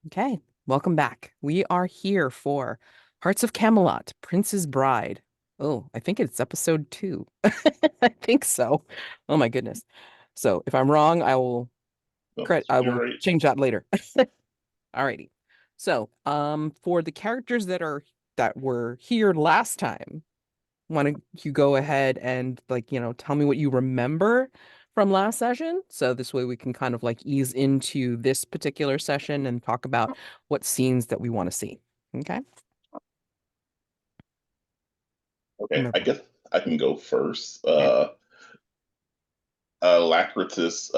Okay, welcome back. We are here for Hearts of Camelot, Prince's Bride. Oh, I think it's episode 2. I think so. Oh my goodness. So if I'm wrong, No, I you're will right. change that later. Alrighty. So, for the characters that were here last time, why don't you go ahead and tell me what you remember from last session? So this way we can kind of like ease into this particular session and talk about what scenes that we want to see. Okay? Okay, I Remember. guess I can go first. Yeah. Alacritus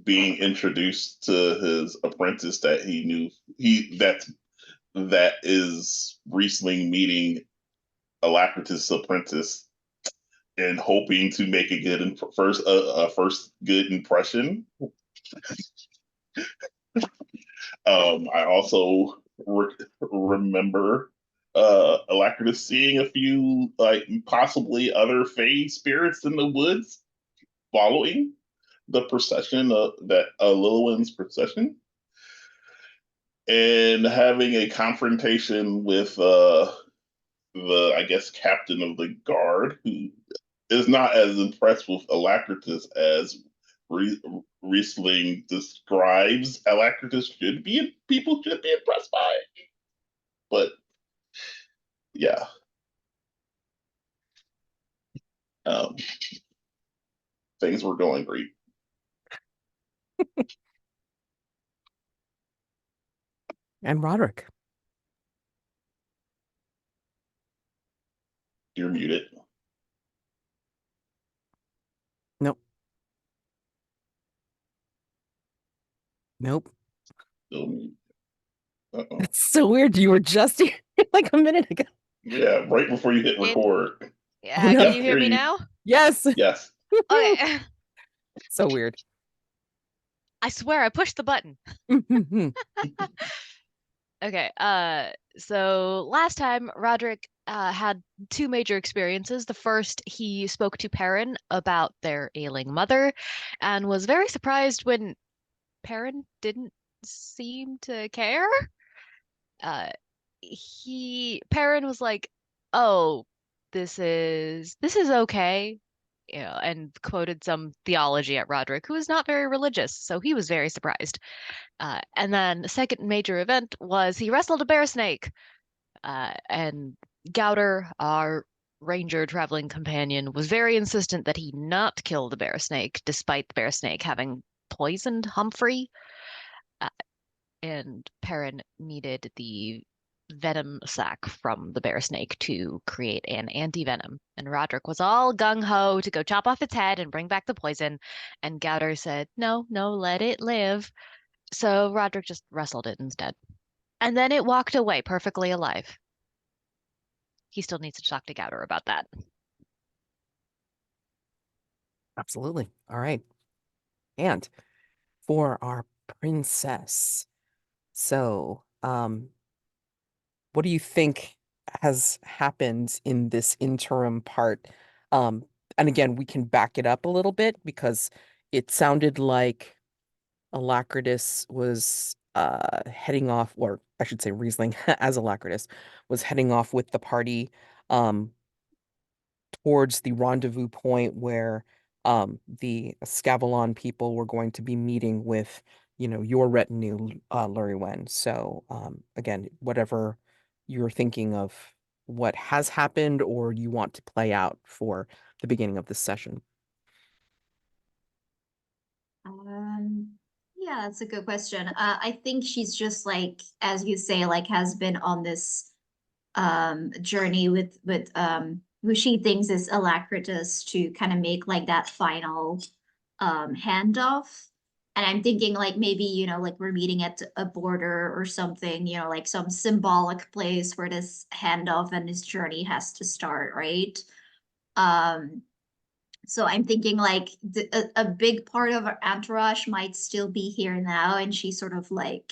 being introduced to his apprentice that he knew that is Riesling meeting Alacritus' apprentice and hoping to make a first good impression. I also remember Alacritus seeing a few like possibly other fey spirits in the woods following the procession of that Lilwyn's procession and having a confrontation with the I guess captain of the guard who is not as impressed with Alacritus as Riesling describes Alacritus should be people should be impressed by. But yeah, um, things were going great. And Roderick. You're muted. Nope. Nope. Still muted. Uh-oh. It's so weird. You were just here like a minute ago. Yeah, right before you hit Can record. Oh yeah, no. can Yep, you hear hear me you. now? Yes. Yes. Okay. So weird. I swear I pushed the button. Okay. So last time Roderick had two major experiences. The first, he spoke to Perrin about their ailing mother and was very surprised when Perrin didn't seem to care. Uh Perrin was like, "Oh, this is okay." And quoted some theology at Roderick, who is not very religious, so he was very surprised. And then the second major event was he wrestled a bear snake. And Gauter, our ranger traveling companion, was very insistent that he not kill the bear snake, despite the bear snake having poisoned Humphrey. Uh, and Perrin needed the venom sac from the bear snake to create an anti-venom. And Roderick was all gung-ho to go chop off its head and bring back the poison. And Gauter said, no, no, let it live. So Roderick just wrestled it instead. And then it walked away perfectly alive. He still needs to talk to Gauter about that. Absolutely. All right. And for our princess. So, what do you think has happened in this interim part? Um, and again, we can back it up a little bit because it sounded like Alacritus was heading off, or I should say Riesling as Alacritus was heading off with the party um towards the rendezvous point where the Escavalon people were going to be meeting with, your retinue, Llurywenn. So again, whatever you're thinking of what has happened or you want to play out for the beginning of this session. Um, yeah, that's a good question. I think she's just like, as you say, like has been on this journey with who she thinks is Alacritus to kind of make like that final handoff. And I'm thinking like maybe, like we're meeting at a border or something, like some symbolic place where this handoff and this journey has to start, right? Um, so I'm thinking like a big part of our entourage might still be here now, and she's sort of like,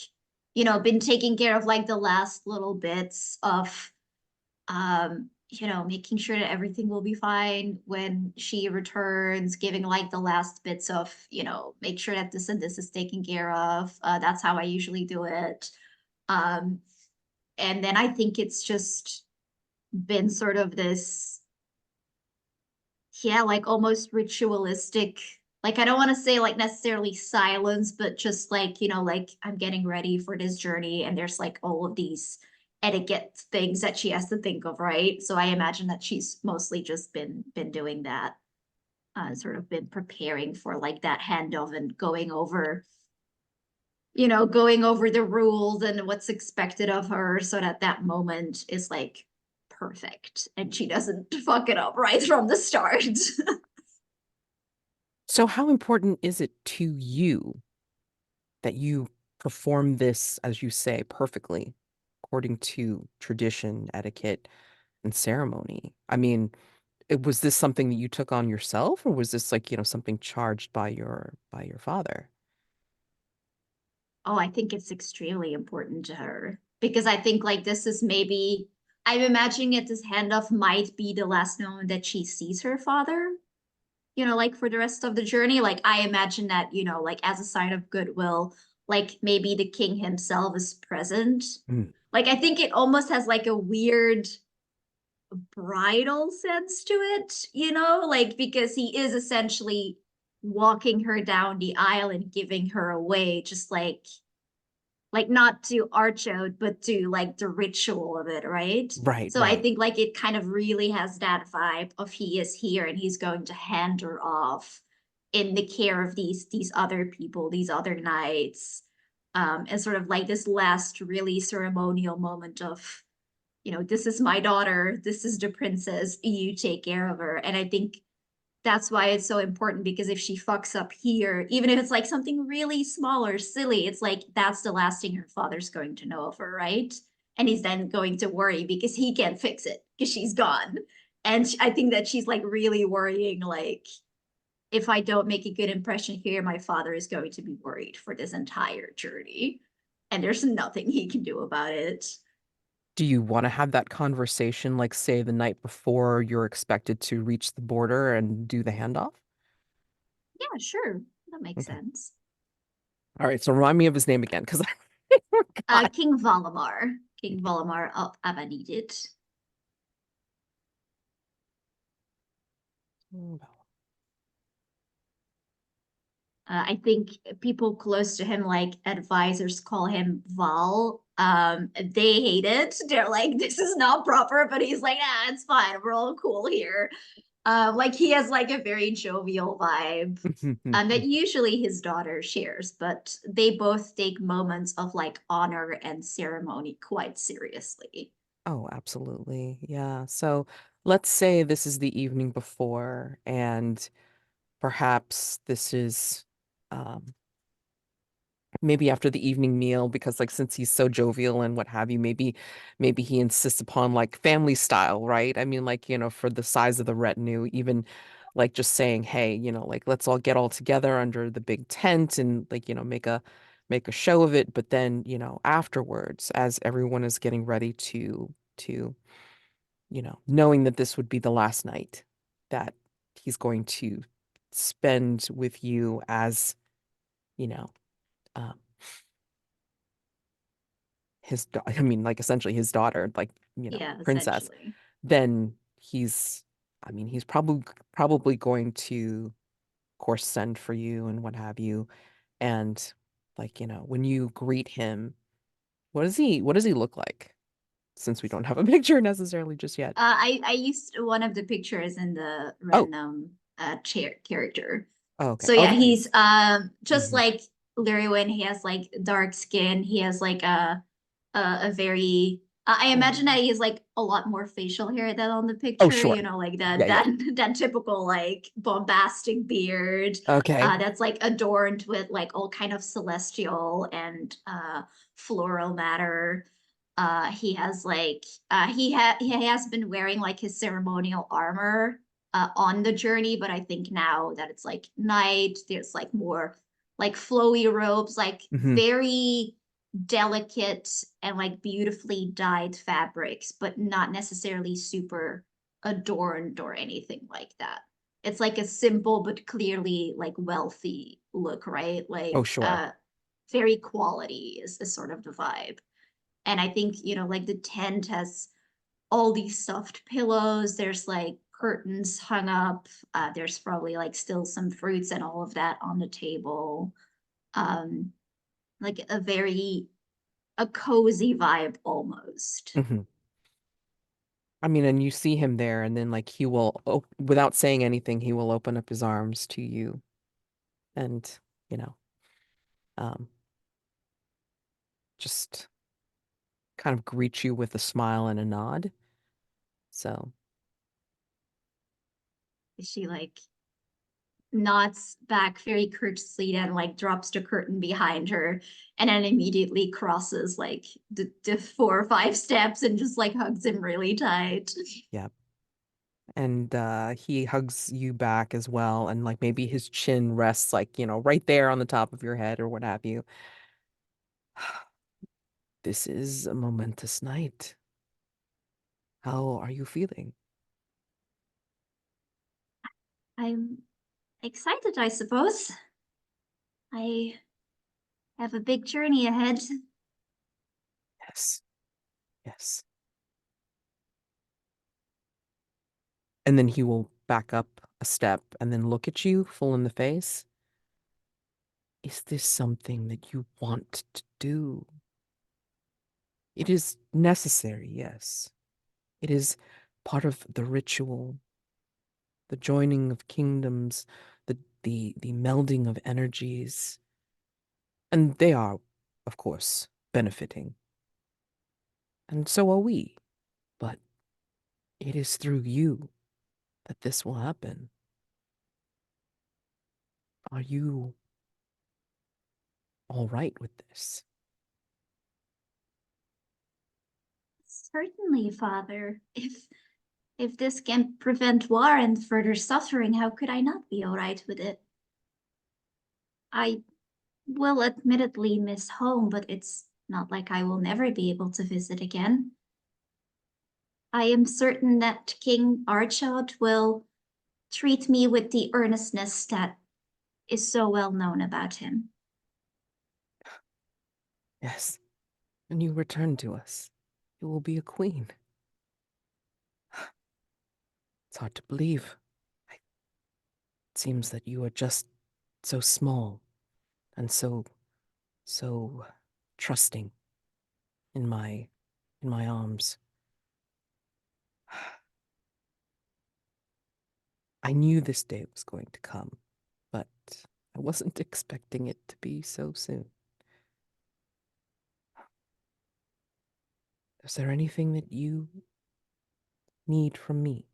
been taking care of like the last little bits of, making sure that everything will be fine when she returns, giving like the last bits of, make sure that this and this is taken care of. That's how I usually do it. And then I think it's just been sort of this, yeah, like almost ritualistic. Like, I don't want to say like necessarily silence, but just like, like I'm getting ready for this journey, and there's like all of these etiquette things that she has to think of, right? So I imagine that she's mostly just been doing that, sort of been preparing for like that handoff and going over the rules and what's expected of her, so that that moment is like perfect and she doesn't fuck it up right from the start. So how important is it to you that you perform this, as you say, perfectly according to tradition, etiquette, and ceremony? I mean, was this something that you took on yourself, or was this like, something charged by your father? Oh, I think it's extremely important to her, because I think like this is maybe, I'm imagining that this handoff might be the last moment that she sees her father, like for the rest of the journey. Like I imagine that, like as a sign of goodwill, like maybe the king himself is present. Mm, Like I think it almost has like a weird bridal sense to it, like because he is essentially walking her down the aisle and giving her away, just like not to arch out, but to like the ritual of it, right? right, So I right. think like it kind of really has that vibe of he is here and he's going to hand her off in the care of these other people, these other knights. And sort of like this last really ceremonial moment of, this is my daughter, this is the princess, you take care of her. And I think that's why it's so important, because if she fucks up here, even if it's like something really small or silly, it's like that's the last thing her father's going to know of her, right? And he's then going to worry because he can't fix it because she's gone. And I think that she's like really worrying, like, if I don't make a good impression here, my father is going to be worried for this entire journey. And there's nothing he can do about it. Do you want to have that conversation, like, say, the night before you're expected to reach the border and do the handoff? Yeah, sure. That makes Okay. sense. All right. So remind me of his name again, because I forgot. King Valamar. King Valamar of Avanyddyd. I think people close to him, like advisors, call him Val. They hate it. They're like, this is not proper, but he's like, it's fine. We're all cool here. Like he has like a very jovial vibe. That usually his daughter shares, but they both take moments of like honor and ceremony quite seriously. Oh, absolutely. Yeah. So let's say this is the evening before, and perhaps this is um, maybe after the evening meal, because like since he's so jovial and what have you, maybe he insists upon like family style, right? I mean, like, for the size of the retinue, even like just saying, hey, like let's all get all together under the big tent and like, make a show of it. But then, afterwards, as everyone is getting ready to knowing that this would be the last night that he's going to spend with you as, you know, um, I mean, like essentially his daughter, like, Yeah, princess, essentially. then I mean, he's probably going to, of course, send for you and what have you. And like, when you greet him, what does he look like? Since we don't have a picture necessarily just yet. I used one of the pictures in the Oh, random chair character. oh, okay. So yeah, Okay. he's just Mhm. like Llurywenn. He has like dark skin. He has like a very I imagine that Oh. he has like a lot more facial hair than on the Oh, picture, sure. like that Yeah, yeah. that typical like bombastic beard Okay. that's like adorned with like all kind of celestial and floral matter. He has like he has been wearing like his ceremonial armor on the journey, but I think now that it's like night, there's like more like flowy robes, like Hmm. very delicate and like beautifully dyed fabrics, but not necessarily super adorned or anything like that. It's like a simple but clearly like wealthy look, right? Oh, Like sure. very quality is sort of the vibe. And I think, like the tent has all these soft pillows. There's like curtains hung up. There's probably like still some fruits and all of that on the table. Um, like a cozy vibe almost. Mhm. I mean, and you see him there, and then like he will, without saying anything, he will open up his arms to you, and you know, um, just kind of greet you with a smile and a nod. So, She like nods back very courteously and like drops the curtain behind her and then immediately crosses like the 4 or 5 steps and just like hugs him really tight. yeah. And he hugs you back as well, and like maybe his chin rests like, right there on the top of your head or what have you. This is a momentous night. How are you feeling? I'm excited, I suppose. I have a big journey ahead. Yes. Yes. And then he will back up a step and then look at you full in the face. Is this something that you want to do? It is necessary, yes. It is part of the ritual, the joining of kingdoms, the melding of energies. And they are, of course, benefiting. And so are we. But it is through you that this will happen. Are you all right with this? Certainly, Father. If this can prevent war and further suffering, how could I not be all right with it? I will admittedly miss home, but it's not like I will never be able to visit again. I am certain that King Archod will treat me with the earnestness that is so well known about him. Yes. When you return to us, you will be a queen. It's hard to believe. It seems that you are just so small and so trusting in my arms. I knew this day was going to come, but I wasn't expecting it to be so soon. Is there anything that you need from me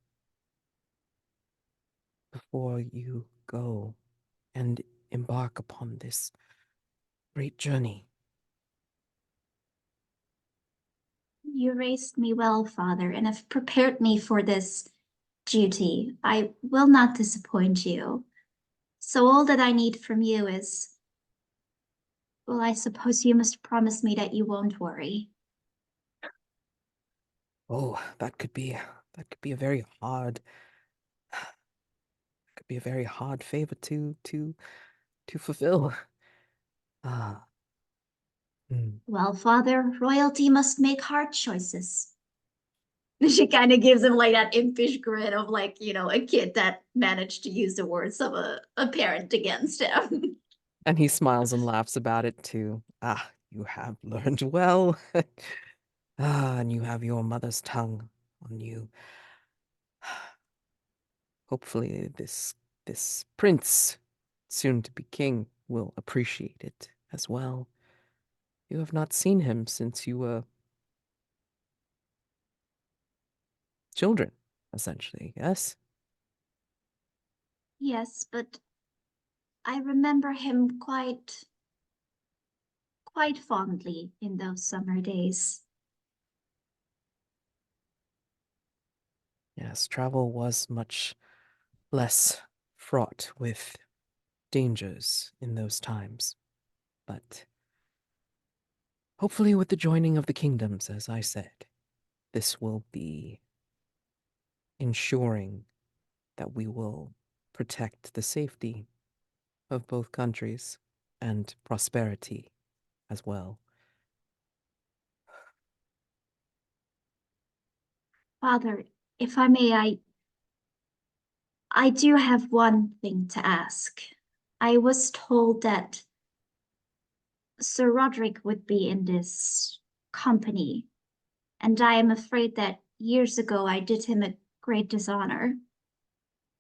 before you go and embark upon this great journey? You raised me well, Father, and have prepared me for this duty. I will not disappoint you. So all that I need from you is, well, I suppose you must promise me that you won't worry. Oh, that could be a very hard could be a very hard favor to fulfill. Ah. Hmm. Well, Father, royalty must make hard choices. She kind of gives him like that impish grin of like, a kid that managed to use the words of a parent against him. And he smiles and laughs about it too. Ah, you have learned well. Ah, and you have your mother's tongue on you. Hopefully this prince, soon to be king, will appreciate it as well. You have not seen him since you were children, essentially, yes? Yes, but I remember him quite fondly in those summer days. Yes, travel was much less fraught with dangers in those times. But hopefully, with the joining of the kingdoms, as I said, this will be ensuring that we will protect the safety of both countries and prosperity as well. Father, if I may, I do have one thing to ask. I was told that Sir Roderick would be in this company, and I am afraid that years ago I did him a great dishonor.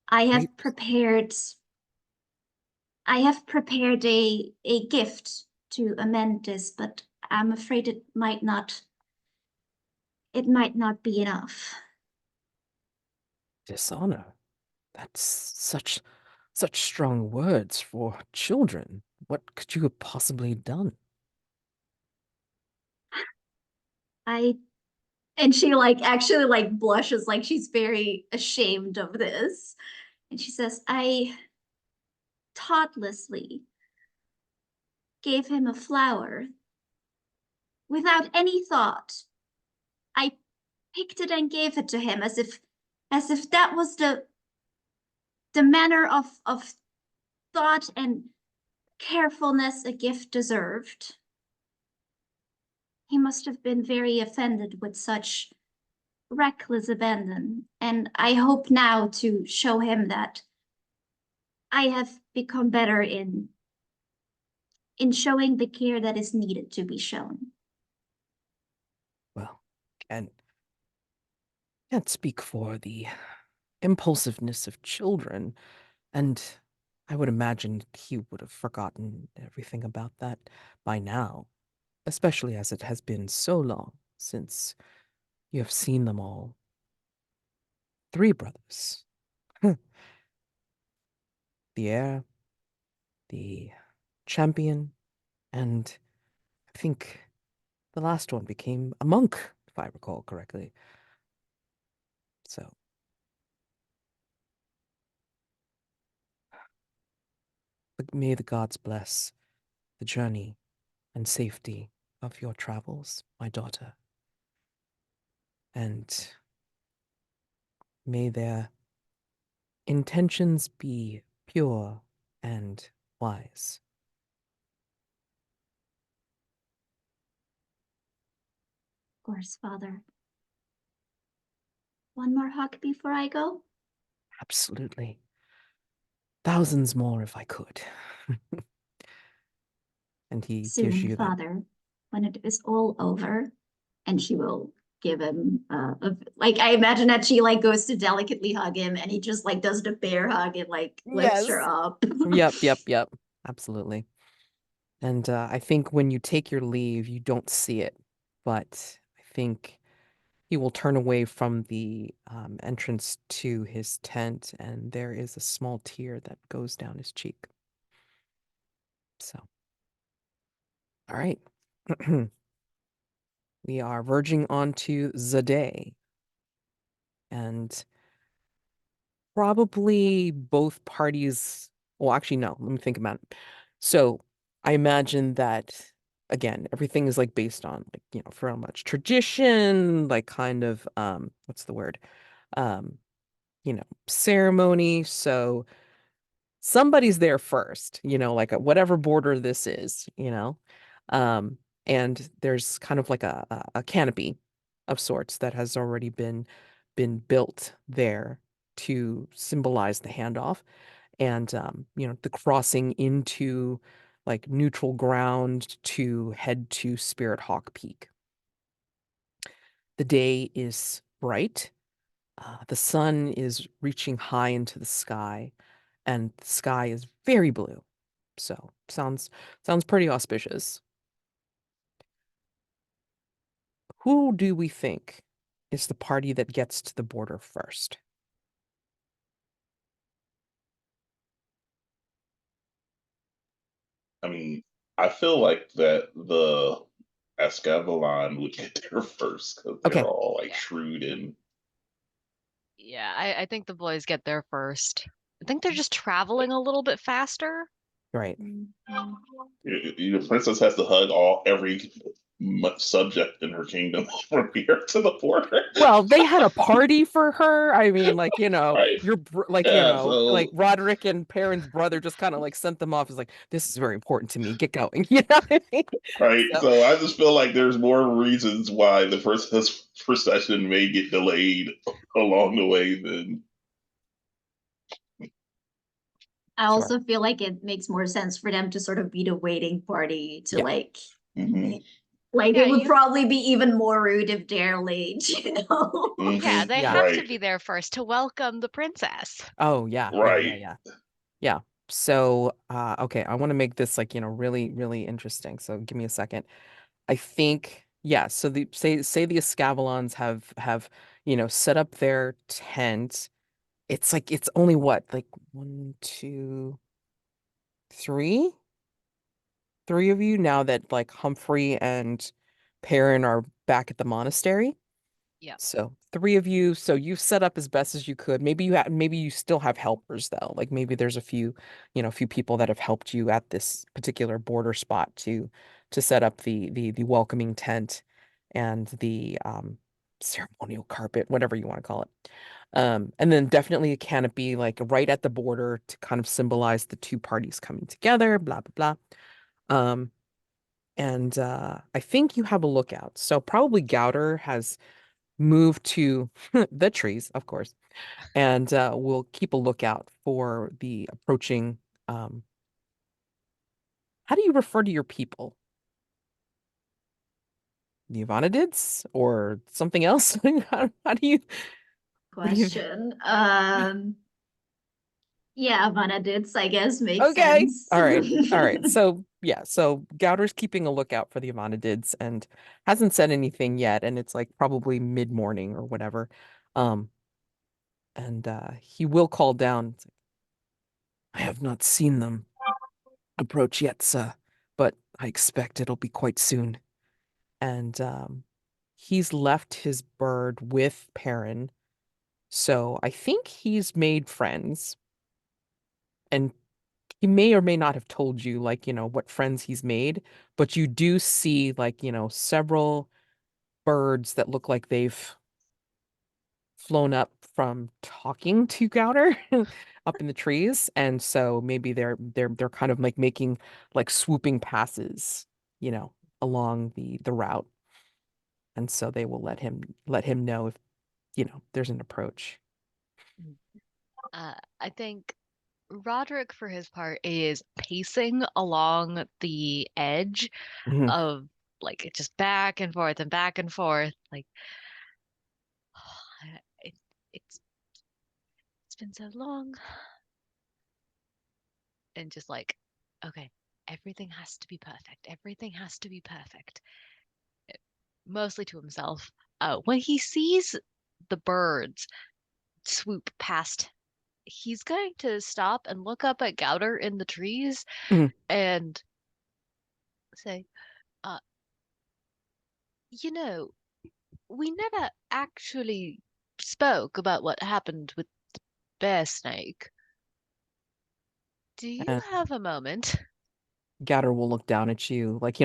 I Great. have prepared I have prepared a gift to amend this, but I'm afraid it might not be enough. Dishonor. That's such strong words for children. What could you have possibly done? I and she like actually like blushes like she's very ashamed of this. And she says, I thoughtlessly gave him a flower without any thought. I picked it and gave it to him as if that was the manner of thought and carefulness a gift deserved. He must have been very offended with such reckless abandon, and I hope now to show him that I have become better in showing the care that is needed to be shown. Well, and can't speak for the impulsiveness of children, and I would imagine he would have forgotten everything about that by now, especially as it has been so long since you have seen them all. Three brothers. The heir, the champion, and I think the last one became a monk, if I recall correctly. So, may the gods bless the journey and safety of your travels, my daughter. And may their intentions be pure and wise. Of course, Father. One more hug before I go? Absolutely. Thousands more if I could. And he gives Soon, you that. Father, when it is all over. And she will give him like I imagine that she like goes to delicately hug him and he just like does the bear hug and like lifts her Yes. up. Yep. Absolutely. And I think when you take your leave, you don't see it, but I think he will turn away from the entrance to his tent, and there is a small tear that goes down his cheek. So, all right. We are verging onto the day, and probably both parties. Well, actually, no. Let me think about it. So, I imagine that again, everything is like based on like very much tradition, like kind of what's the word? Um, ceremony. So somebody's there first, like at whatever border this is, um, and there's kind of like a canopy of sorts that has already been built there to symbolize the handoff and the crossing into like neutral ground to head to Spirit Hawk Peak. The day is bright. The sun is reaching high into the sky, and the sky is very blue. So sounds pretty auspicious. Who do we think is the party that gets to the border first? I mean, I feel like that the Escavalon would get there first because they're Okay, all like Yeah. shrewd and Yeah, I think the boys get there first. I think they're just traveling a little bit faster. right. the princess has to hug every much subject in her kingdom from here to the border. Well, they had a party for her. I mean, like, Right. Yeah. like So Roderick and Perrin's brother just kind of like sent them off as like, this is very important to me. Get going. You know what I mean? right. So, So I just feel like there's more reasons why the first this procession may get delayed along the way than I sure. also feel like it makes more sense for them to sort of be the waiting party to Yeah. Mhm. Yeah, it would you probably be even more rude if they're late, you know? yeah, Mhm. they Yeah. have to Right. be there first to welcome the princess. Oh, yeah. Yeah. Yeah. Right. Yeah. Yeah. So, okay, I want to make this like, really, really interesting. So give me a second. I think, yeah, so the say the Escavalons have, set up their tent. It's like it's only what, like one, two, three? Three of you now that like Humphrey and Perrin are back at the monastery. Yeah. So three of you. So you've set up as best as you could. Maybe you still have helpers though. Like maybe there's a few people that have helped you at this particular border spot to set up the welcoming tent and the ceremonial carpet, whatever you want to call it. And then definitely a canopy like right at the border to kind of symbolize the two parties coming together, blah blah blah. And I think you have a lookout. So probably Gauter has moved to the trees, of course, and we'll keep a lookout for the approaching. Um, how do you refer to your people? The Avanyddyd or something else? How do you? What do you? Question. Yeah, Avanyddyd, I guess, makes Okay, sense. all right. So yeah, so Gauter's keeping a lookout for the Avanyddyd and hasn't said anything yet, and it's like probably mid morning or whatever. Um, and he will call down. It's like, I have not seen them approach yet, sir, but I expect it'll be quite soon. And he's left his bird with Perrin, so I think he's made friends, and he may or may not have told you, like, what friends he's made, but you do see, like, several birds that look like they've flown up from talking to Gouter up in the trees, and so maybe they're kind of like making like swooping passes, you know, along the route, and so they will let him know if there's an approach. I think Roderick, for his part, is pacing along the edge Mhm. of like just back and forth and back and forth. Like it, it's it's been so long, and just like, okay, everything has to be perfect. Everything has to be perfect. Mostly to himself. When he sees the birds swoop past, he's going to stop and look up at Gouter in the trees Mhm. and say, uh, you know, we never actually spoke about what happened with Bear Snake. Do you And have a moment? Gouter will look down at you like,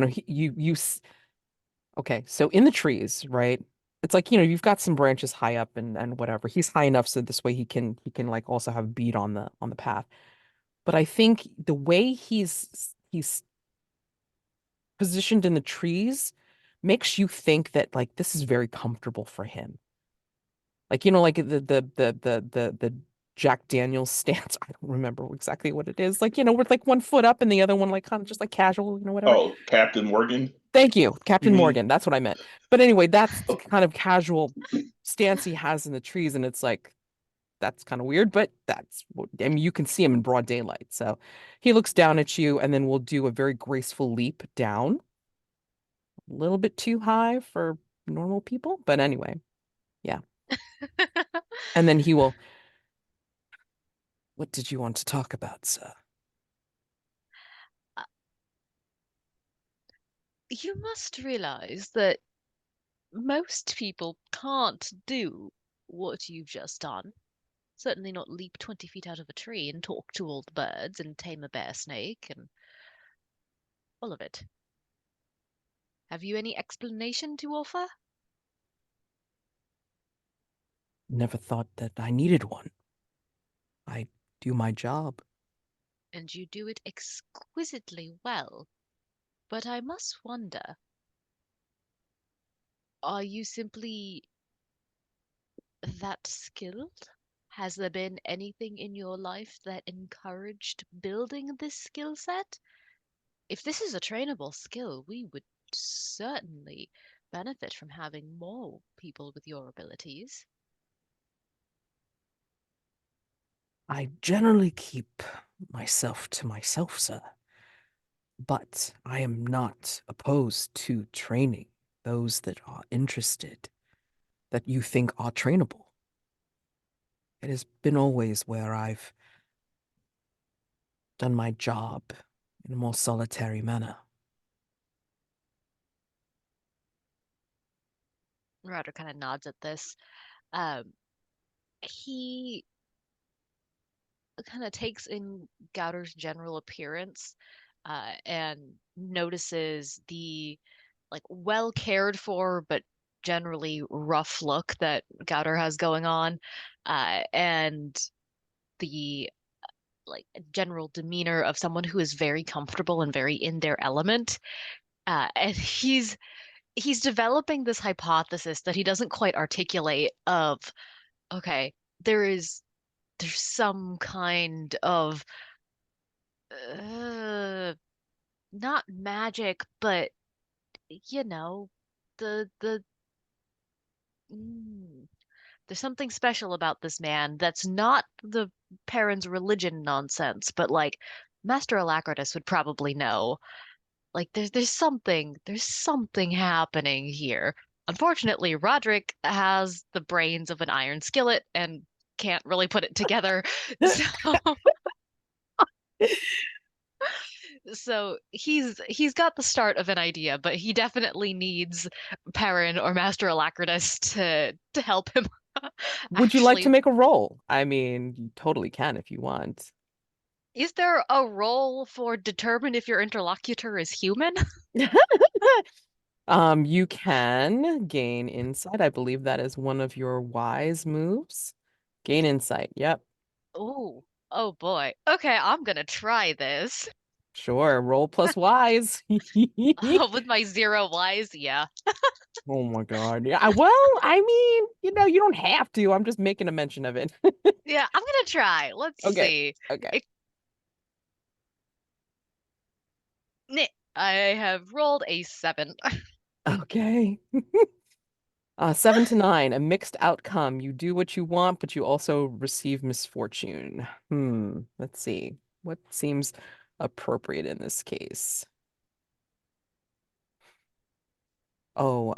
okay, so in the trees, right? It's like, you've got some branches high up and whatever. He's high enough so this way he can like also have bead on the path. But I think the way he's positioned in the trees makes you think that like this is very comfortable for him. Like, like the Jack Daniels stance. I don't remember exactly what it is. Like, with like one foot up and the other one like kind of just like casual, whatever. Oh, Captain Morgan. Thank you, Captain Mhm. Morgan. That's what I meant. But anyway, that's the kind of casual stance he has in the trees, and it's like that's kind of weird, but I mean, you can see him in broad daylight. So he looks down at you and then will do a very graceful leap down, a little bit too high for normal people, but anyway, yeah. And then he will, what did you want to talk about, sir? Uh, You must realize that most people can't do what you've just done. Certainly not leap 20 feet out of a tree and talk to all the birds and tame a bear snake and all of it. Have you any explanation to offer? Never thought that I needed one. I do my job. And you do it exquisitely well. But I must wonder, are you simply that skilled? Has there been anything in your life that encouraged building this skill set? If this is a trainable skill, we would certainly benefit from having more people with your abilities. I generally keep myself to myself, sir. But I am not opposed to training those that are interested, that you think are trainable. It has been always where I've done my job in a more solitary manner. Roger kind of nods at this. Um, he kind of takes in Gauter's general appearance and notices the like well cared for but generally rough look that Gauter has going on, and the like general demeanor of someone who is very comfortable and very in their element. And he's developing this hypothesis that he doesn't quite articulate of, okay, there's some kind of uh, not magic, but you know, the mm, there's something special about this man that's not the parents' religion nonsense, but like Master Alacritus would probably know. Like there's something happening here. Unfortunately, Roderick has the brains of an iron skillet and can't really put it together. So so he's got the start of an idea, but he definitely needs Perrin or Master Alacritus to help him Would you like to actually. make a roll? I mean, you totally can if you want. Is there a role for determine if your interlocutor is human? You can gain insight. I believe that is one of your wise moves. Gain insight. Yep. Oh, oh boy. Okay, I'm gonna try this. Sure. Roll plus wise. With my 0 wise, yeah. Oh my God. Yeah. Well, I mean, you don't have to. I'm just making a mention of it. Yeah, I'm gonna try. Let's Okay. see. Okay. It, I have rolled a 7. Okay. 7 to 9, a mixed outcome. You do what you want, but you also receive misfortune. Let's see. What seems appropriate in this case? Oh,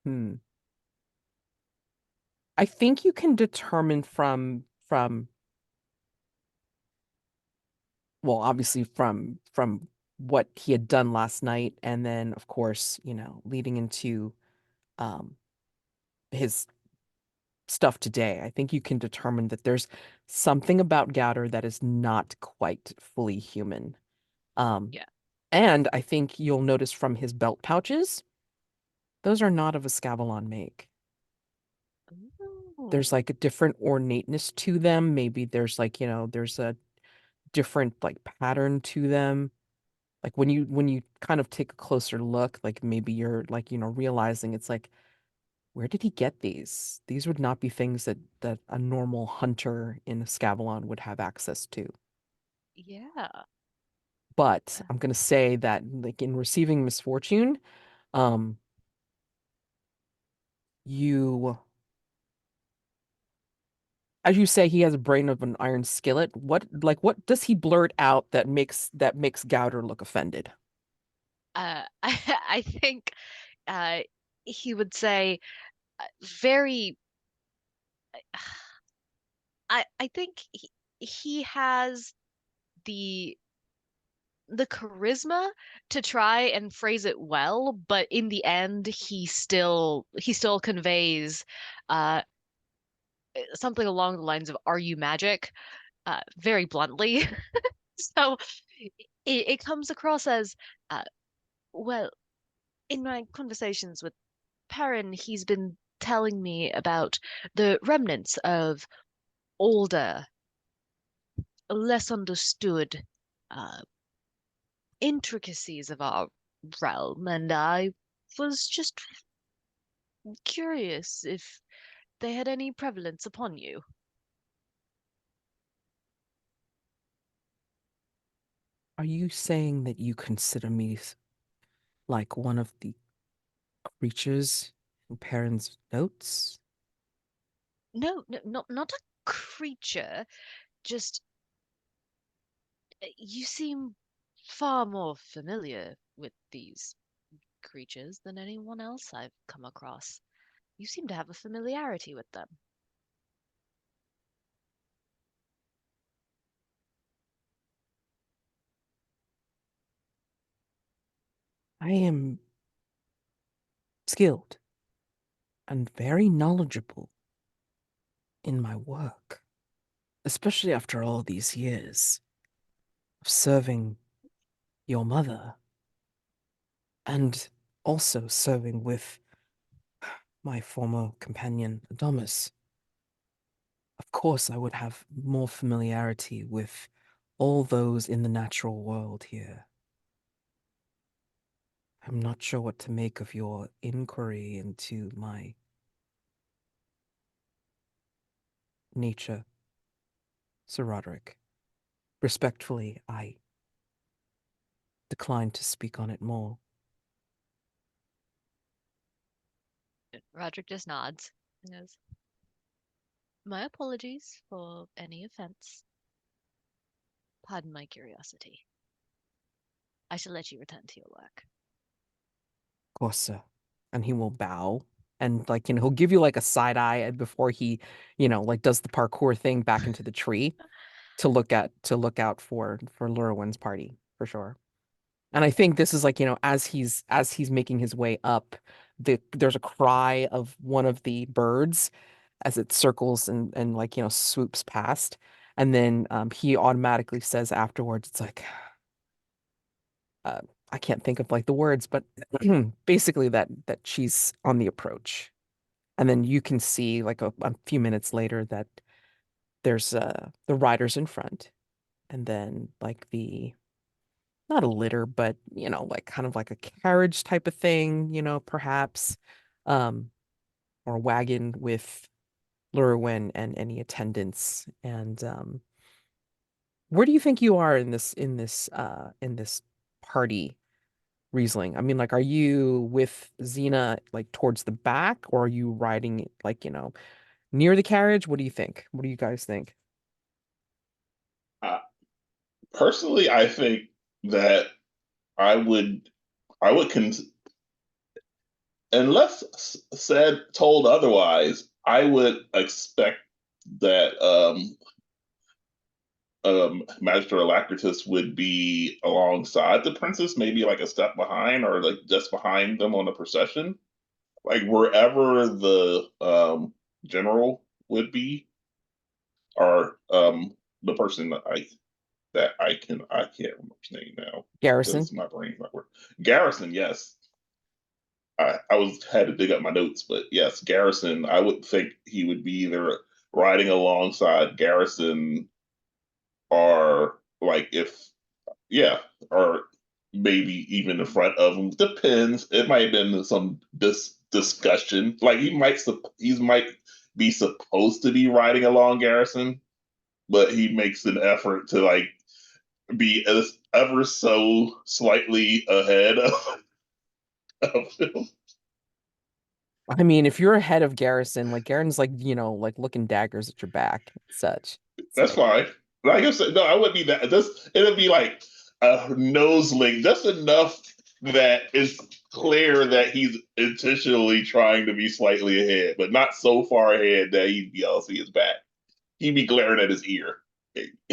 hmm. I think you can determine from well, obviously from what he had done last night, and then of course, leading into um his stuff today. I think you can determine that there's something about Gauter that is not quite fully human. Um, Yeah. and I think you'll notice from his belt pouches, those are not of a Escavalon make. There's Ooh. like a different ornateness to them. Maybe there's like, there's a different like pattern to them. Like when you kind of take a closer look, like maybe you're like, realizing it's like, where did he get these? These would not be things that a normal hunter in Escavalon would have access to. Yeah. But I'm gonna say that like in receiving misfortune, um, you as you say, he has a brain of an iron skillet. What does he blurt out that makes Gauter look offended? I think uh he would say very I think he has the the charisma to try and phrase it well, but in the end he still conveys uh something along the lines of "Are you magic?" Very bluntly. So it comes across as, uh, well, In my conversations with Perrin, he's been telling me about the remnants of older, less understood uh, intricacies of our realm, and I was just curious if they had any prevalence upon you. Are you saying that you consider me like one of the creatures in Perrin's notes? No, no, not a creature, just you seem far more familiar with these creatures than anyone else I've come across. You seem to have a familiarity with them. I am skilled and very knowledgeable in my work, especially after all these years of serving your mother and also serving with my former companion, Adomus. Of course, I would have more familiarity with all those in the natural world here. I'm not sure what to make of your inquiry into my nature, Sir Roderick. Respectfully, I decline to speak on it more. Roderick just nods and goes, my apologies for any offense. Pardon my curiosity. I shall let you return to your work. Of course, sir. And he will bow and he'll give you like a side eye before he, like does the parkour thing back into the tree to look out for Llurywen's party for sure. And I think this is like, as he's making his way up, there's a cry of one of the birds as it circles and like, swoops past. And then he automatically says afterwards, it's like, uh, I can't think of like the words, but basically that she's on the approach. And then you can see like a few minutes later that there's the riders in front, and then like the not a litter, but like kind of like a carriage type of thing, perhaps, um, or a wagon with Llurywenn and any attendants. And where do you think you are in this party, Riesling? I mean, like, are you with Xena like towards the back, or are you riding like, near the carriage? What do you think? What do you guys think? Uh, Personally, I think that I would I would unless said told otherwise, I would expect that Magister Alacritus would be alongside the princess, maybe like a step behind or like just behind them on the procession, like wherever the general would be, or the person I can't remember his name now Garrison? because my brain's not working. Garrison, yes. I was had to dig up my notes, but yes, Garrison. I would think he would be either riding alongside Garrison or like if yeah, or maybe even in front of him. Depends. It might have been some discussion. Like he might be supposed to be riding along Garrison, but he makes an effort to like be as ever so slightly ahead of him. I mean, if you're ahead of Garrison, like Garrison's like, like looking daggers at your back and such. It's That's like, fine. Like I said, no, I wouldn't be that. Just it'll be like a nose link, just enough that it's clear that he's intentionally trying to be slightly ahead, but not so far ahead that he'd be able to see his back. He'd be glaring at his ear.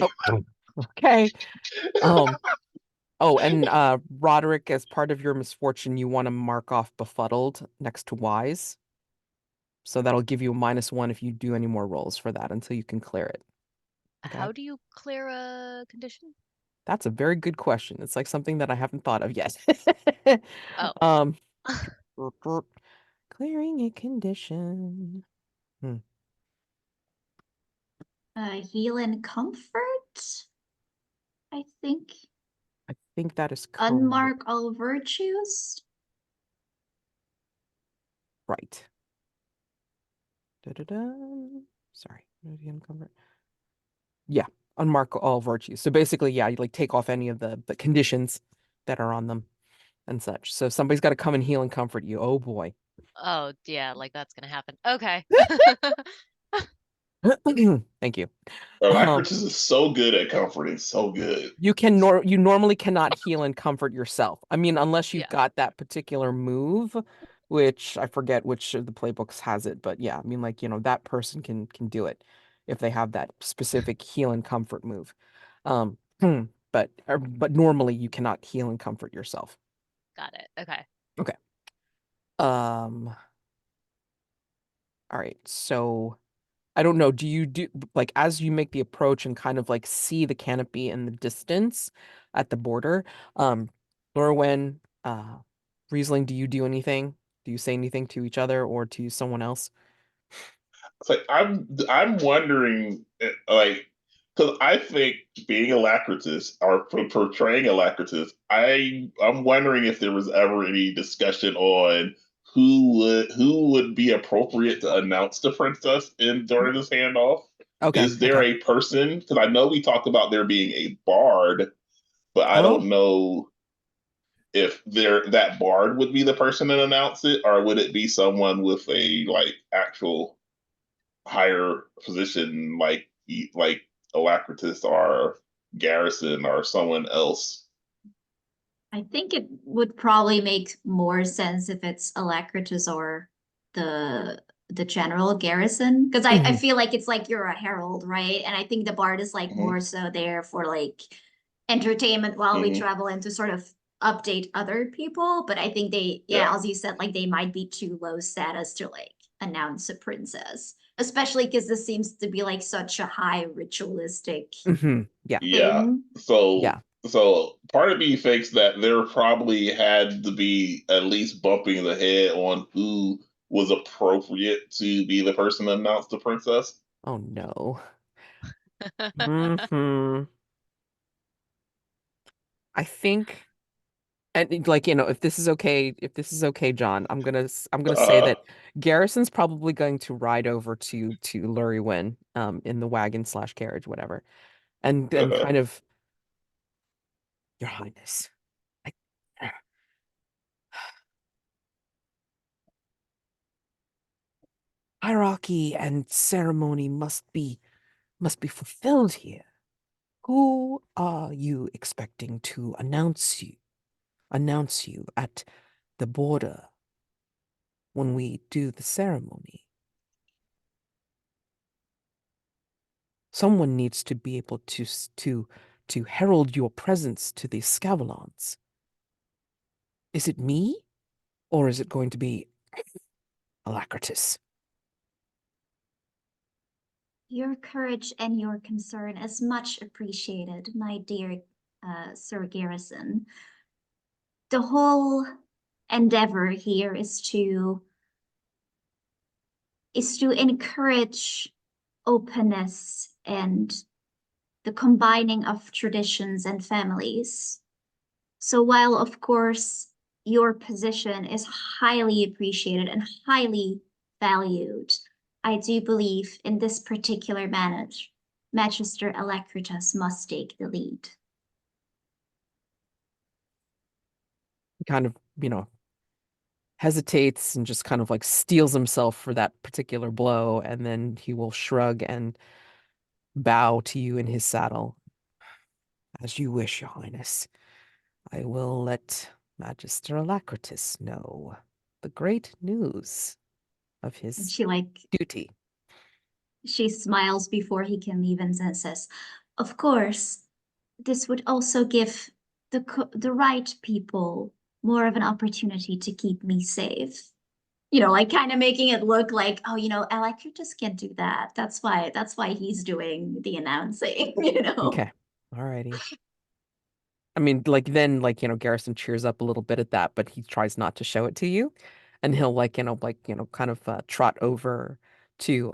oh, okay. Um, oh, and Roderick, as part of your misfortune, you want to mark off befuddled next to wise. So that'll give you a -1 if you do any more rolls for that until you can clear it. Okay. How do you clear a condition? That's a very good question. It's like something that I haven't thought of yet. Oh, Um, Clearing a condition. Heal and comfort, I think. I think that is correct. Unmark all virtues. Right. Da-da-da. Sorry. Comfort. Yeah. Unmark all virtues. So basically, yeah, you like take off any of the conditions that are on them and such. So somebody's got to come and heal and comfort you. Oh boy. Oh, yeah, like that's gonna happen. Okay. Thank you. Alacritus is so good at comforting, so good. You normally cannot heal and comfort yourself. I mean, unless you've Yeah. got that particular move, which I forget which of the playbooks has it, but yeah, I mean, like, that person can do it if they have that specific heal and comfort move. But normally you cannot heal and comfort yourself. Got it. Okay. Okay. All right. So I don't know. Do you do like as you make the approach and kind of like see the canopy in the distance at the border? Llurywenn, Riesling, do you do anything? Do you say anything to each other or to someone else? It's like I'm wondering, like, because I think being Alacritus or portraying Alacritus, I'm wondering if there was ever any discussion on who would be appropriate to announce the princess in during this handoff. Okay. Is there Okay. a person? Because I know we talked about there being a bard, but I Oh, don't know if that bard would be the person to announce it, or would it be someone with a like actual higher position like Alacritus or Garrison or someone else. I think it would probably make more sense if it's Alacritus or the general Garrison. Because I mhm. feel like it's like you're a herald, right? And I think the bard is like Mm-hmm. more so there for like entertainment while we Mm-hmm. travel and to sort of update other people. But I think they, Yeah. yeah, as you said, like they might be too low status to like announce a princess. Especially because this seems to be like such a high ritualistic Yeah. Yeah. thing. So Yeah. so part of me thinks that there probably had to be at least bumping the head on who was appropriate to be the person that announced the princess. Oh no. Hmm. I think and like, if this is okay, John, I'm gonna say Uh, that Garrison's probably going to ride over to Llurywenn in the wagon slash carriage, whatever. And then kind of, Your Highness, I, hierarchy and ceremony must be fulfilled here. Who are you expecting to announce you at the border when we do the ceremony? Someone needs to be able to herald your presence to the Escavalons. Is it me, or is it going to be Alacritus? Your courage and your concern is much appreciated, my dear Sir Garrison. The whole endeavor here is to encourage openness and the combining of traditions and families. So while of course your position is highly appreciated and highly valued, I do believe in this particular manage, Magister Alacritus must take the lead. He kind of, hesitates and just kind of like steels himself for that particular blow, and then he will shrug and bow to you in his saddle. As you wish, Your Highness. I will let Magister Alacritus know the great news of And his duty. she smiles before he can leave and says, "Of course, this would also give the right people more of an opportunity to keep me safe." Like kind of making it look like, oh, Alacritus can't do that. That's why he's doing the announcing. Okay. Alrighty. I mean, like then Garrison cheers up a little bit at that, but he tries not to show it to you. And he'll kind of trot over to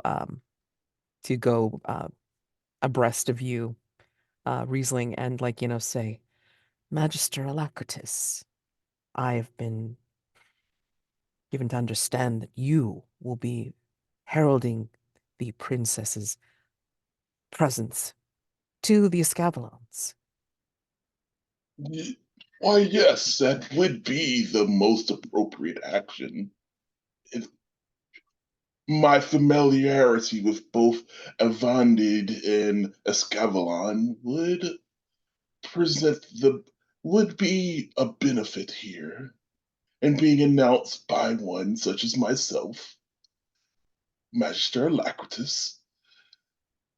go abreast of you, Riesling, and say, Magister Alacritus, I have been given to understand that you will be heralding the princess's presence to the Escavalons. Why, yes, that would be the most appropriate action. It, my familiarity with both Avanyddyd and Escavalon present the would be a benefit here, and being announced by one such as myself, Magister Alacritus,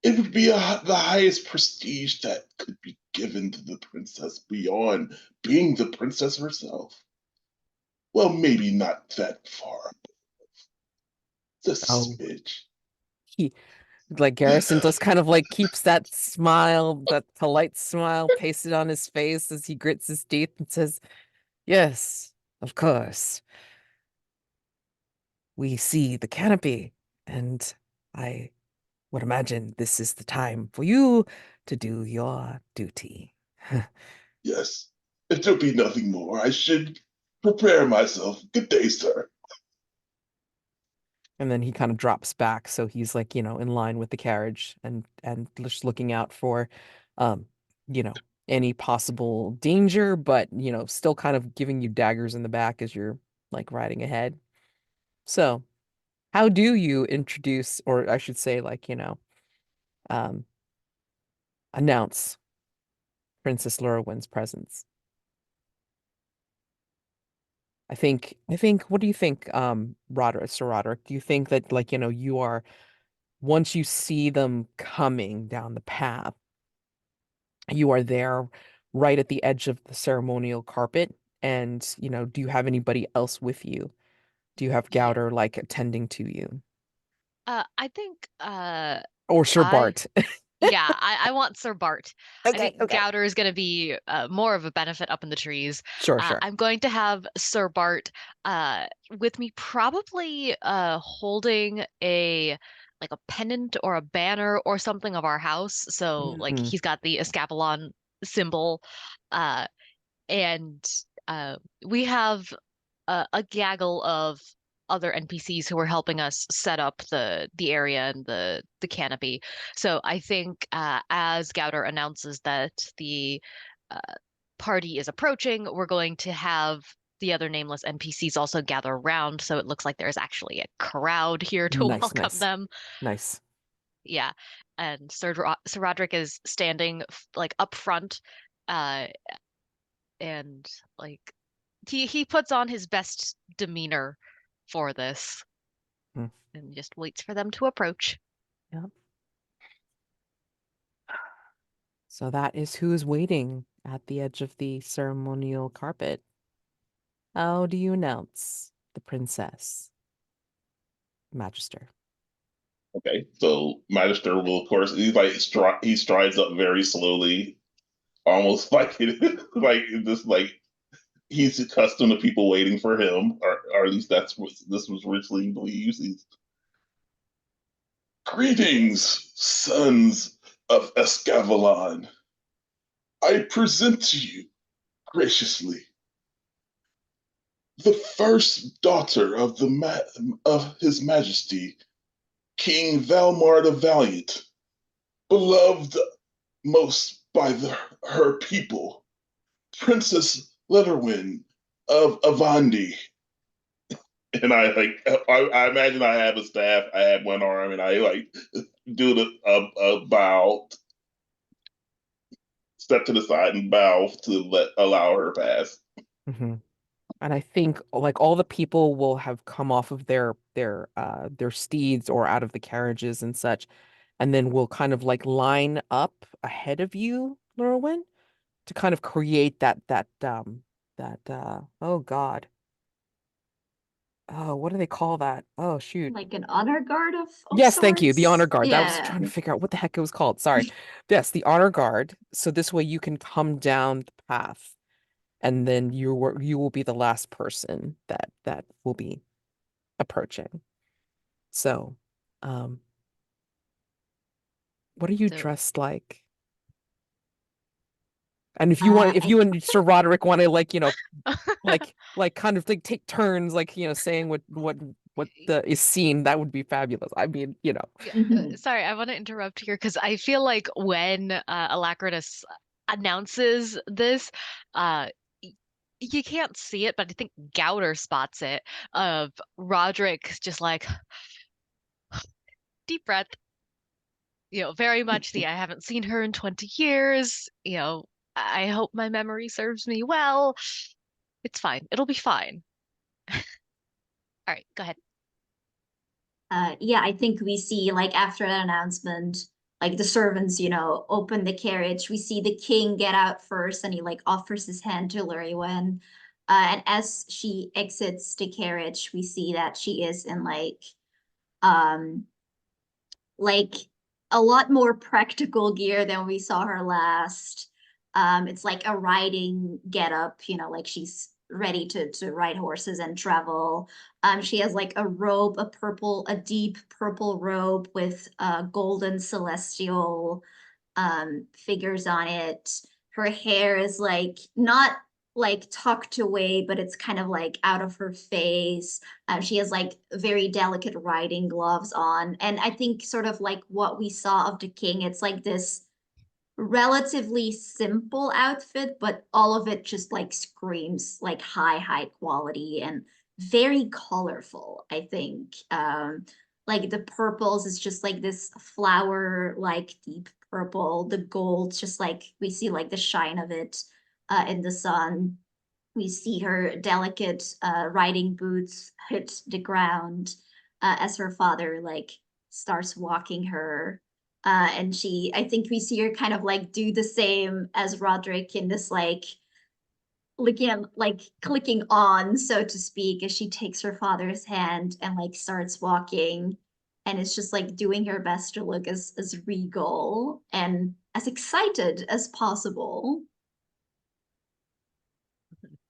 it would be the highest prestige that could be given to the princess beyond being the princess herself. Well, maybe not that far. Just a Oh, smidge. he Garrison just kind of keeps that smile, that polite smile pasted on his face as he grits his teeth and says, Yes, of course. We see the canopy, and I would imagine this is the time for you to do your duty. Yes, if there be nothing more, I should prepare myself. Good day, sir. And then he kind of drops back, so he's in line with the carriage and just looking out for, um, you know, any possible danger, but still kind of giving you daggers in the back as you're riding ahead. So, how do you introduce, or I should say, um, announce Princess Llurywen's presence? I think, what do you think, Sir Roderick? Do you think that, you are, once you see them coming down the path, you are there right at the edge of the ceremonial carpet? And, do you have anybody else with you? Do you have Yeah. Gauter, attending to you? I think Or Sir I Bart? yeah, I want Sir Bart. I Okay, think okay. Gauter is going to be more of a benefit up in the trees. Sure, sure. I'm going to have Sir Bart with me, probably holding a pennant or a banner or something of our house. So Mhm. he's got the Escavalon symbol, uh, and we have a gaggle of other NPCs who are helping us set up the area and the canopy. So I think as Gauter announces that the uh, party is approaching, we're going to have the other nameless NPCs also gather around, so it looks like there's actually a crowd here to Nice, welcome nice, them. nice. Yeah, and Sir Roderick is standing up front, uh, and like he puts on his best demeanor for this Hmm. and just waits for them to approach. Yeah. So that is who is waiting at the edge of the ceremonial carpet. How do you announce the princess, Magister? Okay, so Magister will, of course, he strides up very slowly, almost like like just like he's accustomed to people waiting for him, or at least that's what this was originally believes. He's greetings, sons of Escavalon. I present to you graciously the first daughter of of His Majesty, King Valmar the Valiant, beloved most by her people, Princess Llurywenn of Avanyddyd. And I imagine I have a staff, I have one arm, and I do a bow, step to the side and bow to allow her pass. Hmm. And I think all the people will have come off of their steeds or out of the carriages and such, and then will kind of line up ahead of you, Lurwin, to kind of create that oh God. Oh, what do they call that? Oh shoot. Like an honor guard of Yes, thank you. The honor sorts. guard. I was trying Yeah. to figure out what the heck it was called. Sorry. Yes, the honor guard. So this way you can come down the path, and then you will be the last person that will be approaching. So, what are you So dressed like? And if you and Sir Roderick want to like kind of like take turns, like saying what is seen, that would be fabulous. I mean, Yeah, Mhm. sorry, I want to interrupt here because I feel like when Alacritus announces this, uh, you can't see it, but I think Gauter spots it of Roderick just like deep breath, very much the I haven't seen her in 20 years, I hope my memory serves me well. It's fine. It'll be fine. All right, go ahead. Yeah, I think we see like after that announcement, like the servants, open the carriage. We see the king get out first and he like offers his hand to Llurywenn. And as she exits the carriage, we see that she is in um like a lot more practical gear than we saw her last. It's like a riding getup, like she's ready to ride horses and travel. She has like a deep purple robe with golden celestial figures on it. Her hair is like not like tucked away, but it's kind of like out of her face. She has like very delicate riding gloves on. And I think sort of like what we saw of the king, it's like this relatively simple outfit, but all of it just like screams like high quality and very colorful, I think. Like the purples is just like this flower like deep purple. The gold, just like we see like the shine of it in the sun. We see her delicate riding boots hit the ground as her father like starts walking her. And I think we see her kind of like do the same as Roderick in this like clicking on, so to speak, as she takes her father's hand and like starts walking, and it's just like doing her best to look as regal and as excited as possible.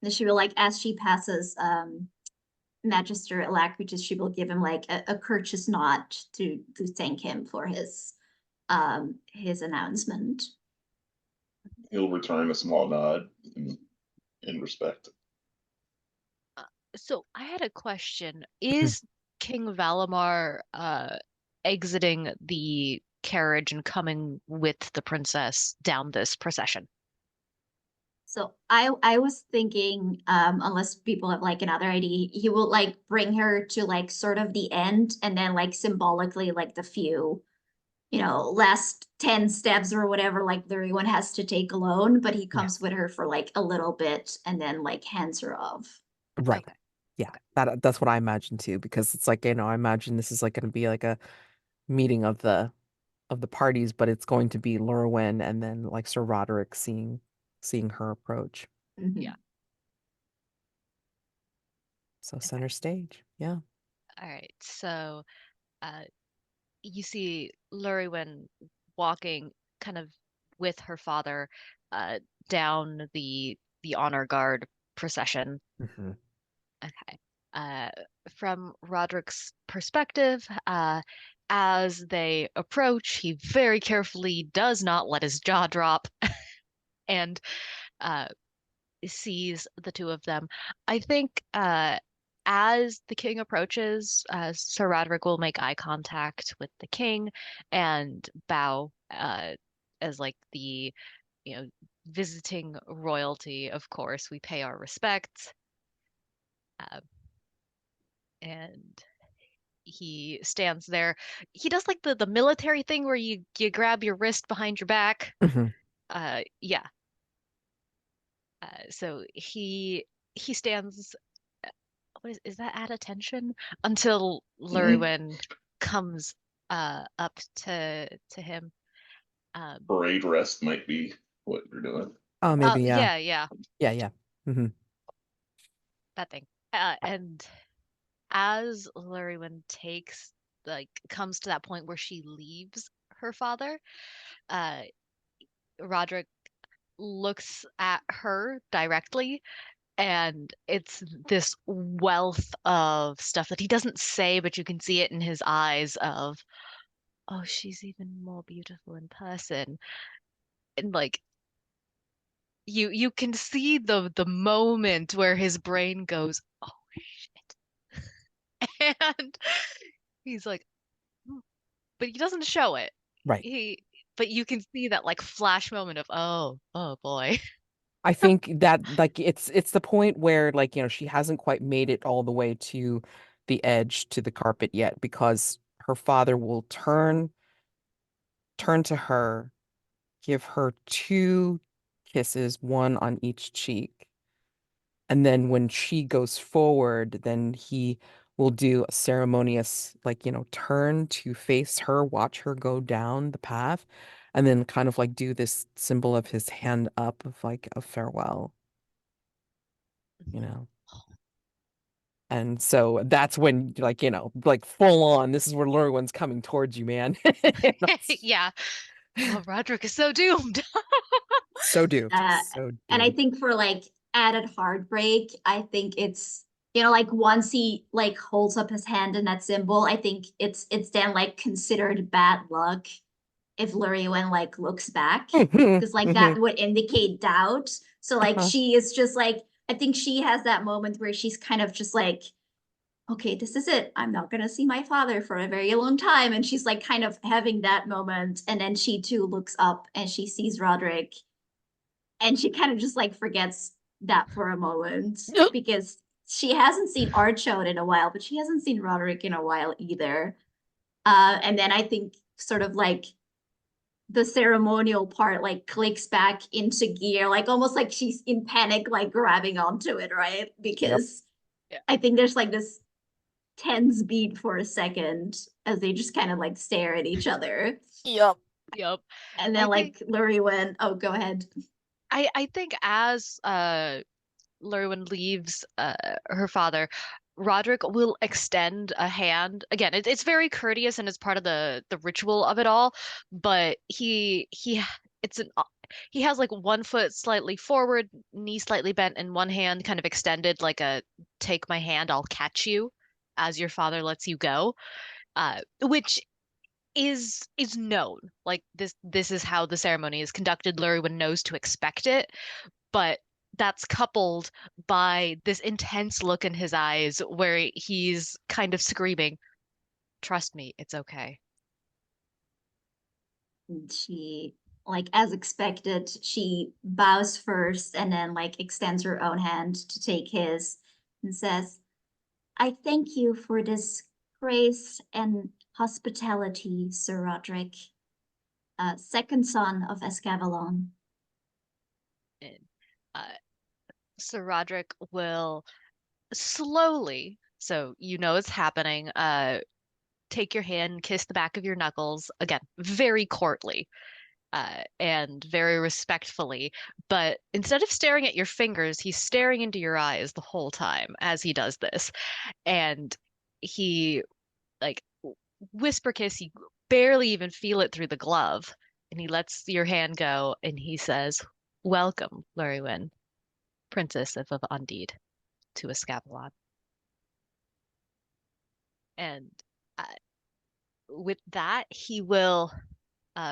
And she will like as she passes Magister Alacritus, she will give him like a courteous nod to thank him for his announcement. He'll return a small nod in respect. So I had a question. Is King Valimar exiting the carriage and coming with the princess down this procession? So I was thinking, unless people have like another idea, he will like bring her to like sort of the end and then like symbolically like the few, last 10 steps or whatever like everyone has to take alone, but he Yeah. comes with her for like a little bit and then like hands her off. Right. Okay. Yeah. That's what I imagine too, because it's like, I imagine this is like going to be like a meeting of the parties, but it's going to be Llurywenn and then like Sir Roderick seeing her approach. Mhm. Yeah. So center stage. Yeah. All right. So uh, you see Llurywen walking kind of with her father uh, down the honor guard procession. Hmm. Okay. Uh, from Roderick's perspective, as they approach, he very carefully does not let his jaw drop and uh, sees the two of them. I think as the king approaches, Sir Roderick will make eye contact with the king and bow as like the, visiting royalty, of course, we pay our respects. Uh, and he stands there. He does like the military thing where you grab your wrist behind your back. Hmm. Yeah. So he stands. What is that at attention until Mhm. Llurywen comes up to him. Parade rest might be what you're doing. Oh, maybe, yeah. Yeah, Yeah. Hmm. that thing. And as Llurywen comes to that point where she leaves her father, uh Roderick looks at her directly, and it's this wealth of stuff that he doesn't say, but you can see it in his eyes of, oh, she's even more beautiful in person. And like you can see the moment where his brain goes, oh shit. And he's like, "Hmm," but he doesn't show it. Right. But you can see that like flash moment of, oh boy. I think that like it's the point where like, she hasn't quite made it all the way to the edge to the carpet yet because her father will turn to her, give her two kisses, one on each cheek. And then when she goes forward, then he will do a ceremonious, like, turn to face her, watch her go down the path, and then kind of like do this symbol of his hand up of like a farewell, you know. And so that's when, like, like full on, this is where Llurywen's coming towards you, man. Yeah. Oh, Roderick is so doomed. So doomed. Uh, So and I doomed. think for like added heartbreak, I think it's like once he like holds up his hand in that symbol, I think it's then like considered bad luck if Llurywen like looks back Mhm, because like mhm. that would indicate doubt. So like Uh-huh. she is just like I think she has that moment where she's kind of just like, okay, this is it. I'm not gonna see my father for a very long time. And she's like kind of having that moment. And then she too looks up and she sees Roderick and she kind of just like forgets that for a moment because she hasn't seen Archode in a while, but she hasn't seen Roderick in a while either. And then I think sort of like the ceremonial part like clicks back into gear, like almost like she's in panic, like grabbing onto it, right? Yep. Because Yeah. I think there's like this tense beat for a second as they just kind of like stare at each other. Yep. Yep. And I then think like Llurywen, oh, go ahead. I think as Llurywen leaves her father, Roderick will extend a hand. Again, it's very courteous and it's part of the ritual of it all, but it's an he has like one foot slightly forward, knee slightly bent, and one hand kind of extended like a take my hand, I'll catch you as your father lets you go. Which is known. Like this is how the ceremony is conducted. Llurywen knows to expect it, but that's coupled by this intense look in his eyes where he's kind of screaming, trust me, it's okay. And she, like as expected, she bows first and then like extends her own hand to take his and says, I thank you for this grace and hospitality, Sir Roderick, second son of Escavalon. And uh, Sir Roderick will slowly, so you know it's happening, take your hand, kiss the back of your knuckles, again, very courtly. And very respectfully. But instead of staring at your fingers, he's staring into your eyes the whole time as he does this. And he, like, whisper kiss, you barely even feel it through the glove. And he lets your hand go and he says, welcome, Llurywen, Princess of Avanyddyd, to Escavalon. And uh, with that, he will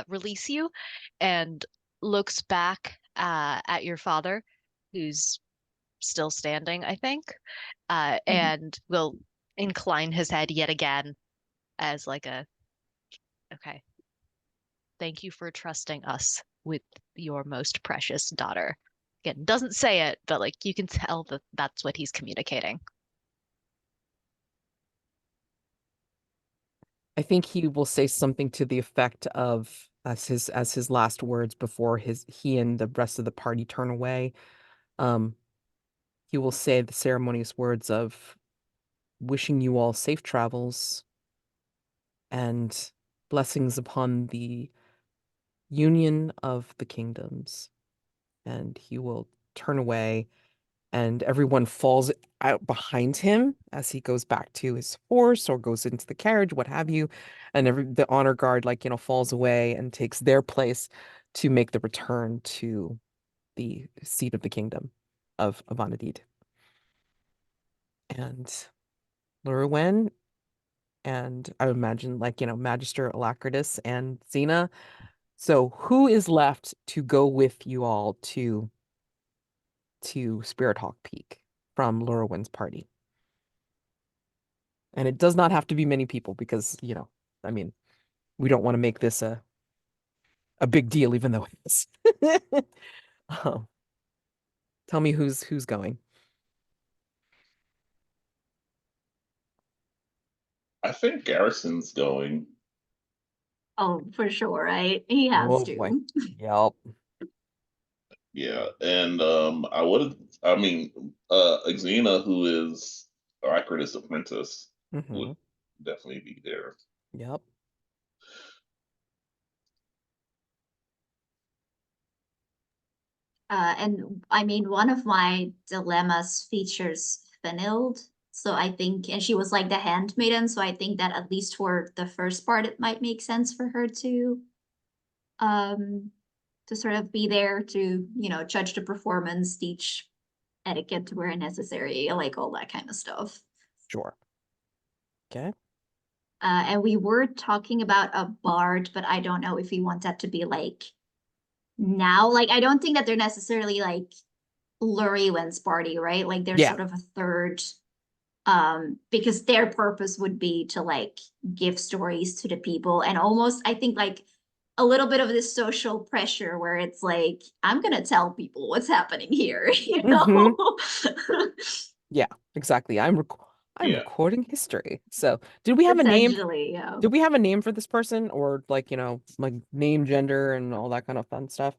release you and looks back at your father, who's still standing, I think, Mhm. and will incline his head yet again as like a, okay, thank you for trusting us with your most precious daughter. Again, doesn't say it, but like you can tell that that's what he's communicating. I think he will say something to the effect of as his last words before he and the rest of the party turn away. Um, he will say the ceremonious words of wishing you all safe travels and blessings upon the union of the kingdoms. And he will turn away, and everyone falls out behind him as he goes back to his horse or goes into the carriage, what have you. And the honor guard, like, falls away and takes their place to make the return to the seat of the kingdom of Avanyddyd. And Llurywenn, and I would imagine like, Magister Alacritus and Xena. So who is left to go with you all to Spirit Hawk Peak from Llurywen's party? And it does not have to be many people because, I mean, we don't want to make this a big deal, even though it is. um, tell me who's going. I think Garrison's going. Oh, for sure, right? He has Oh boy. to. Yep. Yeah, and I mean, Xena, who is Alacritus' apprentice, would Hmm. definitely be there. Yep. And I mean, one of my dilemmas features Fenilde. So I think, and she was like the handmaiden. So I think that at least for the first part, it might make sense for her um, to sort of be there to, judge the performance, teach etiquette where necessary, like all that kind of stuff. Sure. Okay. And we were talking about a bard, but I don't know if we want that to be like now. Like, I don't think that they're necessarily like Llurywen's party, right? Like they're Yeah. sort of a third, because their purpose would be to like give stories to the people and almost, I think, like a little bit of this social pressure where it's like, I'm gonna tell people what's happening here, you know? Yeah, exactly. I'm Yeah. recording history. So did we have a name? Essentially, yeah. Did we have a name for this person, or like, like name, gender, and all that kind of fun stuff?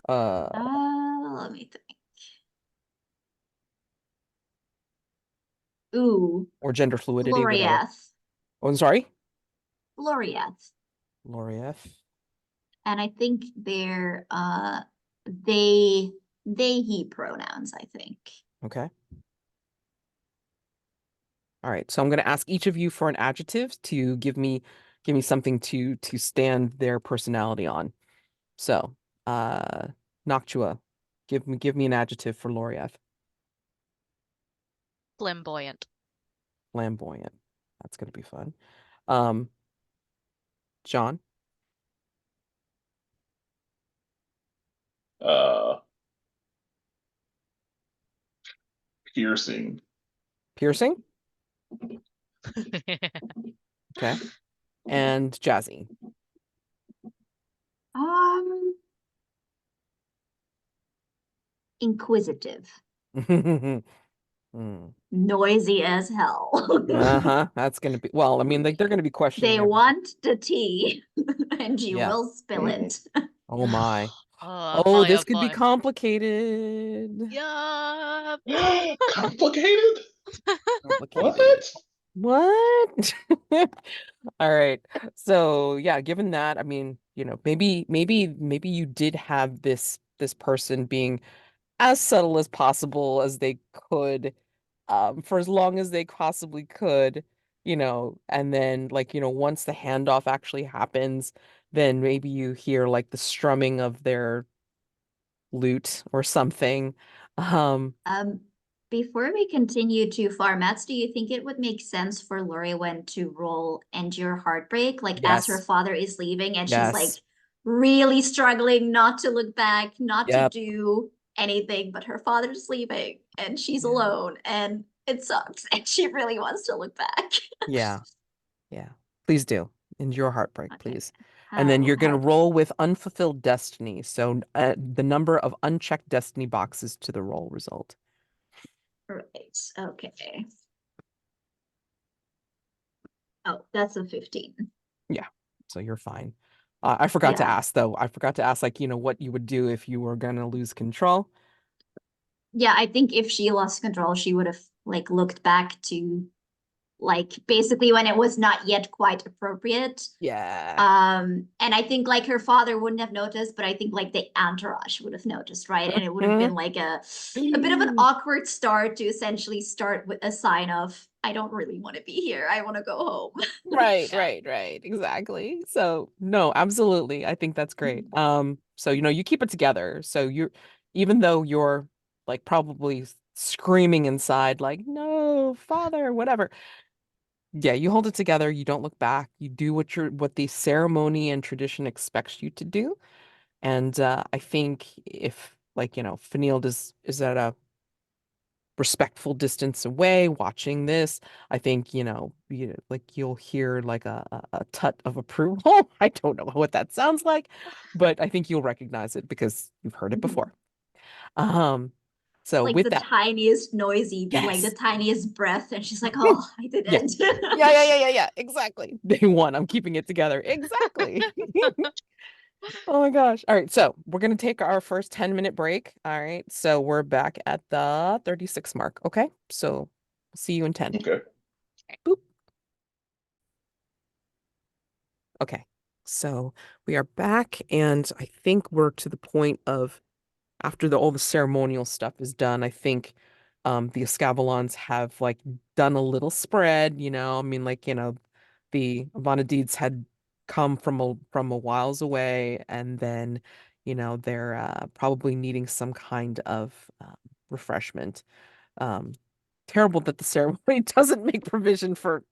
Let me think. Ooh, Or gender fluidity, whatever. Glorieth. Oh, I'm sorry? Glorieth. Lorief. And I think they're they he pronouns, I think. Okay. All right. So I'm going to ask each of you for an adjective to give me something to stand their personality on. So, Noctua, give me an adjective for Lorief. Flamboyant. Flamboyant. That's going to be fun. Um, Jonn. Uh, Piercing. Piercing. Okay. And Jazy. Inquisitive. Hmm. Noisy as hell. Uh-huh. That's gonna be, well, I mean, like they're gonna be questioning They everything. want the tea, and you Yeah. will spill it. Oh my. Oh Oh, boy, this oh could be boy. complicated. Yup. Complicated? Complicated. What? What? All right. So yeah, given that, I mean, maybe you did have this person being as subtle as possible as they could, for as long as they possibly could, and then like, once the handoff actually happens, then maybe you hear like the strumming of their lute or something. Um, Um, Before we continue too far, Mats, do you think it would make sense for Llurywenn to roll Endure Heartbreak, like as her yes, father is leaving and she's like yes, really struggling not to look back, not to yep, do anything, but her father's leaving and she's yeah, alone and it sucks and she really wants to look back. yeah, yeah. Please do. Endure heartbreak, Okay. please. And then you're gonna How roll with unfulfilled destiny. So the number of unchecked destiny boxes to the roll result. right. Okay. Oh, that's a 15. Yeah, so you're fine. I forgot to Yeah. ask though. I forgot to ask like, what you would do if you were gonna lose control. Yeah, I think if she lost control, she would have like looked back to like basically when it was not yet quite appropriate. Yeah. And I think like her father wouldn't have noticed, but I think like the entourage would have noticed, right? And it would have been like a bit of an awkward start to essentially start with a sign of I don't really want to be here. I want to go home. Right, Yeah. right, exactly. So no, absolutely. I think that's great. So you keep it together. So even though you're like probably screaming inside, like, no, father, whatever. Yeah, you hold it together, you don't look back, you do what the ceremony and tradition expects you to do. And I think if like, Fenilde is at a respectful distance away watching this, I think, like you'll hear like a tut of approval. I don't know what that sounds like, but I think you'll recognize it because you've heard it Mhm. before. Um, so Like with the that, tiniest noisy, like the yes. tiniest breath, and she's like, "Oh, I did Yeah. it." Yeah, exactly. Day one, I'm keeping it together. Exactly. Oh my gosh. All right, so we're gonna take our first 10-minute break. All right, so we're back at the 36 mark. Okay, so we'll see you in 10. Okay. Boop. Okay, so we are back, and I think we're to the point of after all the ceremonial stuff is done. I think the Escavalons have like done a little spread, I mean, like, the Avanyddyd had come from a whiles away, and then, they're probably needing some kind of refreshment. Um, Terrible that the ceremony doesn't make provision for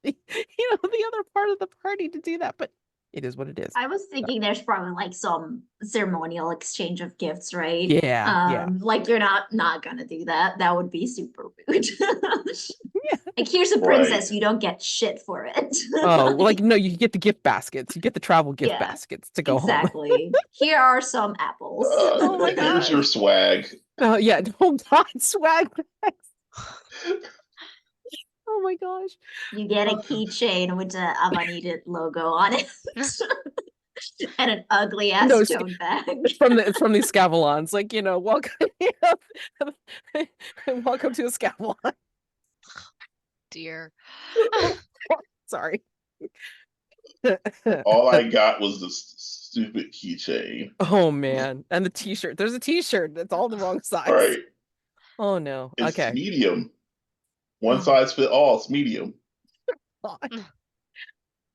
the other part of the party to do that, but it is what it is. I was So, thinking there's probably like some ceremonial exchange of gifts, right? yeah. Like you're not gonna do that. That would be super rude. Yeah. Like here's a Right. princess, you don't get shit for it. Oh, well, like Like, no, you get the gift baskets. You get the travel gift yeah, baskets to go home. exactly. Here are some apples. Oh my Here's your gosh. swag. Yeah, hold on, swag bags. Oh my gosh. You get a keychain with the Avanyddyd logo on it and an ugly No, ass tote bag. it's from the Escavalons. Like, welcome, welcome to Escavalon. Dear. Sorry. All I got was this stupid keychain. Oh man. And the t-shirt. There's a t-shirt that's all the wrong All size. right. Oh no. It's Okay. medium. One Oh size fit all. It's medium. God.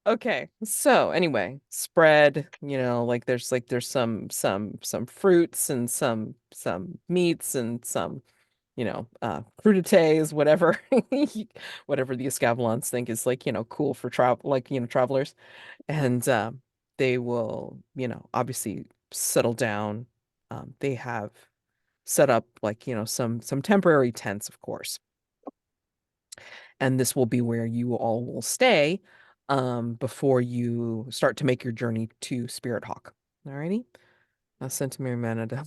Okay. So anyway, spread, there's some fruits and some meats and some, crudités, whatever whatever the Escavalons think is like, cool for travel, like, travelers. And they will, obviously settle down. They have set up like, some temporary tents, of course. And this will be where you all will stay before you start to make your journey to Spirit Hawk. Alrighty. Centimere mana to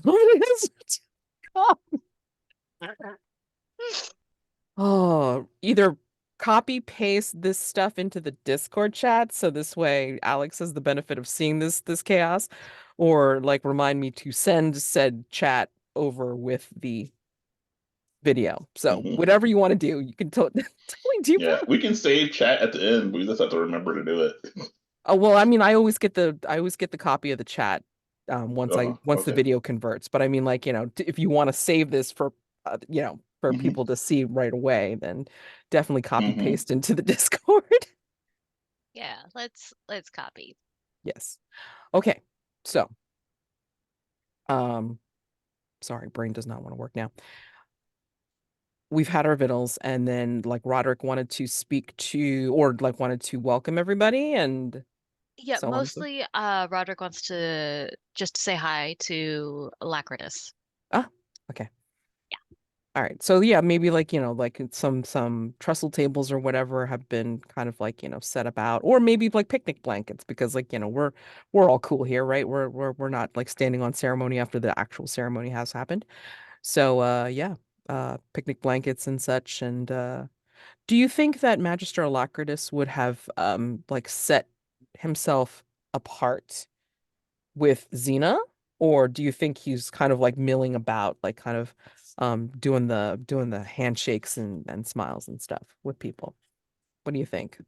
Oh, either copy paste this stuff into the Discord chat so this way Alex has the benefit of seeing this chaos, or like remind me to send said chat over with the video. So Hmm. whatever you want to do, you can totally do Yeah, both. we can save chat at the end. We just have to remember to do it. Oh well, I mean, I always get the copy of the chat once the Okay. video converts. But I mean, like, if you want to save this for for Hmm. people to see right away, then definitely copy Hmm. paste into the Discord. Yeah, let's copy. Yes. Okay. So, um, sorry, brain does not want to work now. We've had our vittles, and then like Roderick wanted to speak to, or like wanted to welcome everybody, and Yeah, so on and so. mostly Roderick wants to just say hi to Alacritus. Ah, okay. All right. So yeah, maybe like, like some trestle tables or whatever have been kind of like, set about, or maybe like picnic blankets because like, we're all cool here, right? We're not like standing on ceremony after the actual ceremony has happened. So yeah, picnic blankets and such. And do you think that Magister Alacritus would have like set himself apart with Xena, or do you think he's kind of like milling about, like kind of doing the handshakes and smiles and stuff with people? What do you think?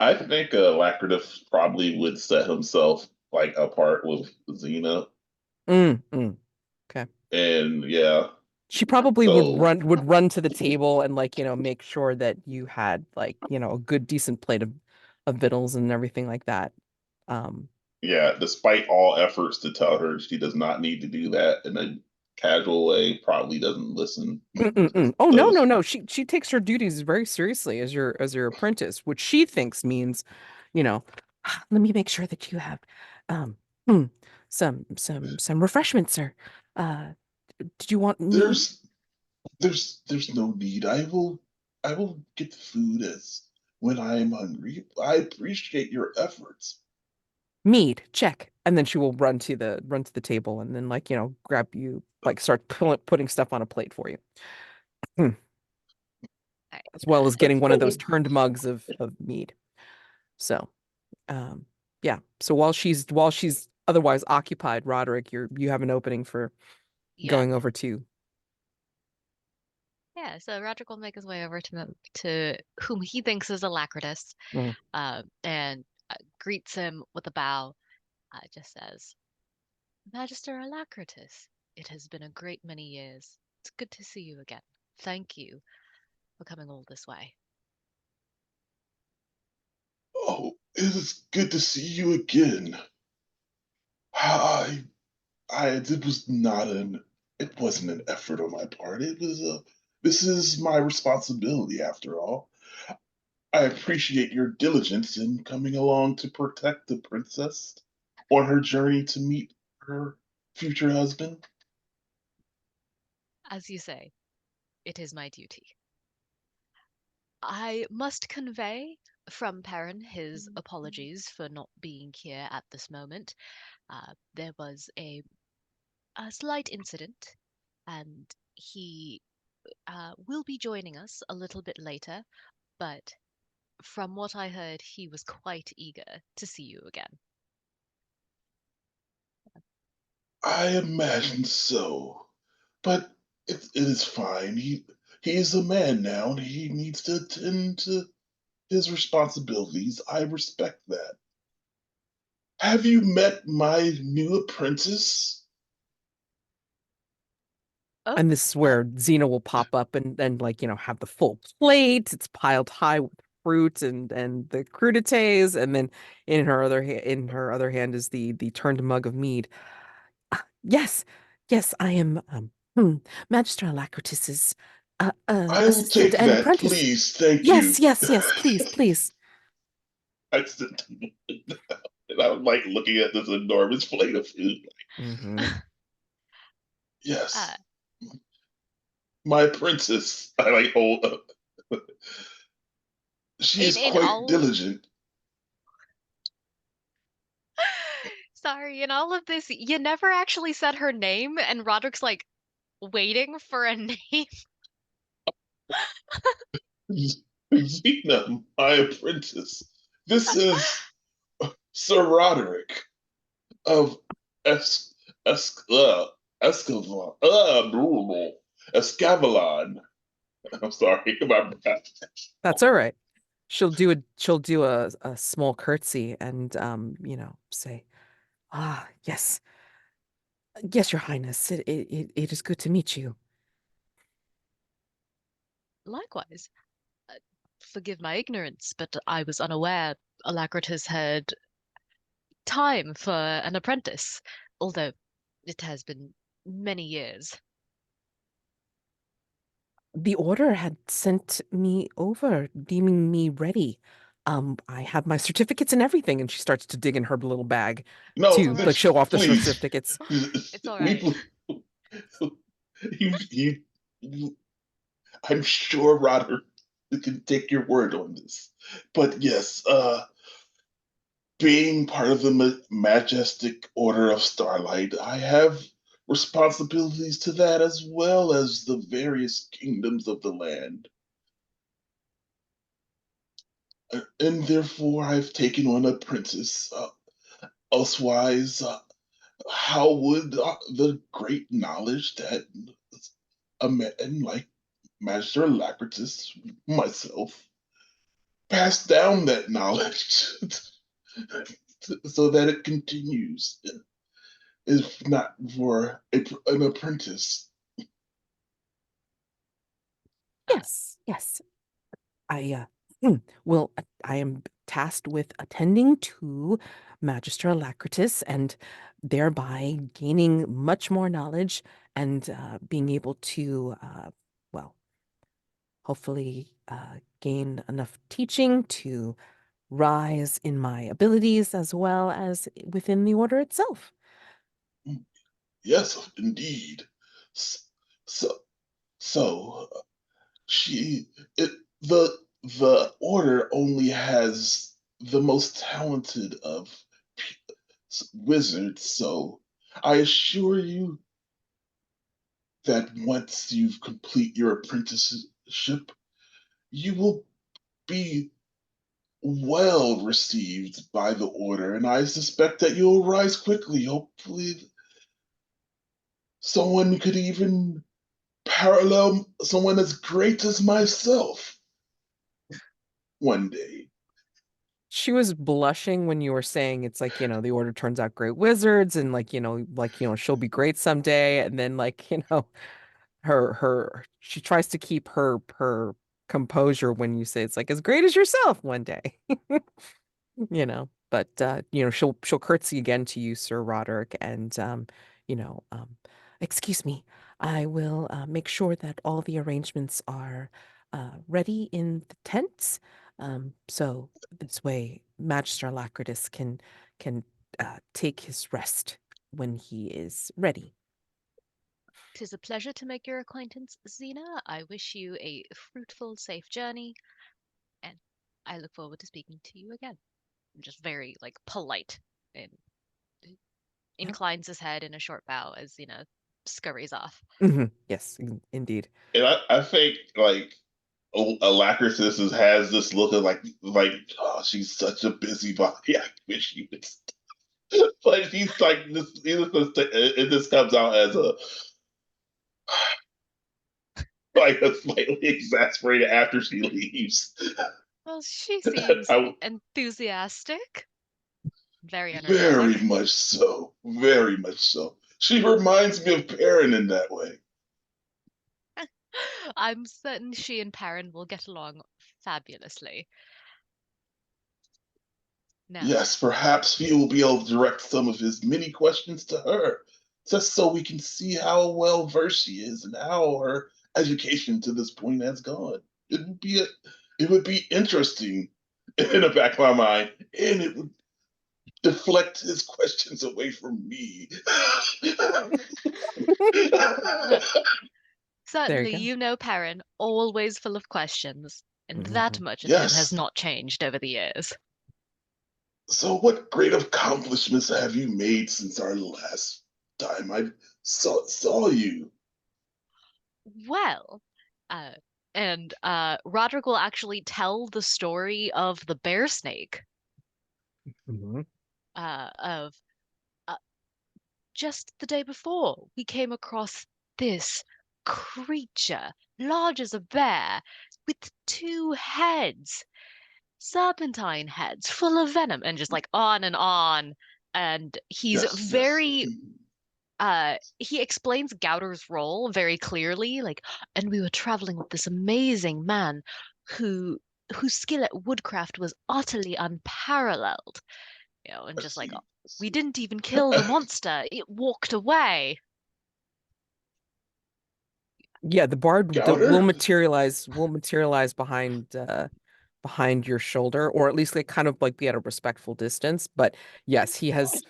I think Alacritus probably would set himself like apart with Xena, Okay. and yeah, She probably would so run to the table and like, make sure that you had like, a good decent plate of victuals and everything like that. Um, yeah. Despite all efforts to tell her she does not need to do that, and then casual way, probably doesn't listen. Oh no, no, Those. no. She takes her duties very seriously as your apprentice, which she thinks means, you know, let me make sure that you have um hmm, some refreshments, sir. Uh did you want mead? There's there's no need. I will get the food as when I am hungry. I appreciate your efforts. Mead, check. And then she will run to the table and then like, grab you, like start putting stuff on a plate for you. Hmm. All right. As well as getting one of those Oh, turned mugs of mead. So, um, yeah. So while she's otherwise occupied, Roderick, you have an opening for Yeah. going over to. Yeah, so Roderick will make his way over to whom he thinks is Alacritus, Mm. and greets him with a bow. Just says, Magister Alacritus, it has been a great many years. It's good to see you again. Thank you for coming all this way. oh, it is good to see you again. I it was not an it wasn't an effort on my part. It was a this is my responsibility after all. I appreciate your diligence in coming along to protect the princess on her journey to meet her future husband. As you say, it is my duty. I must convey from Perrin his apologies for not being here at this moment. There was a slight incident, and he will be joining us a little bit later, but from what I heard, he was quite eager to see you again. I imagine so, but it is fine. He is a man now, and he needs to attend to his responsibilities. I respect that. Have you met my new apprentice? Oh, And this is uh, where Xena will pop up and like, have the full plate. It's piled high with fruit and the crudités, and then in her other hand is the turned mug of mead. Yes, yes, I am Magister Alacritus's I will assistant take and that, apprentice. please. Thank Yes, you. yes, yes, please, please. I sit and I'm like looking at this enormous plate of food. Hmm. uh, Yes, my princess. I like hold up. She is in quite all, diligent. sorry, in all of this, you never actually said her name, and Roderick's like waiting for a name. Xena, my apprentice. This is Sir Roderick of Es Es Escavalon. Escavalon. I'm sorry, my bad. That's all right. She'll do a small curtsy and say, "Ah, yes. Yes, Your Highness. It is good to meet you." Likewise, uh, forgive my ignorance, but I was unaware Alacritus had time for an apprentice, although it has been many years. The order had sent me over, deeming me ready. I have my certificates and everything, and she starts to dig in her little bag No, It's all to like right. this, show off the please. certificates. It's all right. We, you, I'm sure Roderick can take your word on this. But yes, being part of the majestic order of Starlight, I have responsibilities to that as well as the various kingdoms of the land. And therefore, I've taken on a princess. Elsewise, how would the great knowledge that a man like Master Alacritus, myself, pass down that knowledge so that it continues, if not for an apprentice? Uh, Yes, yes. I am tasked with attending to Magister Alacritus and thereby gaining much more knowledge and being able to, well, hopefully gain enough teaching to rise in my abilities as well as within the order itself. Yes, indeed. S- So, so she it the order only has the most talented of wizards. So I assure you that once you've complete your apprenticeship, you will be well received by the order, and I suspect that you'll rise quickly. Hopefully, someone could even parallel someone as great as myself one day. She was blushing when you were saying it's like, the order turns out great wizards and she'll be great someday. And then she tries to keep her composure when you say it's like as great as yourself one day. But she'll curtsy again to you, Sir Roderick, and you know, um excuse me, I will make sure that all the arrangements are ready in the tents. So this way Magister Alacritus can take his rest when he is ready. 'Tis a pleasure to make your acquaintance, Xena. I wish you a fruitful, safe journey, and I look forward to speaking to you again. I'm just very polite and inclines his head in a short bow as Xena scurries off. Yes, indeed. And I think Alacritus has this look of oh, she's such a busybody. I wish she would. But he's like this. This comes out as a a slightly exasperated after she leaves. Well, she seems I, enthusiastic, very very energetic. much so. Very much so. She reminds me of Perrin in that way. I'm certain she and Perrin will get along fabulously. Now, Yes, perhaps he will be able to direct some of his many questions to her, just so we can see how well versed she is and how her education to this point has gone. It would be interesting in the back of my mind, and it would deflect his questions away from me. There you certainly go. you know Perrin, always full of questions, and that Mhm. much of him has Yes. not changed over the years. So, what great accomplishments have you made since our last time I saw you? Well, uh, and Roderick will actually tell the story of the bear snake, Mhm. of uh, just the day before we came across this creature, large as a bear, with two heads, serpentine heads, full of venom, and just on and on. And he's Yes, yes. very he explains Gauter's role very clearly, and we were traveling with this amazing man who whose skill at woodcraft was utterly unparalleled. And I just see. I we see. didn't even kill the monster. It walked away. Yeah, the bard will Gauter? materialize behind your shoulder, or at least kind of be at a respectful distance. But yes, he has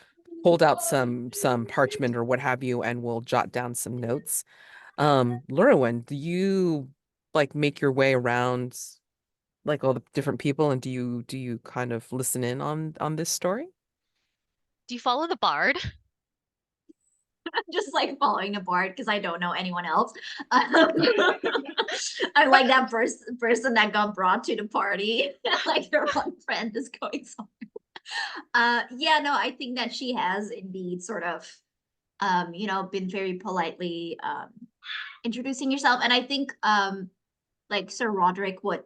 pulled out some parchment or what have you and will jot down some notes. Llurywenn, do you make your way around all the different people, and do you kind of listen in on this story? Do you follow the bard? Just like following a bard because I don't know anyone else. I'm like that person that got brought to the party. Like their one friend is going somewhere. Yeah, no, I think that she has indeed sort of been very politely introducing yourself. And I think like Sir Roderick would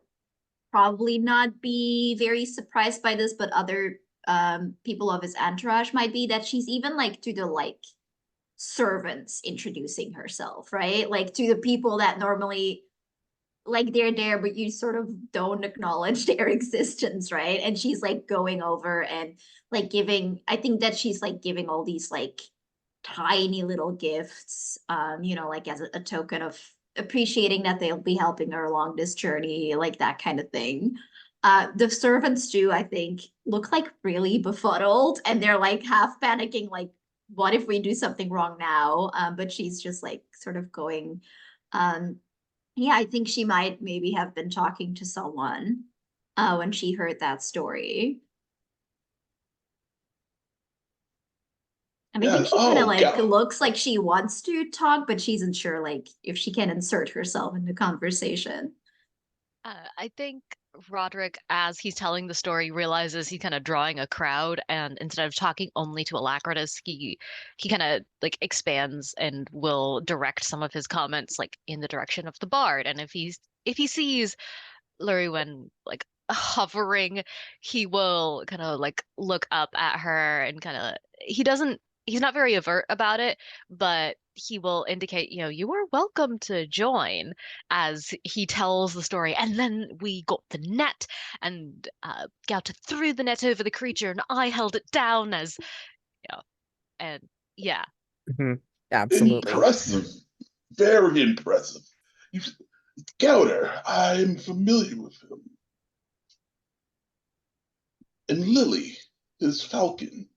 probably not be very surprised by this, but other people of his entourage might be that she's even to the servants introducing herself, right? Like to the people that normally like they're there, but you sort of don't acknowledge their existence, right? And she's like going over and like giving, I think that she's like giving all these like tiny little gifts, like as a token of appreciating that they'll be helping her along this journey, like that kind of thing. The servants too, I think, look like really befuddled and they're like half panicking, like, what if we do something wrong now? But she's just like sort of going, um, yeah, I think she might maybe have been talking to someone when she heard that story. And I think Yes. she kind of Oh, like looks like she wants to talk, but she isn't sure like if she can insert herself in the conversation. I think Roderick, as he's telling the story, realizes he's kind of drawing a crowd, and instead of talking only to Alacritus, he kind of like expands and will direct some of his comments like in the direction of the bard. And if he sees Llurywenn like hovering, he will kind of like look up at her and kind of he's not very overt about it, but he will indicate, you are welcome to join as he tells the story. And then we got the net and Gauter threw the net over the creature and I held it down as, and yeah. Mhm. Absolutely. impressive. Very impressive. You, Gauter, I'm familiar with him. And Lily, his falcon.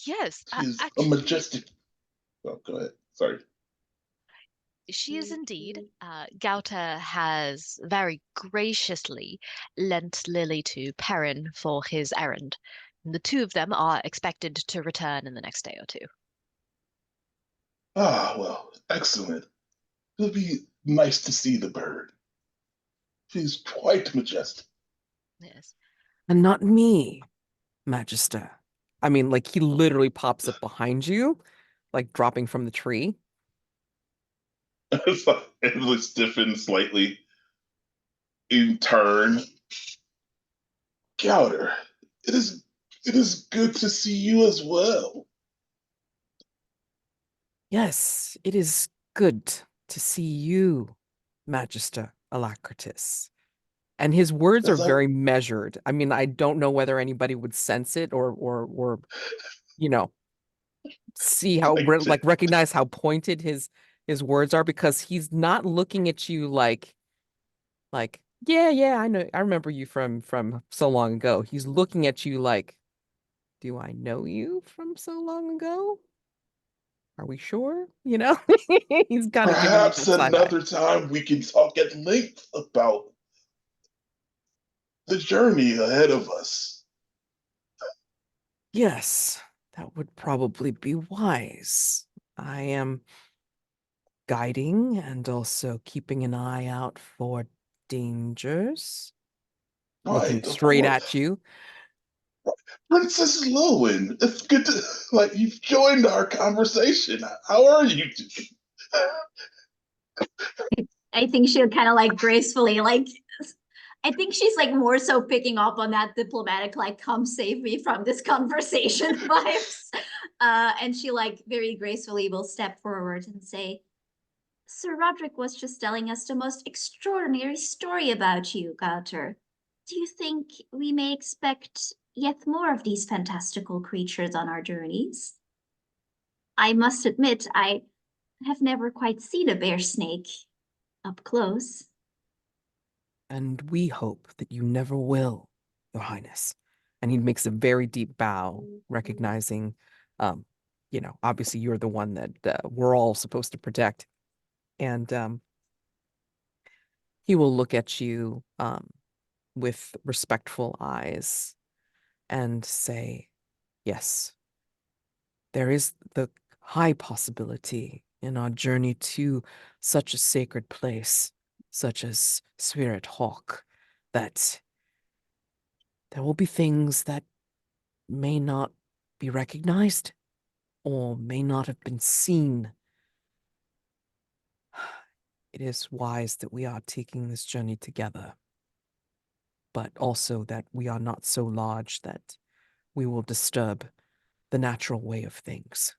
Yes, She's a actually, majestic. Oh, go ahead. Sorry. she is indeed. Gauter has very graciously lent Lily to Perrin for his errand. And the two of them are expected to return in the next day or two. Ah, well, excellent. It'll be nice to see the bird. She's quite majestic. Yes. And not me, Magister. I mean, like he literally pops up behind you, like dropping from the tree. It's like, it looks stiffened slightly in turn. Gauter, it is it is good to see you as well. Yes, it is good to see you, Magister Alacritus. And his words are As I very measured. I mean, I don't know whether anybody would sense it or you know, see how like to, like recognize how pointed his words are because he's not looking at you like yeah, I know I remember you from so long ago. He's looking at you like, do I know you from so long ago? Are we sure? He's kind of giving you perhaps that side eye. another time we can talk at length about the journey ahead of us. Yes, that would probably be wise. I am guiding and also keeping an eye out for dangers. Looking Right, of straight at course. you. Princess Lowen, it's good to like you've joined our conversation. How are you doing? I think she'll kind of like gracefully like I think she's like more so picking up on that diplomatic like come save me from this conversation vibes. And she like very gracefully will step forward and say, Sir Roderick was just telling us the most extraordinary story about you, Gauter. Do you think we may expect yet more of these fantastical creatures on our journeys? I must admit, I have never quite seen a bear snake up close. And we hope that you never will, Your Highness. And he makes a very deep bow, recognizing, um, obviously you're the one that we're all supposed to protect. And he will look at you with respectful eyes and say, yes, there is the high possibility in our journey to such a sacred place, such as Spirit Hawk, that there will be things that may not be recognized or may not have been seen. It is wise that we are taking this journey together, but also that we are not so large that we will disturb the natural way of things.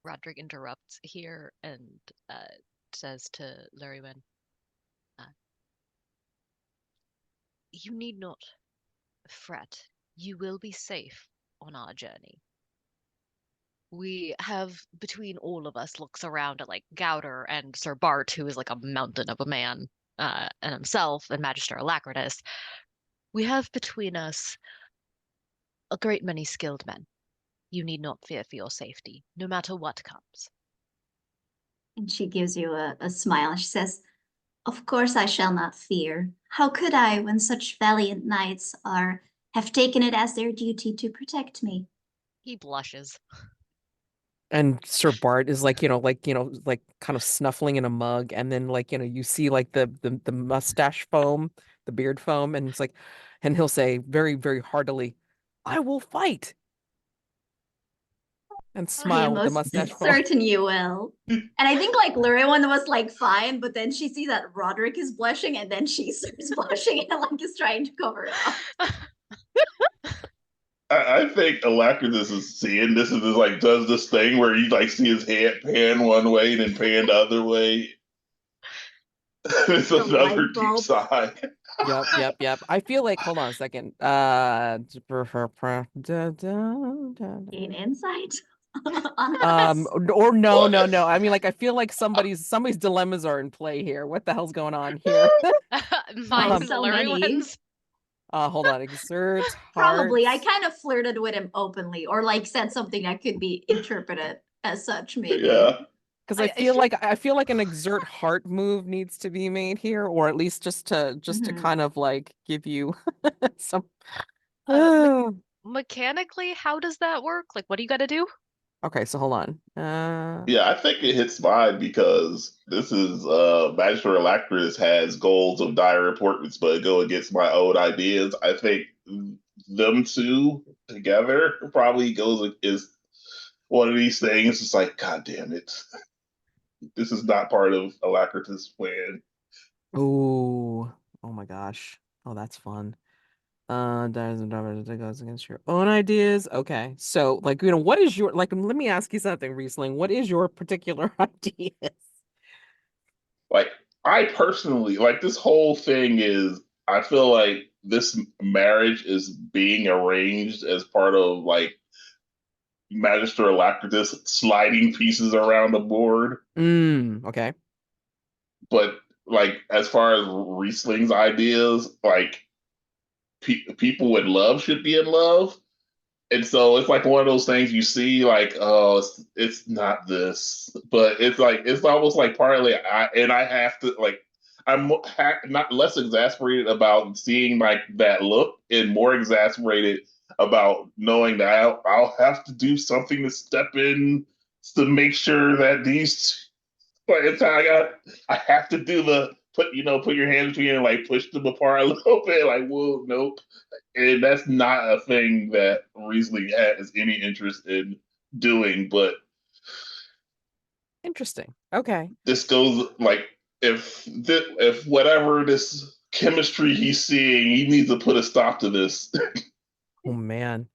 Roderick interrupts here and says to Llurywenn, uh, you need not fret. You will be safe on our journey. We have, between all of us, looks around at like Gauter and Sir Bart, who is like a mountain of a man, and himself, and Magister Alacritus. We have between us a great many skilled men. You need not fear for your safety, no matter what comes. And she gives you a smile. She says, of course I shall not fear. How could I when such valiant knights have taken it as their duty to protect me? He blushes. And Sir Bart is like, like kind of snuffling in a mug, and then like, you see like the mustache foam, the beard foam, and it's like, and he'll say very, very heartily, I will fight. And I smile am with the most mustache foam. certain you will. And I think like Llurywenn was like fine, but then she sees that Roderick is blushing, and then she starts blushing and like is trying to cover it up. I think Alacritus is seeing this and is like does this thing where you like see his head pan one way and then pan the other way. It's The another light deep bulb. sigh. Yep. I feel like, hold on a second. Gain insight on us. Or no. What? I mean, like, I feel like somebody's dilemmas are in play here. What the hell's going on here? Mine and So many. Lurywenn's. Hold on. Exert Probably. I hearts. kind of flirted with him openly, or like said something that could be interpreted as such, maybe. Yeah. Because I I feel like an exert heart move needs to be made here, or at least just to Mhm. kind of like give you some. me- mechanically, how does that work? Like, what do you got to do? Okay, so hold on. Yeah, I think it hits mine because this is Magister Alacritus has goals of dire importance, but go against my own ideas. I think them two together probably is one of these things. It's like, God damn it. This is not part of Alacritus' plan. Oh, oh my gosh. Oh, that's fun. That goes against your own ideas. Okay. So, like, what is your, like, let me ask you something, Riesling. What is your particular ideas? Like, I personally, like, this whole thing is, I feel like this marriage is being arranged as part of, like, Magister Alacritus sliding pieces around the board. Okay. But, like, as far as Riesling's ideas, like, people with love should be in love. And so it's like one of those things you see, like, oh, it's not this, but it's like it's almost like partly I have to like not less exasperated about seeing like that look and more exasperated about knowing that I'll have to do something to step in to make sure that these. But it's I have to do the put your hands between and like push them apart a little bit, like, whoa, nope. And that's not a thing that Riesling has any interest in doing. But Interesting. Okay. this goes like if whatever this chemistry he's seeing, he needs to put a stop to this. Oh man.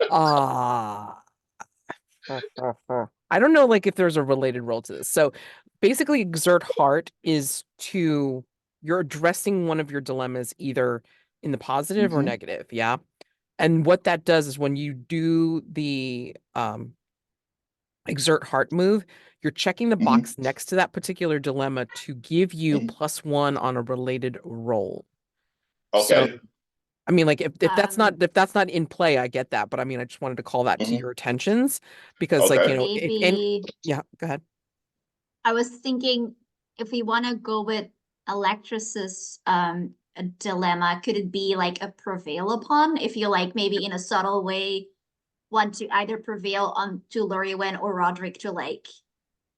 Ah. I don't know, like, if there's a related role to this. So basically, exert heart is you're addressing one of your dilemmas either in the positive or Mhm. negative. Yeah. And what that does is when you do the exert heart move, you're checking the Mhm. box next to that particular dilemma to give you Mhm. +1 on a related roll. So, Okay. I mean, like, if Um, that's not in play, I get that, but I mean, I just wanted to call that to Mhm. your attentions because, like, Okay. if and maybe yeah, go ahead. I was thinking if we want to go with Electric's a dilemma, could it be like a prevail upon? If you like maybe in a subtle way want to either prevail on to Llurywenn or Roderick to like,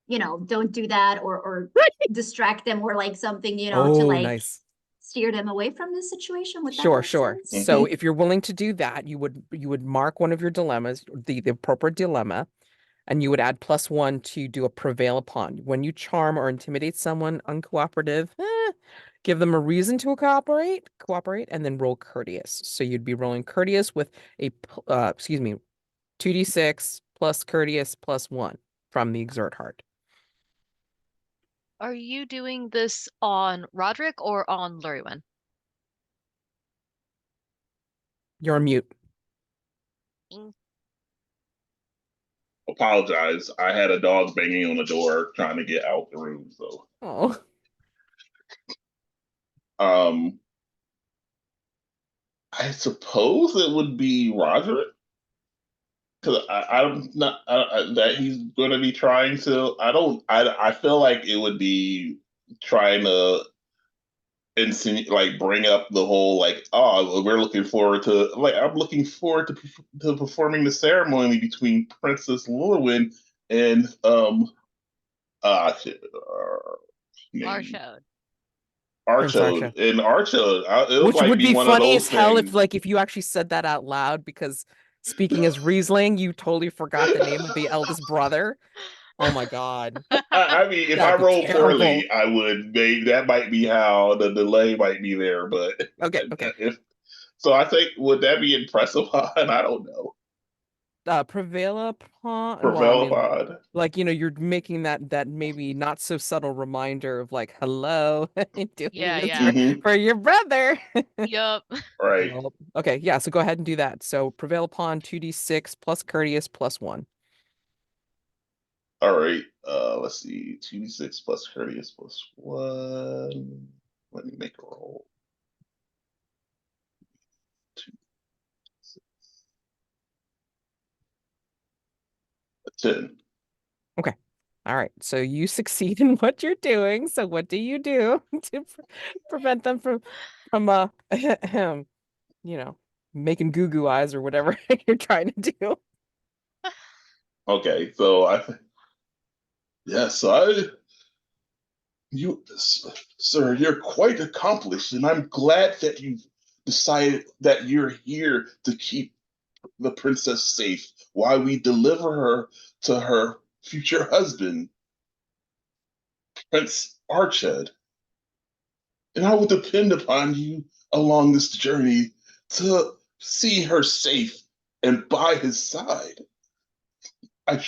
don't do that or distract them or like something, to Oh, like nice. steer them away from this situation. Would that Sure, make sure. sense? So Mhm. if you're willing to do that, you would mark one of your dilemmas, the appropriate dilemma, and you would add +1 to do a prevail upon. When you charm or intimidate someone uncooperative, give them a reason to cooperate, and then roll courteous. So you'd be rolling courteous with 2d6 plus courteous +1. from the exert heart. Are you doing this on Roderick or on Llurywenn? You're on mute. Apologize. I had a dog banging on the door trying to get out the room. So, Oh, I suppose it would be Roderick. Because I'm not that he's going to be trying to. I feel like it would be trying to like bring up the whole like, oh, we're looking forward to, like, I'm looking forward to performing the ceremony between Princess Llurywenn and shit, name. Arshode. Prince Archa. Archode. And Archode, it Which might would be be one of funny those as hell things. if, like, if you actually said that out loud, because speaking as Riesling, you totally forgot the name of the eldest brother. Oh my God. I mean, if I That'd be roll terrible. poorly, I would. That might be how the delay might be there. But Okay, okay. if so, I think would that be impressive? I don't know. Prevail upon, well, I Prevail mean, upon. like, you're making that maybe not so subtle reminder of like, hello, doing Yeah, this yeah. for your brother. Yup. Right. Well, okay, yeah, so go ahead and do that. So prevail upon 2d6 plus courteous plus 1. All right. Let's see. 2d6 plus courteous plus 1. Let me make a roll. 2, 6, 10. Okay. All right. So you succeed in what you're doing. So what do you do to prevent them from making goo goo eyes or whatever you're trying to do? Okay. So yes, sir, you're quite accomplished, and I'm glad that you've decided that you're here to keep the princess safe while we deliver her to her future husband, Prince Archud. And I will depend upon you along this journey to see her safe and by his side. I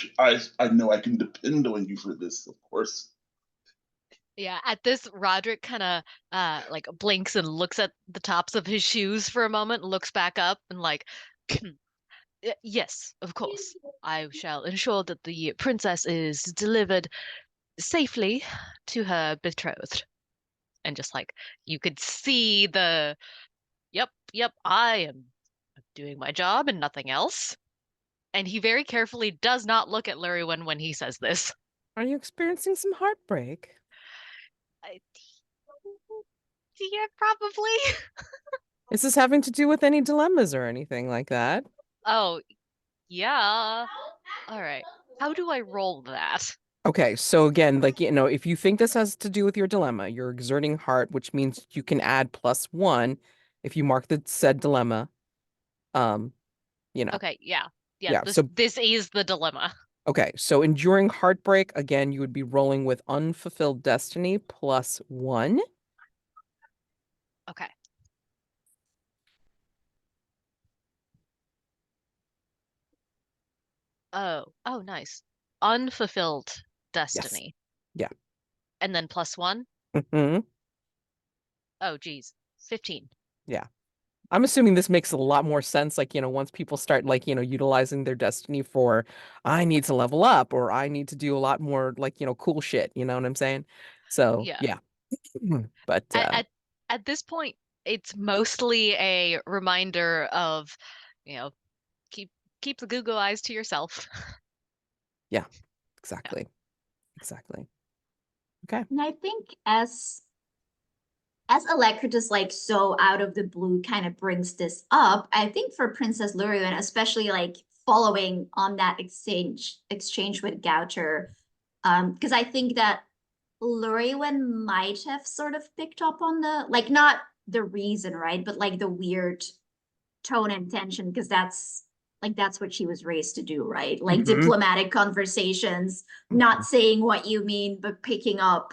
know I can depend on you for this, of course. Yeah, at this, Roderick kind of like blinks and looks at the tops of his shoes for a moment, looks back up and like, yes, of course. I shall ensure that the princess is delivered safely to her betrothed. And just like you could see the, yep, I am doing my job and nothing else. And he very carefully does not look at Llurywenn when he says this. Are you experiencing some heartbreak? I, yeah, probably. Is this having to do with any dilemmas or anything like that? Oh, yeah. All right. How do I roll that? Okay, so again, like, if you think this has to do with your dilemma, you're exerting heart, which means you can add +1 if you mark the said dilemma. Um, Okay, yeah. Yeah, yeah, this so this is the dilemma. okay, so enduring heartbreak, again, you would be rolling with unfulfilled destiny +1. Okay. Oh, nice. Unfulfilled Yes. destiny. Yeah. And then +1? Hmm. Oh, geez. 15. Yeah. I'm assuming this makes a lot more sense, like, once people start, like, utilizing their destiny for, I need to level up, or I need to do a lot more, like, cool shit, you know what I'm saying? So, Yeah. yeah. But, At, at at this point, it's mostly a reminder of, you know, keep keep the Google eyes to yourself. yeah, exactly. Exactly. Okay. And I think as Alacritus like so out of the blue kind of brings this up, I think for Princess Llurywenn, especially like following on that exchange with Gauter, because I think that Llurywenn might have sort of picked up on the like not the reason, right? But like the weird tone and tension, because that's what she was raised to do, right? Like Mhm. diplomatic conversations, not saying what you mean, but picking up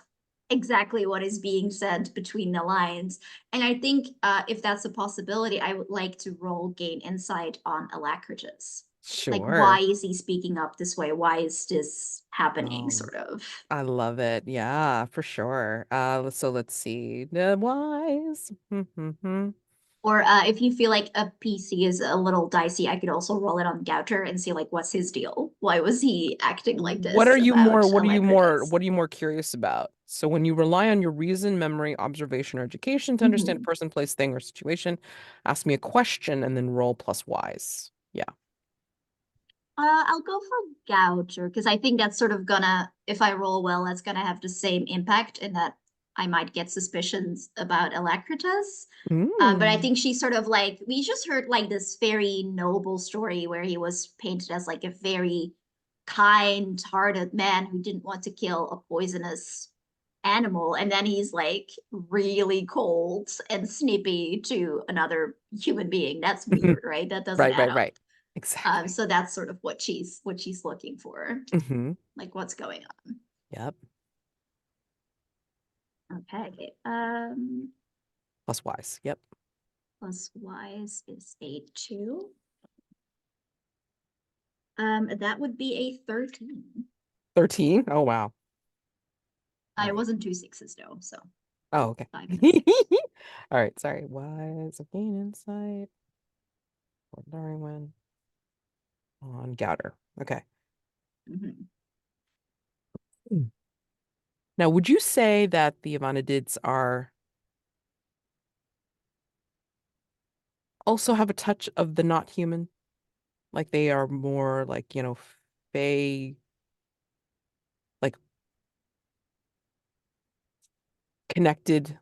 exactly what is being said between the lines. And I think if that's a possibility, I would like to roll gain insight on Alacritus. Like, why Sure. is he speaking up this way? Why is this happening, Oh, sort of? I love it. Yeah, for sure. So let's see. The wise. Or if you feel like a PC is a little dicey, I could also roll it on Gauter and see like what's his deal? Why was he acting like What this are you more, about what are you more, Alacritus? what are you more curious about? So when you rely on your reason, memory, observation, or education to understand a Mhm. person, place, thing, or situation, ask me a question and then roll plus wise. Yeah. I'll go for Gouger because I think that's sort of gonna, if I roll well, that's gonna have the same impact in that I might get suspicions about Alacritus. But I Mm. think she's sort of like, we just heard like this very noble story where he was painted as like a very kind-hearted man who didn't want to kill a poisonous animal. And then he's like really cold and snippy to another human being. That's weird, right? That doesn't Right, add right, up. right. Exactly. So that's sort of what she's looking for, Hmm. like what's going on. Yep. Okay. Plus wise. Yep. Plus wise is a 2. That would be a 13. 13. Oh, wow. All I right. wasn't 2 6s though, so Oh, okay. 5. All right. Sorry. Wise of gain insight. Or Llurywenn on Gauter. Okay. Mhm. Hmm. Now, would you say that the Avanyddyd are also have a touch of the not human? Like they are more like, fey, like connected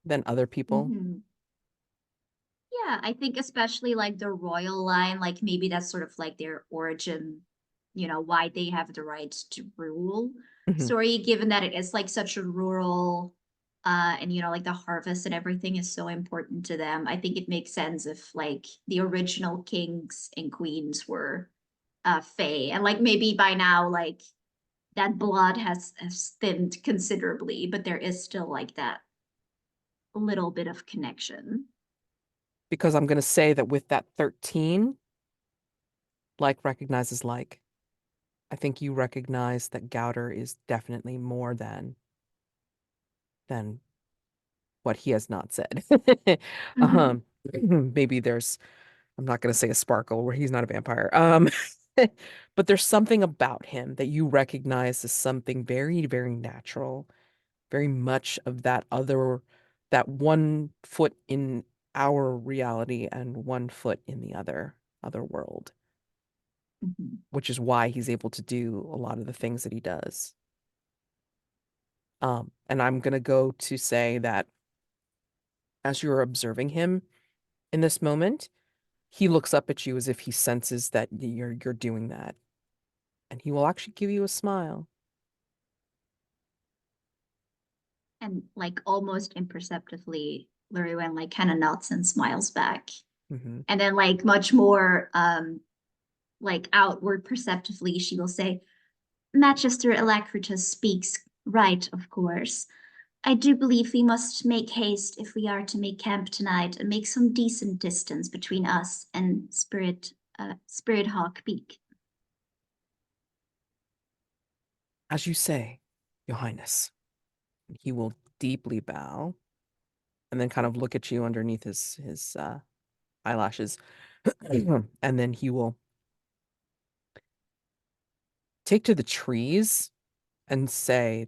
than other people? Mhm. Yeah, I think especially like the royal line, like maybe that's sort of like their origin, why they have the right to rule Hmm. story, given that it is like such a rural and like the harvest and everything is so important to them. I think it makes sense if like the original kings and queens were Fae. And like maybe by now, like that blood has thinned considerably, but there is still like that little bit of connection. Because I'm going to say that with that 13, like recognizes like. I think you recognize that Gauter is definitely more than what he has not said. Mhm. um maybe there's, I'm not going to say a sparkle where he's not a vampire. But there's something about him that you recognize as something very, very natural, very much of that one foot in our reality and one foot in the other world, Mhm. which is why he's able to do a lot of the things that he does. And I'm gonna go to say that as you're observing him in this moment, he looks up at you as if he senses that you're doing that, and he will actually give you a smile. And like almost imperceptibly, Llurywenn like kind of nods and smiles back. Hmm. And then like much more like outward perceptively, she will say, Magister Alacritus speaks right, of course. I do believe we must make haste if we are to make camp tonight and make some decent distance between us and Spirit Hawk Peak. As you say, Your Highness. He will deeply bow and then kind of look at you underneath his eyelashes, and then he will take to the trees and say,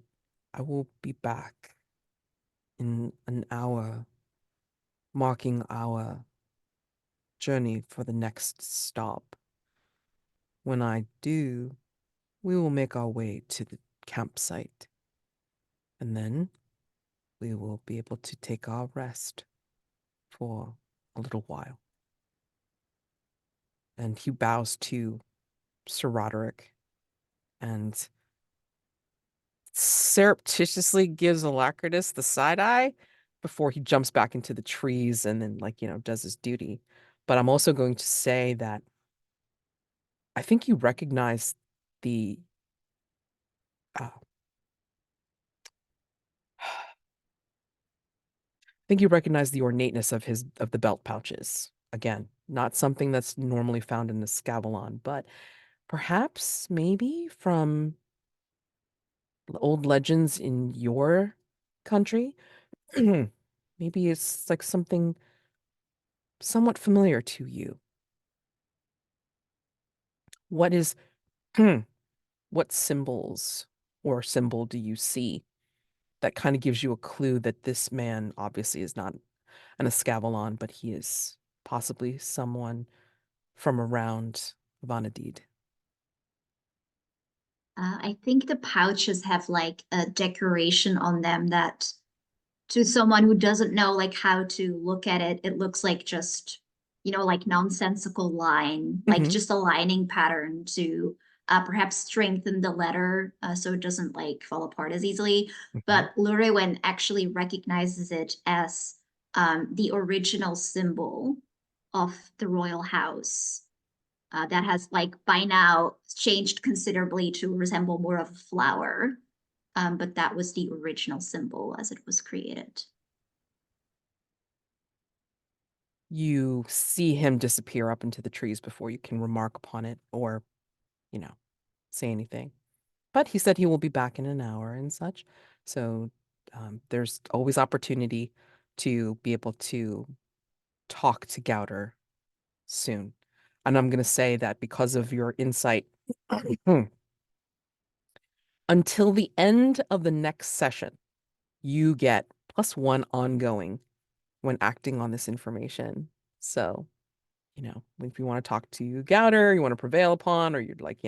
"I will be back in an hour, marking our journey for the next stop. When I do, we will make our way to the campsite, and then we will be able to take our rest for a little while." And he bows to Sir Roderick and surreptitiously gives Alacritus the side eye before he jumps back into the trees and then, like, does his duty. But I'm also going to say that I think you recognize the uh, I think you recognize the ornateness of the belt pouches again. not something that's normally found in Escavalon, but perhaps maybe from old legends in your country. Maybe it's like something somewhat familiar to you. What is what symbols or symbol do you see that kind of gives you a clue that this man obviously is not an Escavalon, but he is possibly someone from around Avanyddyd? I think the pouches have like a decoration on them that to someone who doesn't know like how to look at it, it looks like just, like nonsensical line, like Hmm. just a lining pattern to perhaps strengthen the letter so it doesn't like fall apart as easily. Hmm. But Llurywenn actually recognizes it as the original symbol of the royal house that has like by now changed considerably to resemble more of a flower. But that was the original symbol as it was created. You see him disappear up into the trees before you can remark upon it or, you know, say anything. But he said he will be back in an hour and such. So there's always opportunity to be able to talk to Gauter soon. And I'm going to say that because of your insight, until the end of the next session, you get +1 ongoing when acting on this information. So, if you want to talk to Gauter, you want to prevail upon, or you're like,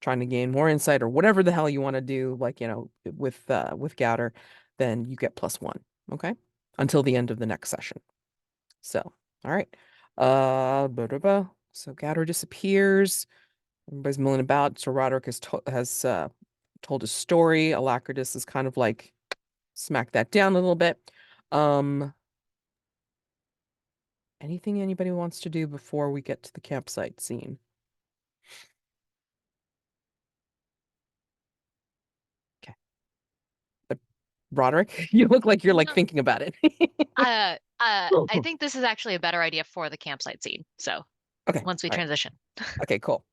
trying to gain more insight or whatever the hell you want to do, like, with Gauter, then you get +1. Okay. Until the end of the next session. So, all right. So Gauter disappears. Everybody's milling about. So Roderick has told his story. Alacritus is kind of like smack that down a little bit. Anything anybody wants to do before we get to the campsite scene? Okay. Roderick, you look like you're like No. thinking about it. I think this is actually a better idea for the campsite scene. So Okay. once we All right. transition. Okay, cool.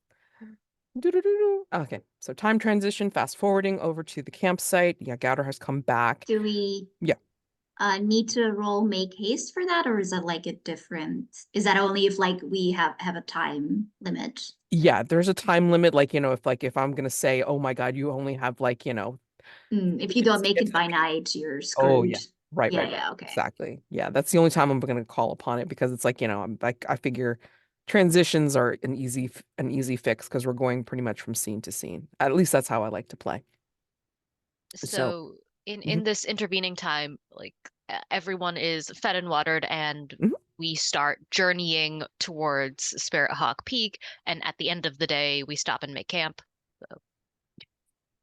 Okay, so time transition, fast forwarding over to the campsite. Yeah, Gauter has come back. Do we Yeah. need to roll make haste for that, or is that like a different? Is that only if like we have a time limit? Yeah, there's a time limit, like, if I'm gonna say, oh my God, you only have like, If you don't minutes to make get it to the by night, you're Oh screwed. yeah. Right, Yeah, right, right. yeah, okay. Exactly. Yeah, that's the only time I'm going to call upon it because it's like, I'm like I figure transitions are an easy fix because we're going pretty much from scene to scene. At least that's how I like to play. So, So in mhm, in this intervening time, like everyone is fed and watered, and mhm, we start journeying towards Spirit Hawk Peak. And at the end of the day, we stop and make camp. So,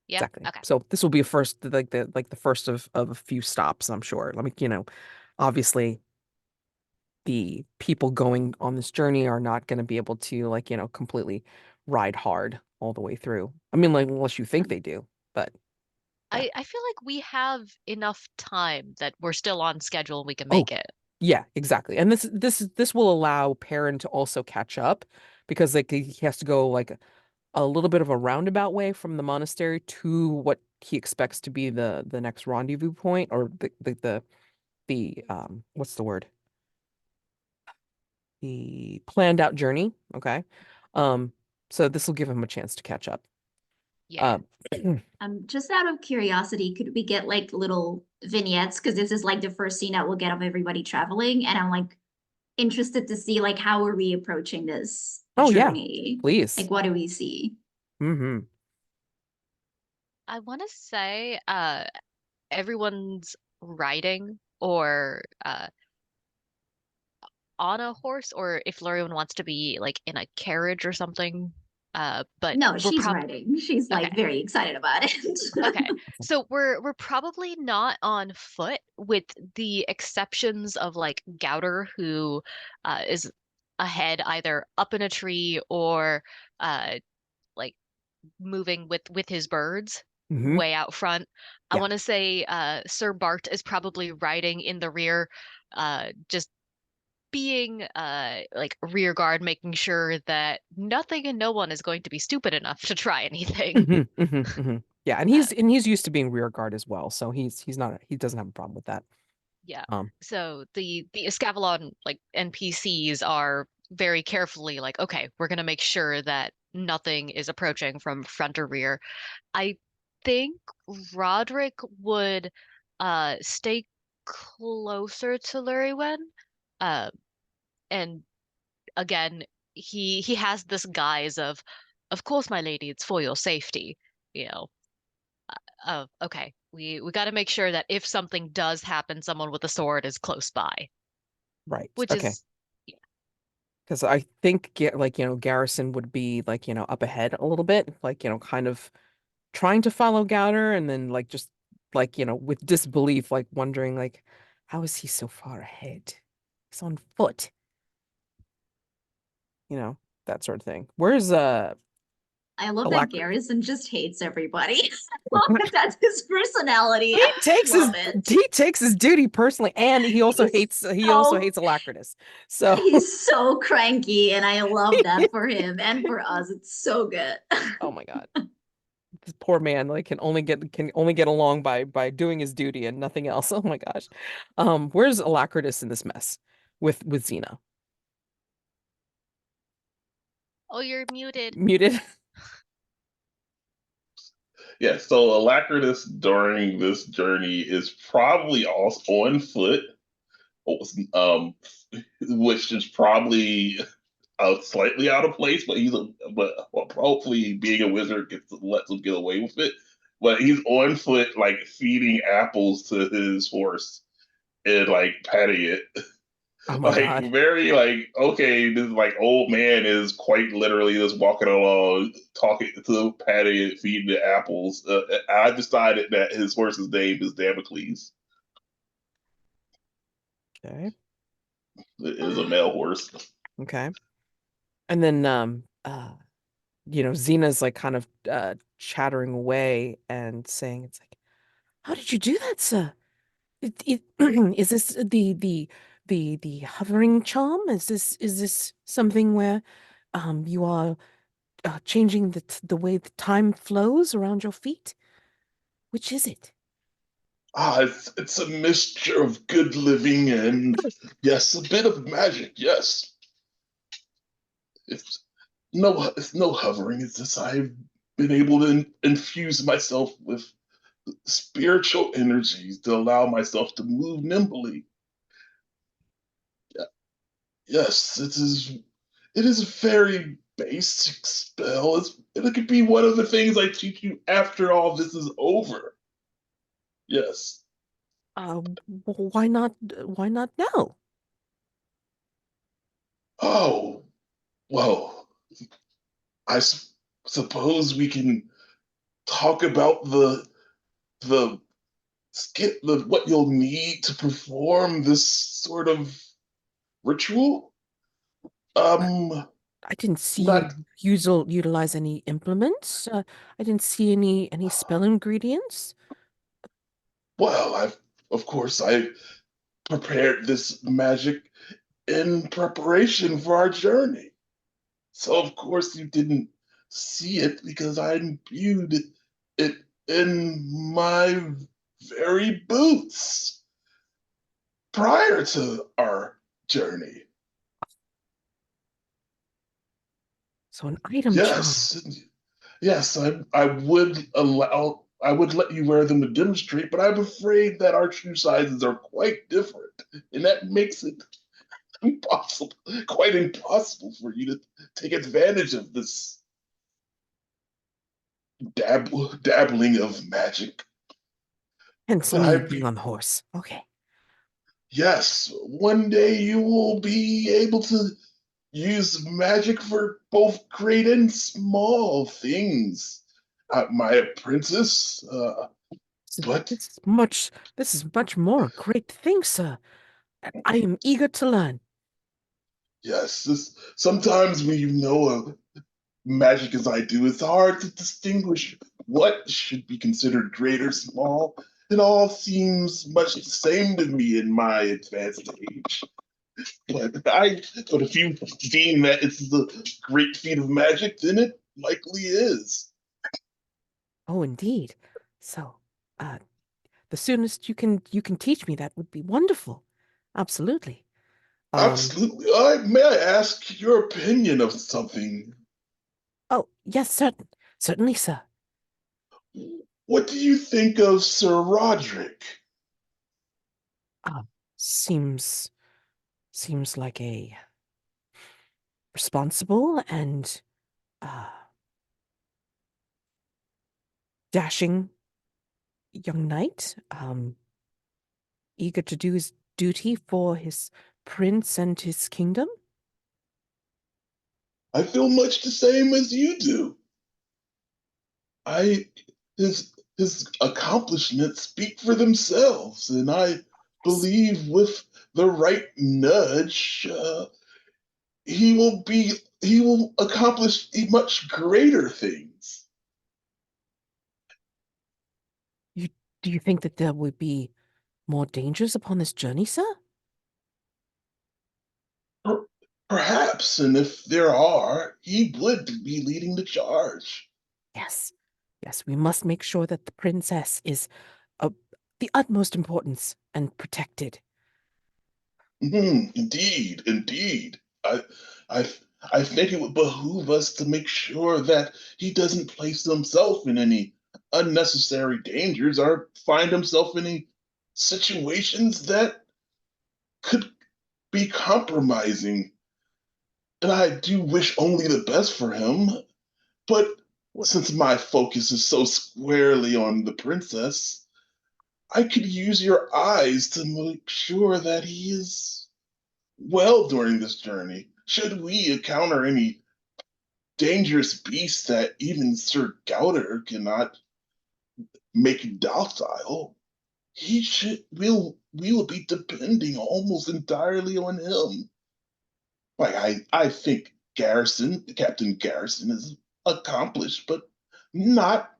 yeah. exactly. Okay. So this will be a first like the first of a few stops, I'm sure. Let me, obviously the people going on this journey are not going to be able to like, completely ride hard all the way through. I mean, like unless you think Um, they do, but yeah. I feel like we have enough time that we're still on schedule and we can Oh, make it. yeah, exactly. And this will allow Perrin to also catch up because like he has to go like a little bit of a roundabout way from the monastery to what he expects to be the next rendezvous point or the what's the word? The planned out journey. Okay. Um, so this will give him a chance to catch up. Yeah. Uh, just out of curiosity, could we get like little vignettes? Because this is like the first scene that we'll get of everybody traveling, and I'm like interested to see like how are we approaching this oh yeah, journey? please. Like what do we see? Hmm. I want to say everyone's riding or on a horse, or if Lorian wants to be like in a carriage or something. But No, we're she's prob writing. She's okay. like very excited about it. Okay. So we're probably not on foot with the exceptions of like Gauter, who is ahead either up in a tree or uh like moving with his birds Hmm. way out front. I Yeah. want to say Sir Bart is probably riding in the rear, just being like rear guard, making sure that nothing and no one is going to be stupid enough to try anything. Yeah, and Uh, he's used to being rear guard as well, so he doesn't have a problem with that. yeah. Um, So the Escavalon like NPCs are very carefully like, okay, we're gonna make sure that nothing is approaching from front or rear. I think Roderick would stay closer to Llurywenn. Uh, and again, he has this guise of course, my lady, it's for your safety, you know. Of okay, we got to make sure that if something does happen, someone with a sword is close by, right. which Okay. is yeah. Because I think like, Garrison would be like, up ahead a little bit, like, kind of trying to follow Gauter and then like just like, with disbelief, like wondering like, how is he so far ahead? He's on foot, that sort of thing. Where's I love that Alacritus? Garrison just hates everybody. That's his personality. He I takes his love it. he takes his duty personally, and He's he also so hates Alacritus. So he's so cranky, and I love that for him and for us. It's so good. oh my God. This poor man like can only get along by doing his duty and nothing else. Oh my gosh. Where's Alacritus in this mess with Xena? Oh, you're muted. Muted. Yeah, so Alacritus during this journey is probably also on foot, um, which is probably slightly out of place, but but hopefully being a wizard lets him get away with it. But he's on foot, like feeding apples to his horse and like petting it. Oh my Like God. very like okay, this like old man is quite literally just walking along, talking to Patty and feeding the apples. I decided that his horse's name is Damocles. Okay. It is a male horse. Okay. And then Xena's like kind of chattering away and saying it's like, how did you do that, sir? Is this the hovering charm? Is this something where you are changing the way the time flows around your feet? Which is it? It's a mixture of good living and yes, a bit of magic. Yes, it's it's no hovering. It's just I've been able to infuse myself with spiritual energies to allow myself to move nimbly. Yes, it is. It is a very basic spell. It could be one of the things I teach you after all this is over. Yes. Uh, why not? Why not now? Oh, well, I suppose we can talk about the what you'll need to perform this sort of ritual. I, Um, I didn't see you not utilize any implements. I didn't see any spell ingredients. well. Of course I prepared this magic in preparation for our journey. So of course you didn't see it because I imbued it in my very boots prior to our journey. So an item charm. Yes, yes, I would let you wear them to demonstrate, but I'm afraid that our shoe sizes are quite different, and that makes it impossible, quite impossible for you to take advantage of this dabbling of magic. Hence But me I, being on the horse. Okay. yes, one day you will be able to use magic for both great and small things. My apprentice, So but this is much more a great thing, sir. I am eager to learn. yes, sometimes when you know magic as I do, it's hard to distinguish what should be considered great or small. It all seems much the same to me in my advanced age. But if you deem that it's the great feat of magic, then it likely is. Oh, indeed. So, uh, the soonest you can teach me that would be wonderful. Absolutely. Um, Absolutely. May I ask your opinion of something? oh, yes, certainly, sir. What do you think of Sir Roderick? Uh, seems like a responsible and uh dashing young knight, eager to do his duty for his prince and his kingdom. I feel much the same as you do. I his accomplishments speak for themselves, and I Yes. believe with the right nudge, he will accomplish much greater things. You do you think that there will be more dangers upon this journey, sir? Per- Perhaps, and if there are, he would be leading the charge. Yes. Yes, we must make sure that the princess is of the utmost importance and protected. Indeed, indeed. I, I think it would behoove us to make sure that he doesn't place himself in any unnecessary dangers or find himself in any situations that could be compromising. And I do wish only the best for him, but Wh- since my focus is so squarely on the princess, I could use your eyes to make sure that he is well during this journey. Should we encounter any dangerous beasts that even Sir Gauter cannot make docile, we will be depending almost entirely on him. Like I think Captain Garrison is accomplished, but not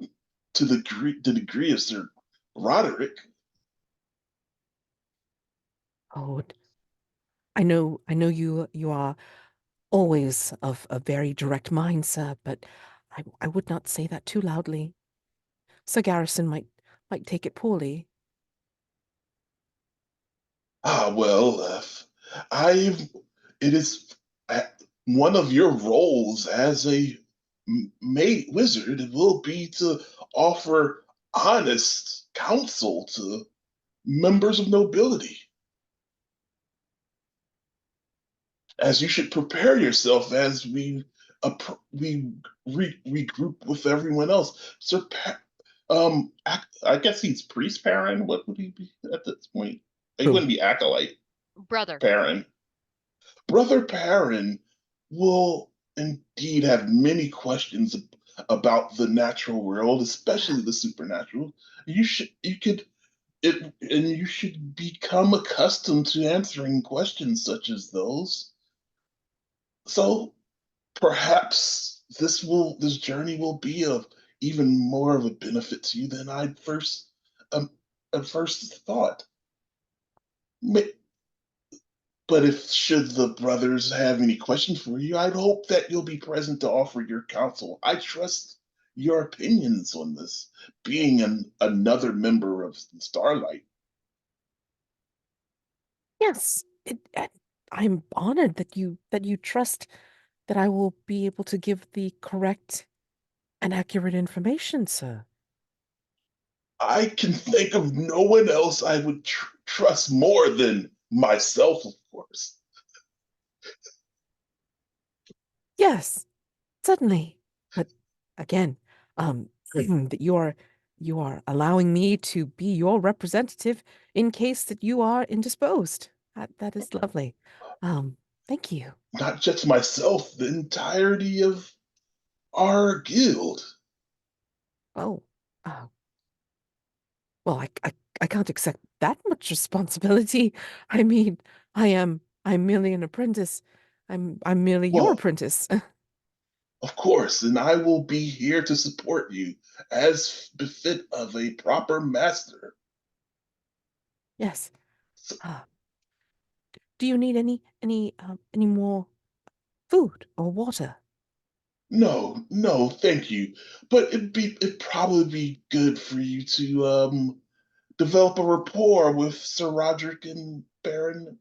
to the degree of Sir Roderick. Oh, I know you are always of a very direct mind, sir, but I would not say that too loudly. Sir Garrison might take it poorly. Ah, well, I it is uh, one of your roles as a mage wizard will be to offer honest counsel to members of nobility, as you should prepare yourself as regroup with everyone else. I guess he's priest Perrin. What would he be at this point? He Who? wouldn't be acolyte Brother. Perrin. Brother Perrin will indeed have many questions about the natural world, especially the supernatural. You could and you should become accustomed to answering questions such as those. So perhaps this journey will be of even more of a benefit to you than I'd um, at first thought. But if should the brothers have any questions for you, I'd hope that you'll be present to offer your counsel. I trust your opinions on this, being another member of Starlight. Yes, I'm honored that you trust that I will be able to give the correct and accurate information, sir. I can think of no one else I would trust more than myself, of course. Yes, certainly. But again, that you are allowing me to be your representative in case that you are indisposed. That is lovely. Um, Thank you. Not just myself, the entirety of our guild. Oh, uh, well, I can't accept that much responsibility. I mean, I'm merely an apprentice. I'm merely your Well, apprentice. of course, and I will be here to support you as befit of a proper master. Yes. So, Ah, do you need any more food or water? No, no, thank you. But it'd probably be good for you to develop a rapport with Sir Roderick and Baron.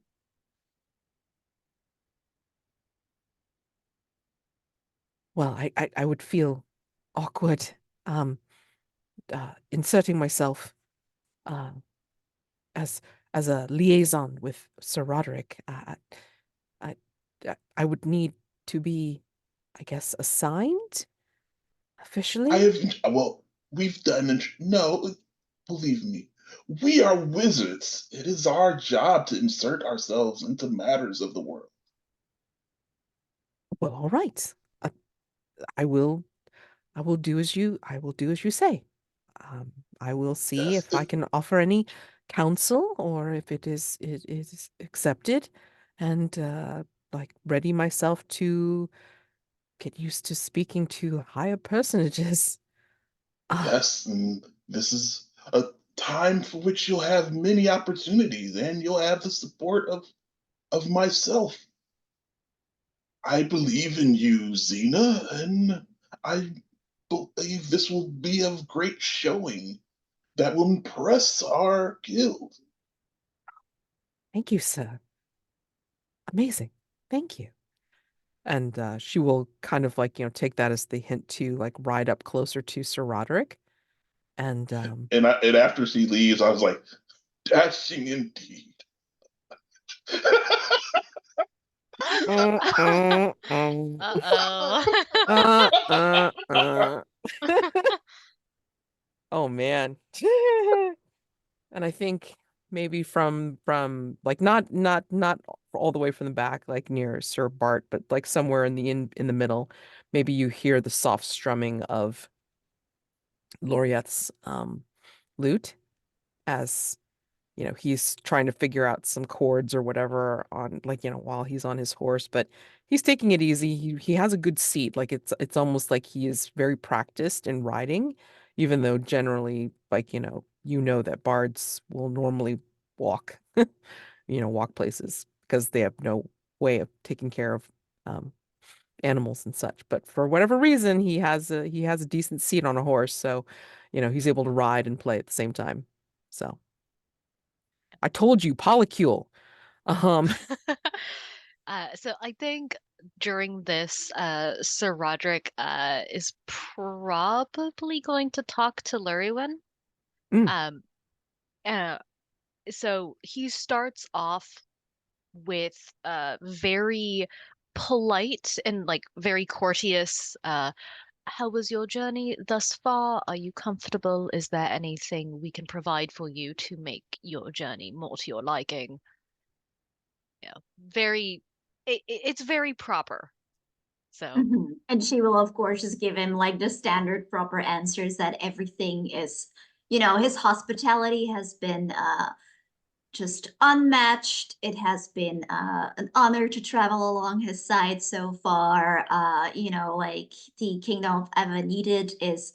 Well, I would feel awkward um inserting myself uh, as a liaison with Sir Roderick. I I would need to be, I guess, assigned I officially. have, well, we've done, no, believe me, we are wizards. It is our job to insert ourselves into matters of the world. Well, all right. Uh, I will I will do as you say. Um, I will see Yes, if I can offer any counsel or if it is accepted, and like ready myself to get used to speaking to higher personages. Ah, yes, and this is a time for which you'll have many opportunities, and you'll have the support of myself. I believe in you, Xena, and I believe this will be of great showing that will impress our guild. thank you, sir. Amazing. Thank you. And she will kind of like, take that as the hint to like ride up closer to Sir Roderick. And And after she leaves, I was like, dashing indeed. Uh-oh. Oh man. And I think maybe from like not all the way from the back like near Sir Bart, but like somewhere in the middle, maybe you hear the soft strumming of Loriette's lute as he's trying to figure out some chords or whatever on like while he's on his horse, but he's taking it easy. He has a good seat. Like it's almost like he is very practiced in riding, even though generally like that bards will normally walk, walk places because they have no way of taking care of um animals and such. But for whatever reason, he has a decent seat on a horse, so he's able to ride and play at the same time. So I told you, polycule. Um, So I think during this, Sir Roderick is probably going to talk to Llurywenn. mm, Um, uh, so he starts off with very polite and like very courteous. How was your journey thus far? Are you comfortable? Is there anything we can provide for you to make your journey more to your liking? Very, it's very proper. So, Mhm. And she will, of course, just give him like the standard proper answers that everything is, his hospitality has been just unmatched. It has been an honor to travel along his side so far. Like the Kingdom of Avanyddyd is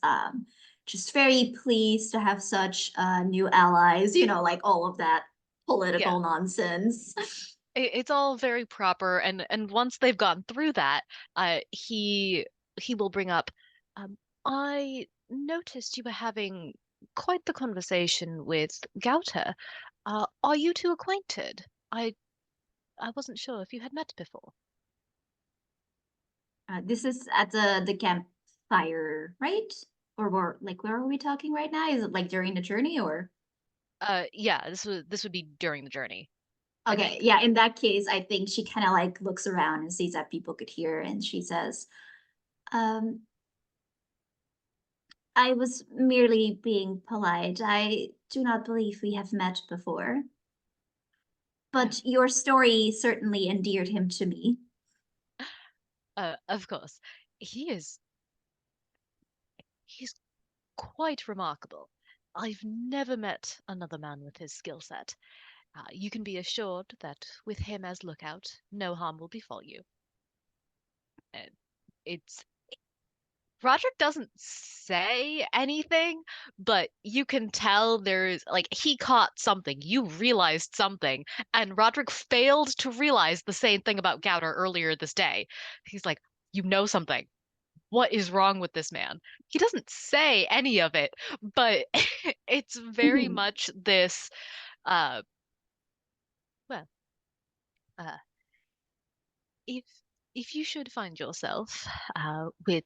just very pleased to have such new allies, like all of that yeah, political nonsense. it's all very proper. And once they've gone through that, he will bring up, I noticed you were having quite the conversation with Gauter. Are you two acquainted? I wasn't sure if you had met before. This is at the campfire, right? Or where are we talking right now? Is it like during the journey or? Yeah, this would be during the journey, I Okay, think. yeah, in that case, I think she kind of like looks around and sees that people could hear, and she says, um, I was merely being polite. I do not believe we have met before, Yeah. but your story certainly endeared him to me. Of course. He is he's quite remarkable. I've never met another man with his skill set. You can be assured that with him as lookout, no harm will befall you. Uh, it's Roderick doesn't say anything, but you can tell there's like he caught something. You realized something, and Roderick failed to realize the same thing about Gauter earlier this day. He's like, you know something. What is wrong with this man? He doesn't say any of it, but it's very much this uh well, uh if if you should find yourself with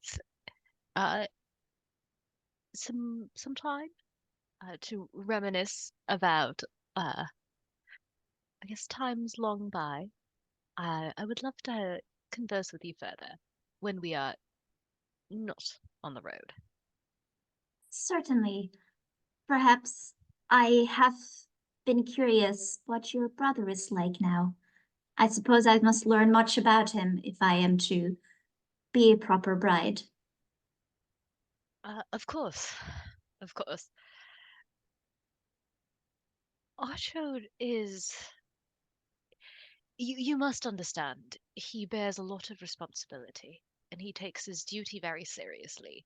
uh some time to reminisce about I guess times long by. I would love to converse with you further when we are not on the road. Certainly. Perhaps I have been curious what your brother is like now. I suppose I must learn much about him if I am to be a proper bride. Of course, of course. Archode is you must understand, he bears a lot of responsibility and he takes his duty very seriously.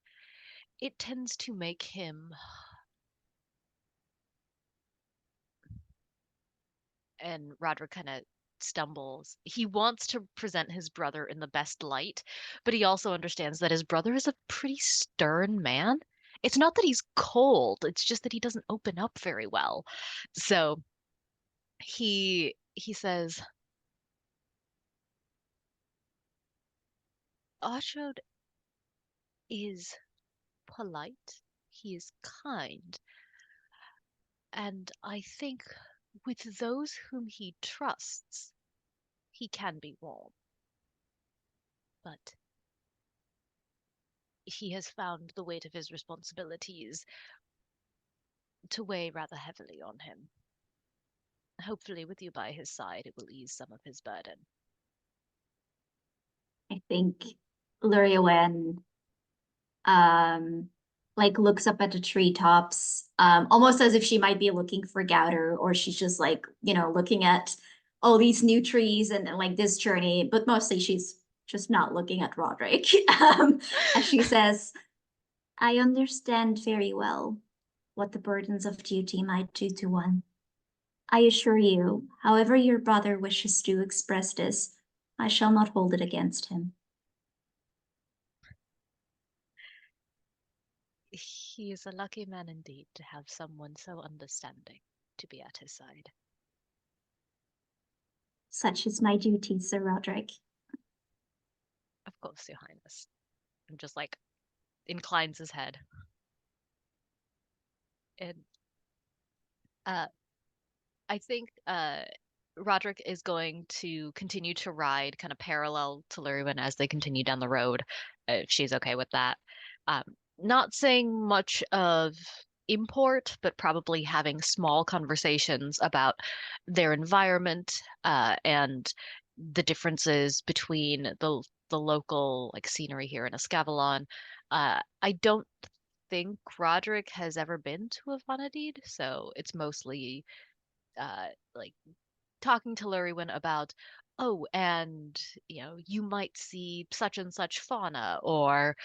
It tends to make him, and Roderick kind of stumbles. He wants to present his brother in the best light, but he also understands that his brother is a pretty stern man. It's not that he's cold, it's just that he doesn't open up very well. So he says, Archode is polite, he is kind, and I think with those whom he trusts, he can be warm. But he has found the weight of his responsibilities to weigh rather heavily on him. Hopefully, with you by his side, it will ease some of his burden. I think Llurywenn um like looks up at the treetops, almost as if she might be looking for Gauter, or she's just like, looking at all these new trees and like this journey, but mostly she's just not looking at Roderick. As she says, I understand very well what the burdens of duty might do to one. I assure you, however your brother wishes to express this, I shall not hold it against him. He is a lucky man indeed to have someone so understanding to be at his side. Such is my duty, Sir Roderick. Of course, Your Highness. And just like inclines his head. And uh, I think Roderick is going to continue to ride kind of parallel to Llurywenn as they continue down the road, if she's okay with that. Um, Not saying much of import, but probably having small conversations about their environment and the differences between the local like scenery here in Escavalon. I don't think Roderick has ever been to Avanyddyd, so it's mostly like talking to Llurywenn about, oh, and you might see such and such fauna, or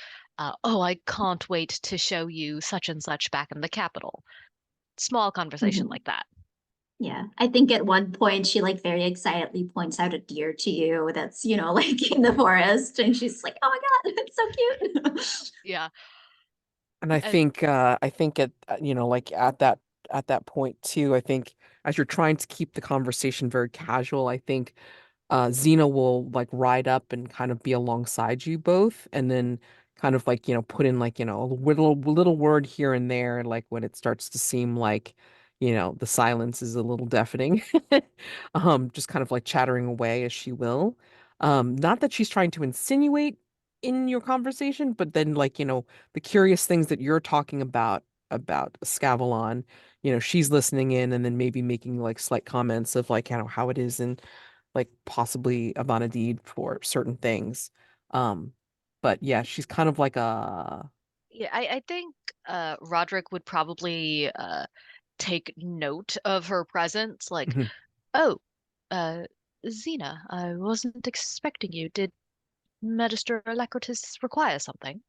oh, I can't wait to show you such and such back in the capital. Small conversation Mhm. like that. Yeah, I think at one point she like very excitedly points out a deer to you that's, like in the forest, and she's like, "Oh my God, it's so cute." Yeah. And I And think at like at that point too, I think as you're trying to keep the conversation very casual, I think Xena will like ride up and kind of be alongside you both, and then kind of like, put in like, a little word here and there, like when it starts to seem like, the silence is a little deafening. Just kind of like chattering away as she will. Not that she's trying to insinuate in your conversation, but then like, the curious things that you're talking about Scavalon, she's listening in and then maybe making like slight comments of like, how it is in like possibly Avanyddyd for certain things. Um, but yeah, she's kind of like a yeah, I think Roderick would probably take note of her presence, like, Mhm. oh, uh, Xena, I wasn't expecting you. Did Magister Alacritus require something?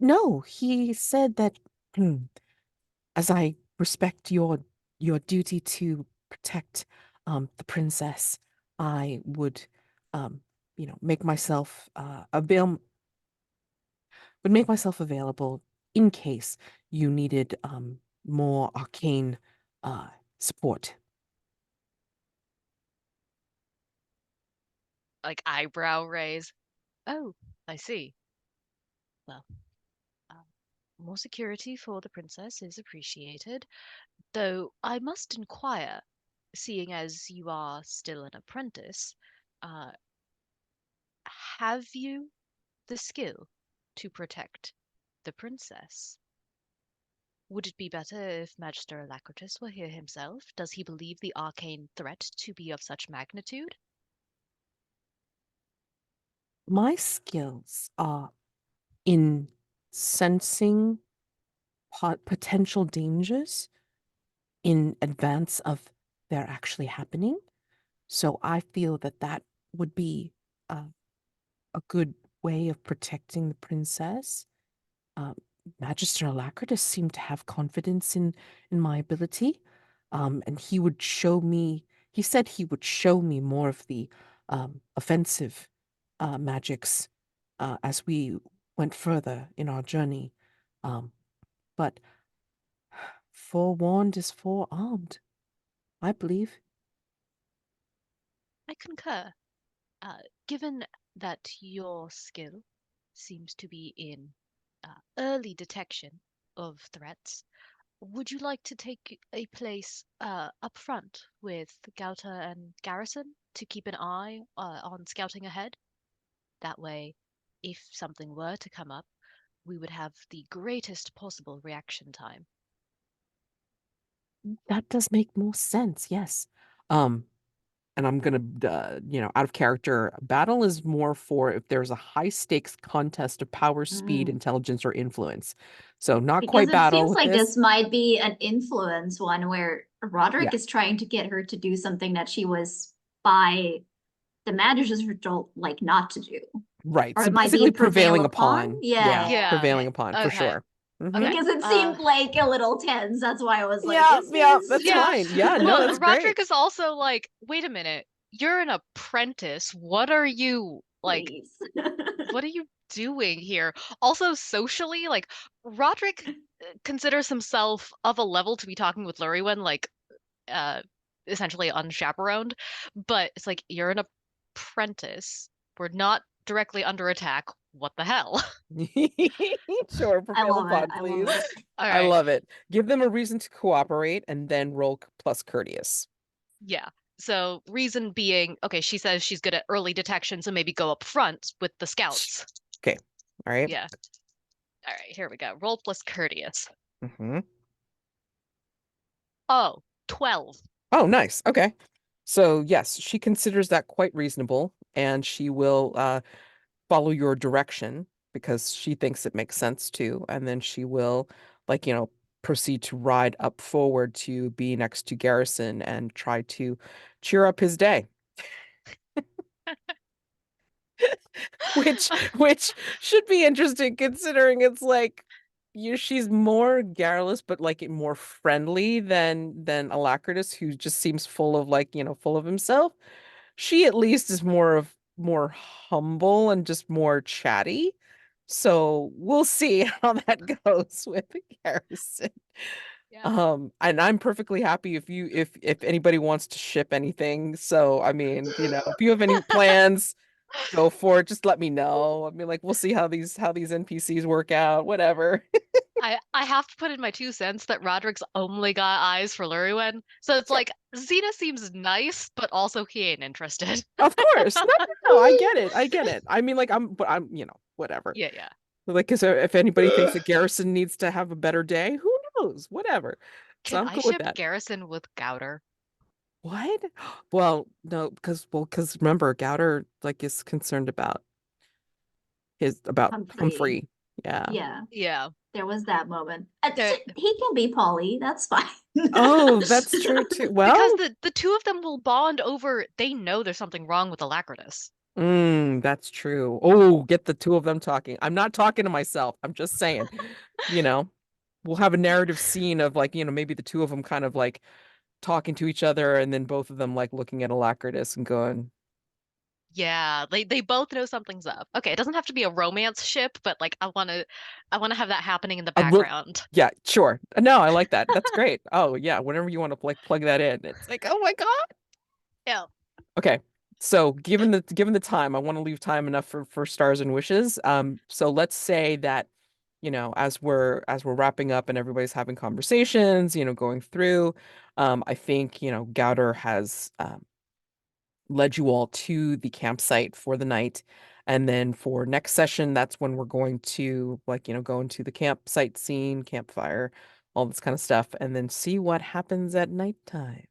No, he said that as I respect your duty to protect the princess, I would make myself available in case you needed more arcane support. Like eyebrow raise. Oh, I see. Well, um, more security for the princess is appreciated, though I must inquire, seeing as you are still an apprentice, uh, have you the skill to protect the princess? Would it be better if Magister Alacritus were here himself? Does he believe the arcane threat to be of such magnitude? My skills are in sensing potential dangers in advance of their actually happening. So I feel that that would be a good way of protecting the princess. Um, Magister Alacritus seemed to have confidence in my ability, and he would show me. He said he would show me more of the offensive magics as we went further in our journey. But forewarned is forearmed, I believe. I concur. Given that your skill seems to be in early detection of threats, would you like to take a place up front with Gauter and Garrison to keep an eye on scouting ahead? That way, if something were to come up, we would have the greatest possible reaction time. That does make more sense, yes. Um, and I'm gonna, out of character, battle is more for if there's a high stakes contest of power, speed, Mm. intelligence, or influence. So not Because quite it battle seems with like this this. might be an influence one where Roderick Yeah, is trying to get her to do something that she was by the manager's told like not to do. right. Or So it might be basically prevail prevailing upon. upon. Yeah, Yeah, yeah, Yeah. prevailing okay. upon for Okay. sure. Mhm. Okay. Because it seemed like a little tense. That's why I was like, Yeah, is yeah, this that's Yeah. fine. Yeah, no, Well, that's great. Roderick is also like, wait a minute, you're an apprentice. What are you like? please? What are you doing here? Also, socially, like Roderick considers himself of a level to be talking with Llurywenn, like uh essentially unchaperoned. But it's like you're an apprentice. We're not directly under attack. What the hell? Sure, I prevail love it. upon, I love please. it. All I right. love it. Give them a reason to cooperate and then roll plus courteous. Yeah. So reason being, okay, she says she's good at early detection, so maybe go up front with the scouts. Okay. All right. Yeah. All right, here we go. Roll plus courteous. Mm-hmm. Oh, 12. Oh, nice. Okay. So yes, she considers that quite reasonable, and she will follow your direction because she thinks it makes sense too, and then she will, like, proceed to ride up forward to be next to Garrison and try to cheer up his day. Which should be interesting considering it's like she's more garrulous but like more friendly than Alacritus, who just seems full of full of himself. She at least is more humble and just more chatty. So we'll see how that goes with Garrison. Yeah. And I'm perfectly happy if anybody wants to ship anything. So I mean, if you have any plans, go for it. Just let me know. I mean, like, we'll see how these NPCs work out, whatever. I have to put in my 2 cents that Roderick's only got eyes for Llurywenn. So it's Sure. like Xena seems nice, but also he ain't interested. Of course. No, no, no, I get it. I get it. I mean, like, but I'm, whatever. Yeah, yeah. Like, 'cause if anybody thinks that Garrison needs to have a better day, who knows? Whatever. So Can I'm I cool with ship that. Garrison with Gauter? What? Well, no, because remember, Gauter like is concerned about Humphrey. Humphrey. Yeah. Yeah, Yeah. there was that moment. Uh, He can be Polly. That's fine. Oh, that's true too. because Well, the two of them will bond over they know there's something wrong with Alacritus. That's true. Oh, get the two of them talking. I'm not talking to myself. I'm just saying, you know, we'll have a narrative scene of like, maybe the two of them kind of like talking to each other and then both of them like looking at Alacritus and going, Yeah, they both know something's up. Okay, it doesn't have to be a romance ship, but like I want to have that happening in the a little, background. yeah, sure. No, I like that. That's great. Oh, yeah, whenever you want to like plug that in. It's like, oh my God. Yeah. Okay. So given the time, I want to leave time enough for stars and wishes. So let's say that, as we're wrapping up and everybody's having conversations, going through, I think, Gauter has led you all to the campsite for the night. And then for next session, that's when we're going to like, go into the campsite scene, campfire, all this kind of stuff, and then see what happens at nighttime.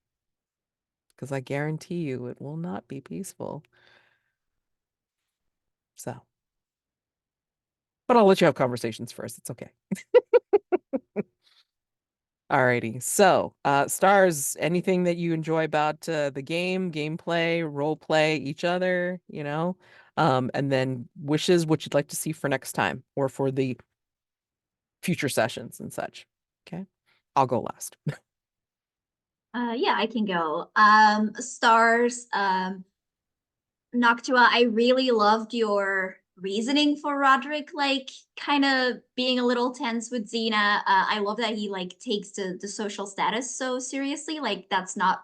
Because I guarantee you it will not be peaceful. So, but I'll let you have conversations first. It's okay. Alrighty. So, stars, anything that you enjoy about the game, gameplay, role play, each other, and then wishes, what you'd like to see for next time or for the future sessions and such. Okay. I'll go last. Yeah, I can go. Stars, Noctua, I really loved your reasoning for Roderick, like kind of being a little tense with Xena. I love that he like takes the social status so seriously. Like that's not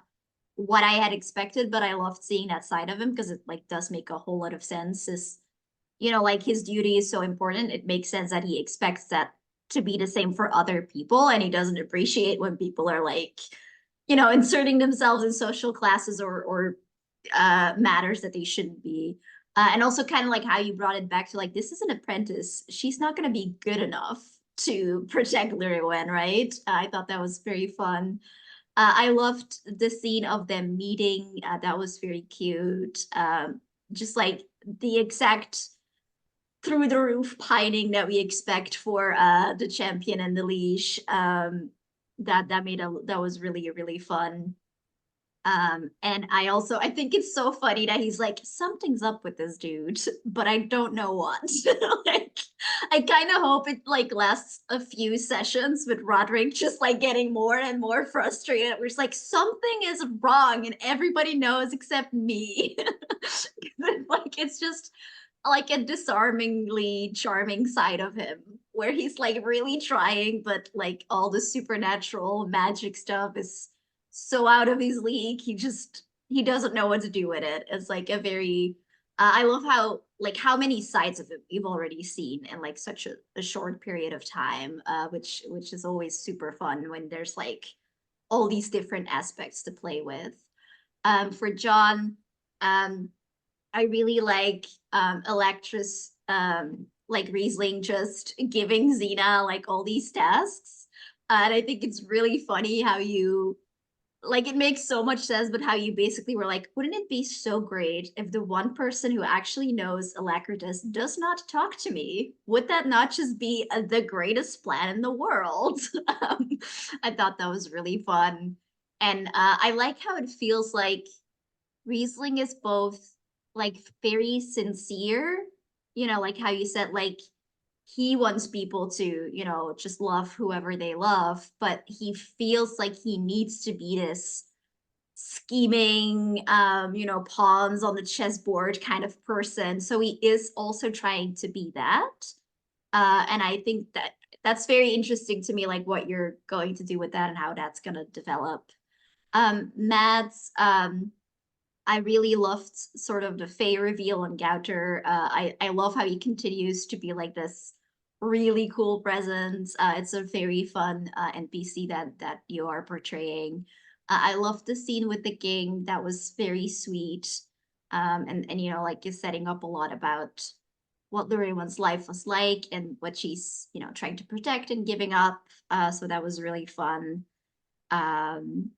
what I had expected, but I loved seeing that side of him because it like does make a whole lot of sense. Is like his duty is so important. It makes sense that he expects that to be the same for other people, and he doesn't appreciate when people are like, inserting themselves in social classes or matters that they shouldn't be. And also kind of like how you brought it back to like, this is an apprentice. She's not going to be good enough to protect Llurywenn, right? I thought that was very fun. I loved the scene of them meeting. That was very cute. Just like the exact through the roof pining that we expect for the champion and the Liege. That was really, really fun. And I think it's so funny that he's like, something's up with this dude, but I don't know what. Like, I kind of hope it like lasts a few sessions with Roderick just like getting more and more frustrated. We're just like, something is wrong, and everybody knows except me. Like, it's just like a disarmingly charming side of him where he's like really trying, but like all the supernatural magic stuff is so out of his league. He doesn't know what to do with it. It's like a very I love how many sides of it we've already seen in like such a short period of time, which is always super fun when there's like all these different aspects to play with. For Jonn, um, I really like Electra's like Riesling just giving Xena like all these tasks. And I think it's really funny how you like it makes so much sense, but how you basically were like, wouldn't it be so great if the one person who actually knows Alacritus does not talk to me? Would that not just be the greatest plan in the world? I thought that was really fun. And I like how it feels like Riesling is both like very sincere, like how you said, like he wants people to, just love whoever they love, but he feels like he needs to be this scheming, pawns on the chessboard kind of person. So he is also trying to be that. And I think that that's very interesting to me, like what you're going to do with that and how that's going to develop. Mads, I really loved sort of the Fae reveal on Gauter. I love how he continues to be like this really cool presence. It's a very fun NPC that you are portraying. I love the scene with the king. That was very sweet. And like you're setting up a lot about what Llurywen's life was like and what she's trying to protect and giving up. So that was really fun. Um,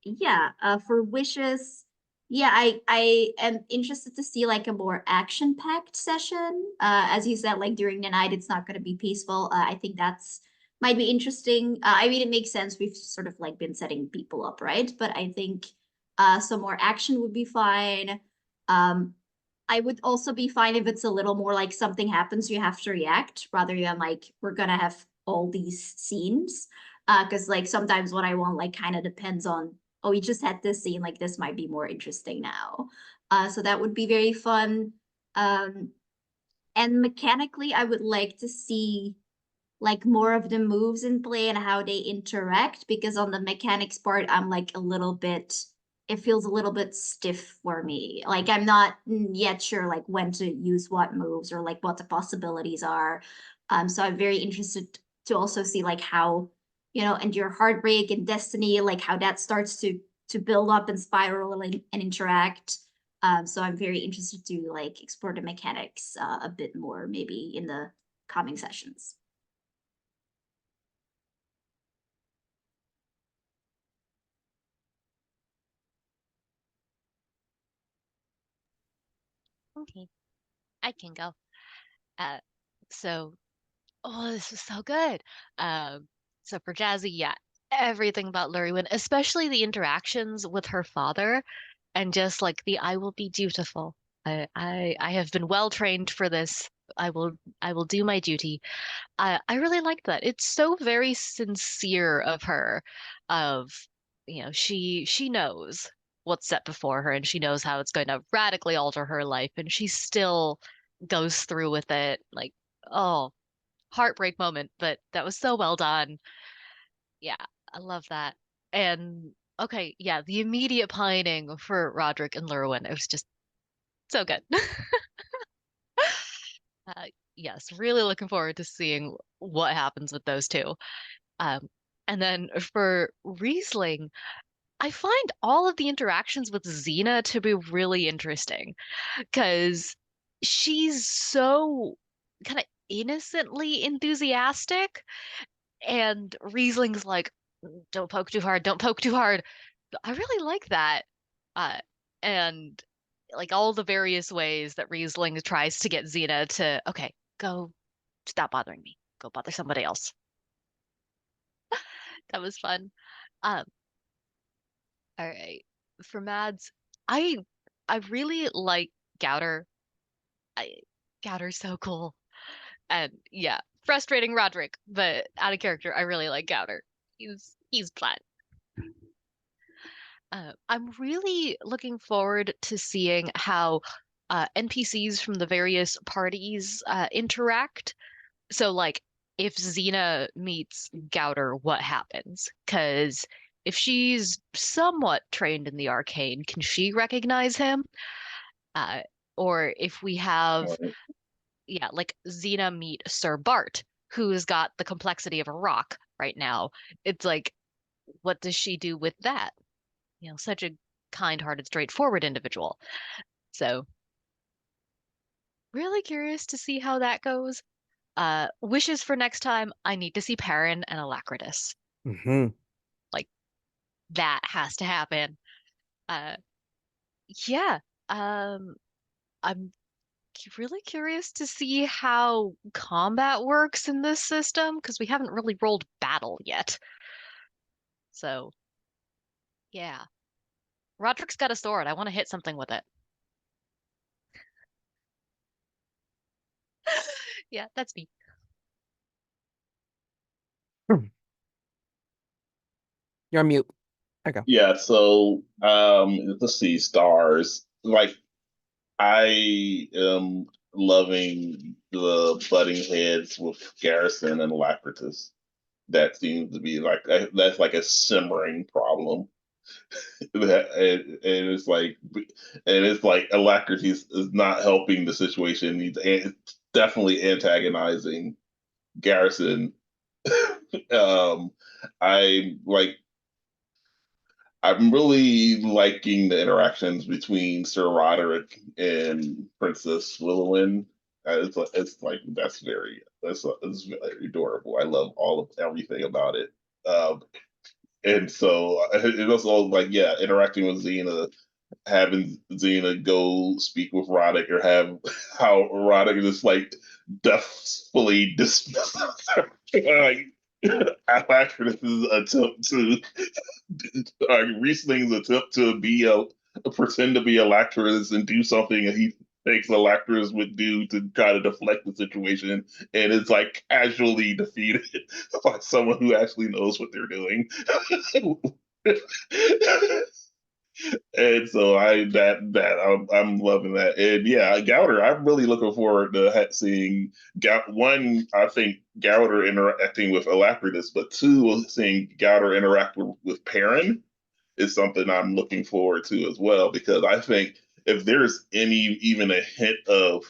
yeah, for wishes, yeah, I am interested to see like a more action-packed session. As you said, like during the night, it's not going to be peaceful. I think that's might be interesting. I mean, it makes sense. We've sort of like been setting people up, right? But I think some more action would be fine. Um, I would also be fine if it's a little more like something happens, you have to react, rather than like we're gonna have all these scenes. Because like sometimes what I want like kind of depends on, oh, we just had this scene, like this might be more interesting now. So that would be very fun. And mechanically, I would like to see like more of the moves in play and how they interact, because on the mechanics part, I'm like a little bit, it feels a little bit stiff for me. Like I'm not yet sure like when to use what moves or like what the possibilities are. So I'm very interested to also see like how, you know, and your heartbreak and destiny, like how that starts to build up and spiral and interact. So I'm very interested to like explore the mechanics a bit more, maybe in the coming sessions. Okay, I can go. Uh, so, oh, this was so good. So for Jazy, yeah, everything about Llurywenn, especially the interactions with her father, and just like the "I will be dutiful. I have been well trained for this. I will do my duty." I really liked that. It's so very sincere of her, of she knows what's set before her and she knows how it's going to radically alter her life, and she still goes through with it. Like, oh, heartbreak moment, but that was so well done. Yeah, I love that. And okay, yeah, the immediate pining for Roderick and Llurywenn, it was just so good. Uh, yes, really looking forward to seeing what happens with those two. Um, and then for Riesling, I find all of the interactions with Xena to be really interesting because she's so kind of innocently enthusiastic, and Riesling's like, don't poke too hard, don't poke too hard. I really like that. Uh, and like all the various ways that Riesling tries to get Xena to, okay, go stop bothering me, go bother somebody else. That was fun. Um, all right. For Mads, I I really like Gauter. I Gauter's so cool. And yeah, frustrating Roderick, but out of character, I really like Gauter. He's fun. I'm really looking forward to seeing how NPCs from the various parties interact. So, like, if Xena meets Gauter, what happens? Because if she's somewhat trained in the arcane, can she recognize him? Uh, or if we have, Right. yeah, like Xena meet Sir Bart, who's got the complexity of a rock right now. It's like, what does she do with that? Such a kind-hearted, straightforward individual. So, really curious to see how that goes. Wishes for next time, I need to see Perrin and Alacritus. Mm-hmm. Like, that has to happen. Uh, yeah. Um, I'm really curious to see how combat works in this system because we haven't really rolled battle yet. So, yeah. Roderick's got a sword. I want to hit something with it. Yeah, that's me. You're on mute. There you go. Yeah, so let's see, stars. Like I am loving the butting heads with Garrison and Alacritus. That seems to be like that's like a simmering problem. And it's like Alacritus is not helping the situation. It's definitely antagonizing Garrison. um, I like I'm really liking the interactions between Sir Roderick and Princess Llurywenn. It's like that's very adorable. I love all of everything about it. Um, and so it also like yeah, interacting with Xena, having Xena go speak with Roderick, or have how Roderick just like deathfully dismisses her. Like, Alacritus's attempt to Riesling's attempt to be a pretend to be Alacritus and do something, and he thinks Alacritus would do to try to deflect the situation, and it's like casually defeated by someone who actually knows what they're doing. And so I'm loving that, and yeah, Gauter. I'm really looking forward to seeing one. I think Gauter interacting with Alacritus, but two, seeing Gauter interact with Perrin is something I'm looking forward to as well, because I think if there's even a hint of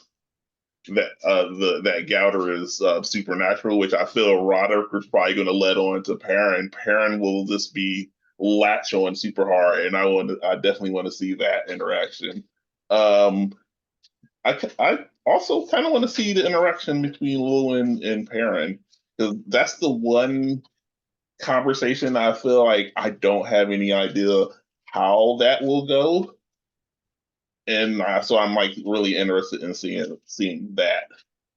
that Gauter is supernatural, which I feel Roderick is probably going to let on to Perrin. Perrin will just be latch on super hard, and I definitely want to see that interaction. Um, I also kind of want to see the interaction between Llurywenn and Perrin, because that's the one conversation I feel like I don't have any idea how that will go, and so I'm like really interested in seeing that.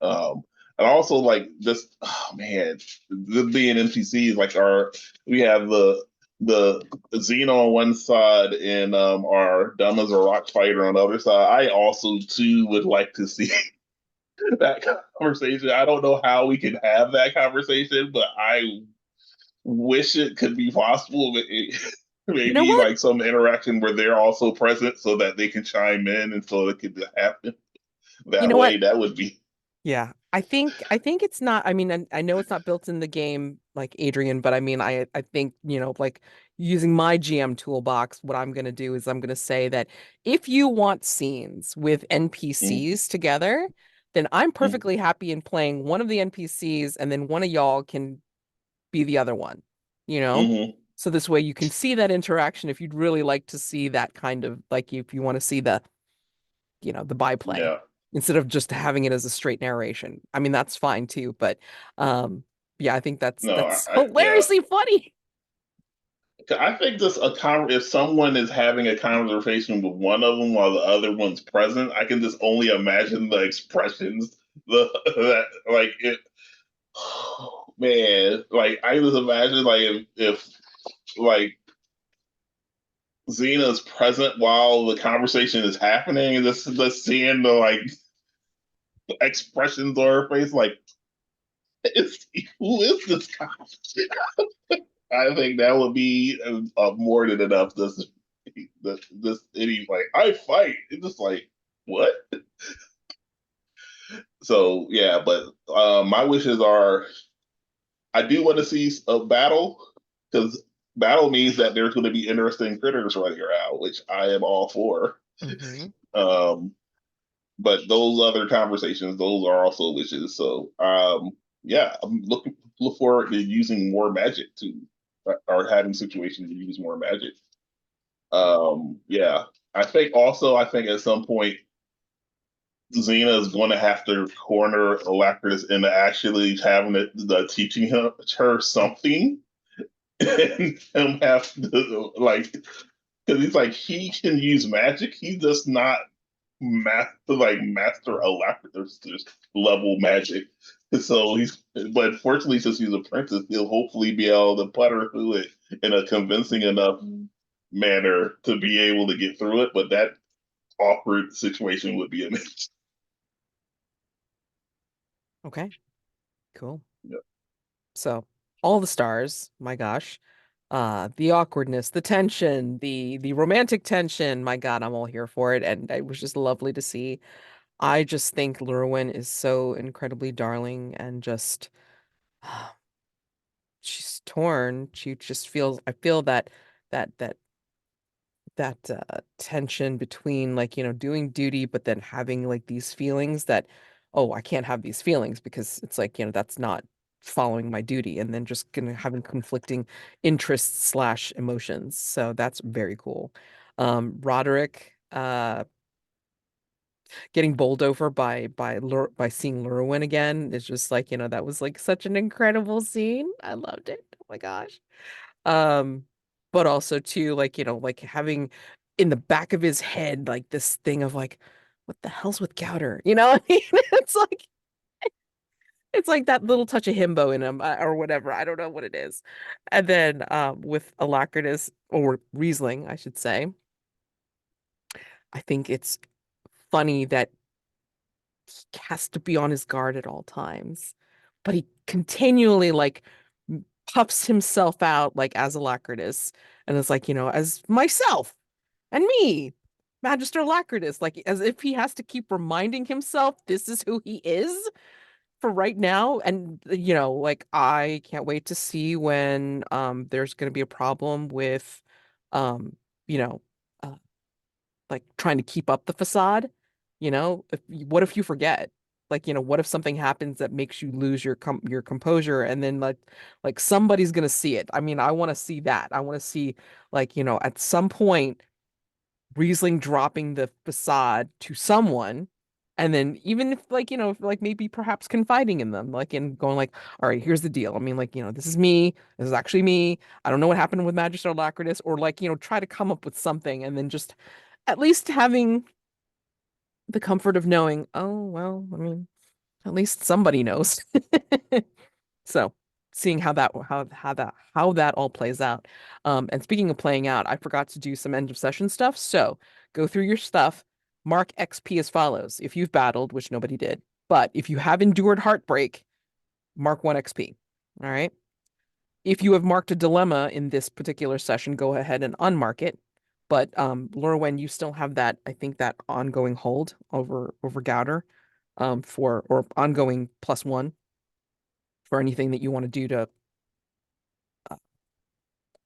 Um, and also like just, oh man, this being NPCs, like we have the Xena on one side and our dumb as a rock fighter on the other side. I also too would like to see that conversation. I don't know how we can have that conversation, but I wish it could be possible. You know Maybe what? like some interaction where they're also present so that they can chime in and so it could happen You that know what? way. That would be. Yeah, I think it's not. I mean, I know it's not built in the game like Adrian, but I mean, I think, like using my GM toolbox, what I'm gonna do is I'm gonna say that if you want scenes with Mm, NPCs together, then I'm mm, perfectly happy in playing one of the NPCs, and then one of y'all can be the other one, you know? mm-hmm. So this way you can see that interaction if you'd really like to see that kind of like if you want to see the byplay Yeah. instead of just having it as a straight narration. I mean, that's fine too, but um yeah, I think that's No, that's yeah. hilariously funny. I think this if someone is having a conversation with one of them while the other one's present, I can just only imagine the expressions, that like it. Man, like I just imagine like if like Xena's present while the conversation is happening, and just seeing the like expressions on her face, like who is this guy? I think that would be more than enough. This any like I fight. It's just like what? So yeah, but my wishes are I do want to see a battle, because battle means that there's going to be interesting critters running around, which I am all for. Hmm. Um, but those other conversations, those are also wishes. So yeah, I'm look forward to using more magic to, or having situations to use more magic. Yeah, I think at some point Xena is going to have to corner Alacritus into actually having teaching her something, and him have to like, because he's like he can use magic, he's just not master Alacritus level magic. So but fortunately, since he's a apprentice, he'll hopefully be able to putter through it in a convincing enough manner to be able to get through it. But that awkward situation would be amazing. Okay, cool. Yeah. So all the stars, my gosh. The awkwardness, the tension, the romantic tension, my God, I'm all here for it. And it was just lovely to see. I just think Llurywenn is so incredibly darling and just she's torn. She just feels I feel that that tension between like, doing duty, but then having like these feelings that, oh, I can't have these feelings because it's like, that's not following my duty, and then just gonna having conflicting interests slash emotions. So that's very cool. Roderick, getting bowled over by seeing Lurwin again is just like, that was like such an incredible scene. I loved it. Oh my gosh. Um, but also too, like, like having in the back of his head like this thing of like, what the hell's with Gauter? You know what I mean? It's like that little touch of himbo in him, or whatever. I don't know what it is. And then with Alacritus or Riesling, I should say, I think it's funny that he has to be on his guard at all times. But he continually like puffs himself out like as Alacritus, and it's like, as myself and me, Magister Alacritus, like as if he has to keep reminding himself this is who he is for right now. And like I can't wait to see when there's going to be a problem with um you know uh, like trying to keep up the facade. What if you forget? Like, what if something happens that makes you lose your composure, and then like somebody's gonna see it. I mean, I want to see that. I want to see, like, at some point Riesling dropping the facade to someone, and then even if like, if, like maybe perhaps confiding in them, like, and going like, all right, here's the deal. I mean, like, this is me. This is actually me. I don't know what happened with Magister Alacritus, or like, try to come up with something, and then just at least having the comfort of knowing, oh, well, I mean, at least somebody knows. So seeing how that all plays out. And speaking of playing out, I forgot to do some end of session stuff. So go through your stuff, mark XP as follows. If you've battled, which nobody did, but if you have endured heartbreak, mark 1 XP. All right. If you have marked a dilemma in this particular session, go ahead and unmark it. But Llurywenn, you still have that, I think, that ongoing hold over Gauter, or ongoing +1 for anything that you want to do to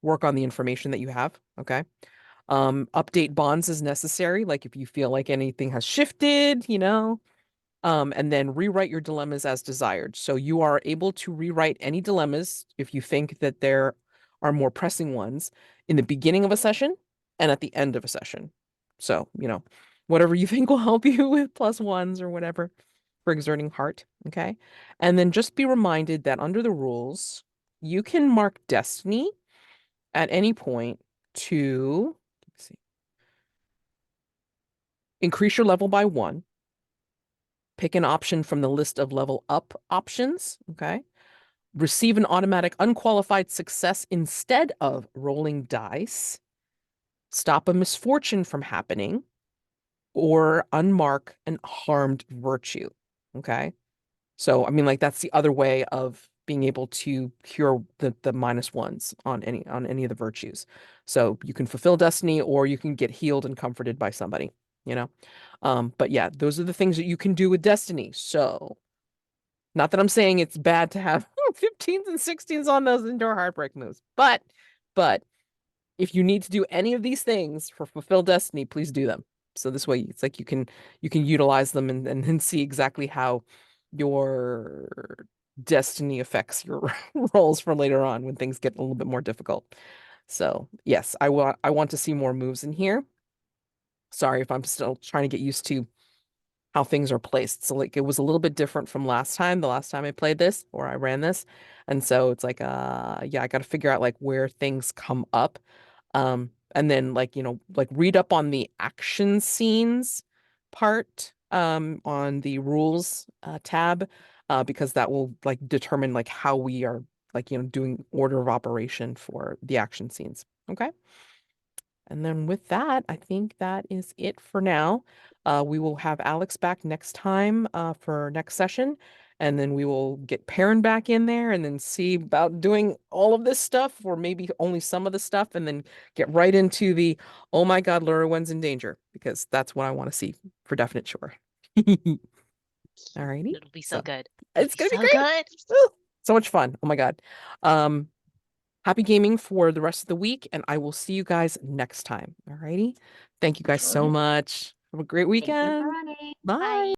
work on the information that you have. Okay. Update bonds as necessary, like if you feel like anything has shifted, and then rewrite your dilemmas as desired. So you are able to rewrite any dilemmas if you think that there are more pressing ones in the beginning of a session and at the end of a session. So, whatever you think will help you with +1s or whatever for exerting heart. Okay. And then just be reminded that under the rules, you can mark destiny at any point to, let's see, increase your level by 1. Pick an option from the list of level up options. Okay. Receive an automatic unqualified success instead of rolling dice. Stop a misfortune from happening, or unmark an harmed virtue. Okay. So, I mean, like that's the other way of being able to cure the -1s on any of the virtues. So you can fulfill destiny, or you can get healed and comforted by somebody, But yeah, those are the things that you can do with destiny. So not that I'm saying it's bad to have 15s and 16s on those endure heartbreak moves, but if you need to do any of these things for fulfill destiny, please do them. So this way it's like you can utilize them and then see exactly how your destiny affects your rolls for later on when things get a little bit more difficult. So yes, I want to see more moves in here. Sorry if I'm still trying to get used to how things are placed. So like it was a little bit different from the last time I played this or I ran this. And so it's like yeah, I got to figure out like where things come up. And then like, like read up on the action scenes part on the rules tab, because that will like determine like how we are like, doing order of operation for the action scenes. Okay. And then with that, I think that is it for now. We will have Alex back next time for next session. And then we will get Perrin back in there and then see about doing all of this stuff, or maybe only some of the stuff, and then get right into the, oh my God, Llurywen's in danger, because that's what I want to see for definite sure. Alrighty. It'll be so good. It's It'll gonna be be so great. good. Woo! So much fun. Oh my God. Happy gaming for the rest of the week, and I will see you guys next time. Alrighty. Thank you guys so Alright. much. Have a great Thank you for weekend. running. Bye.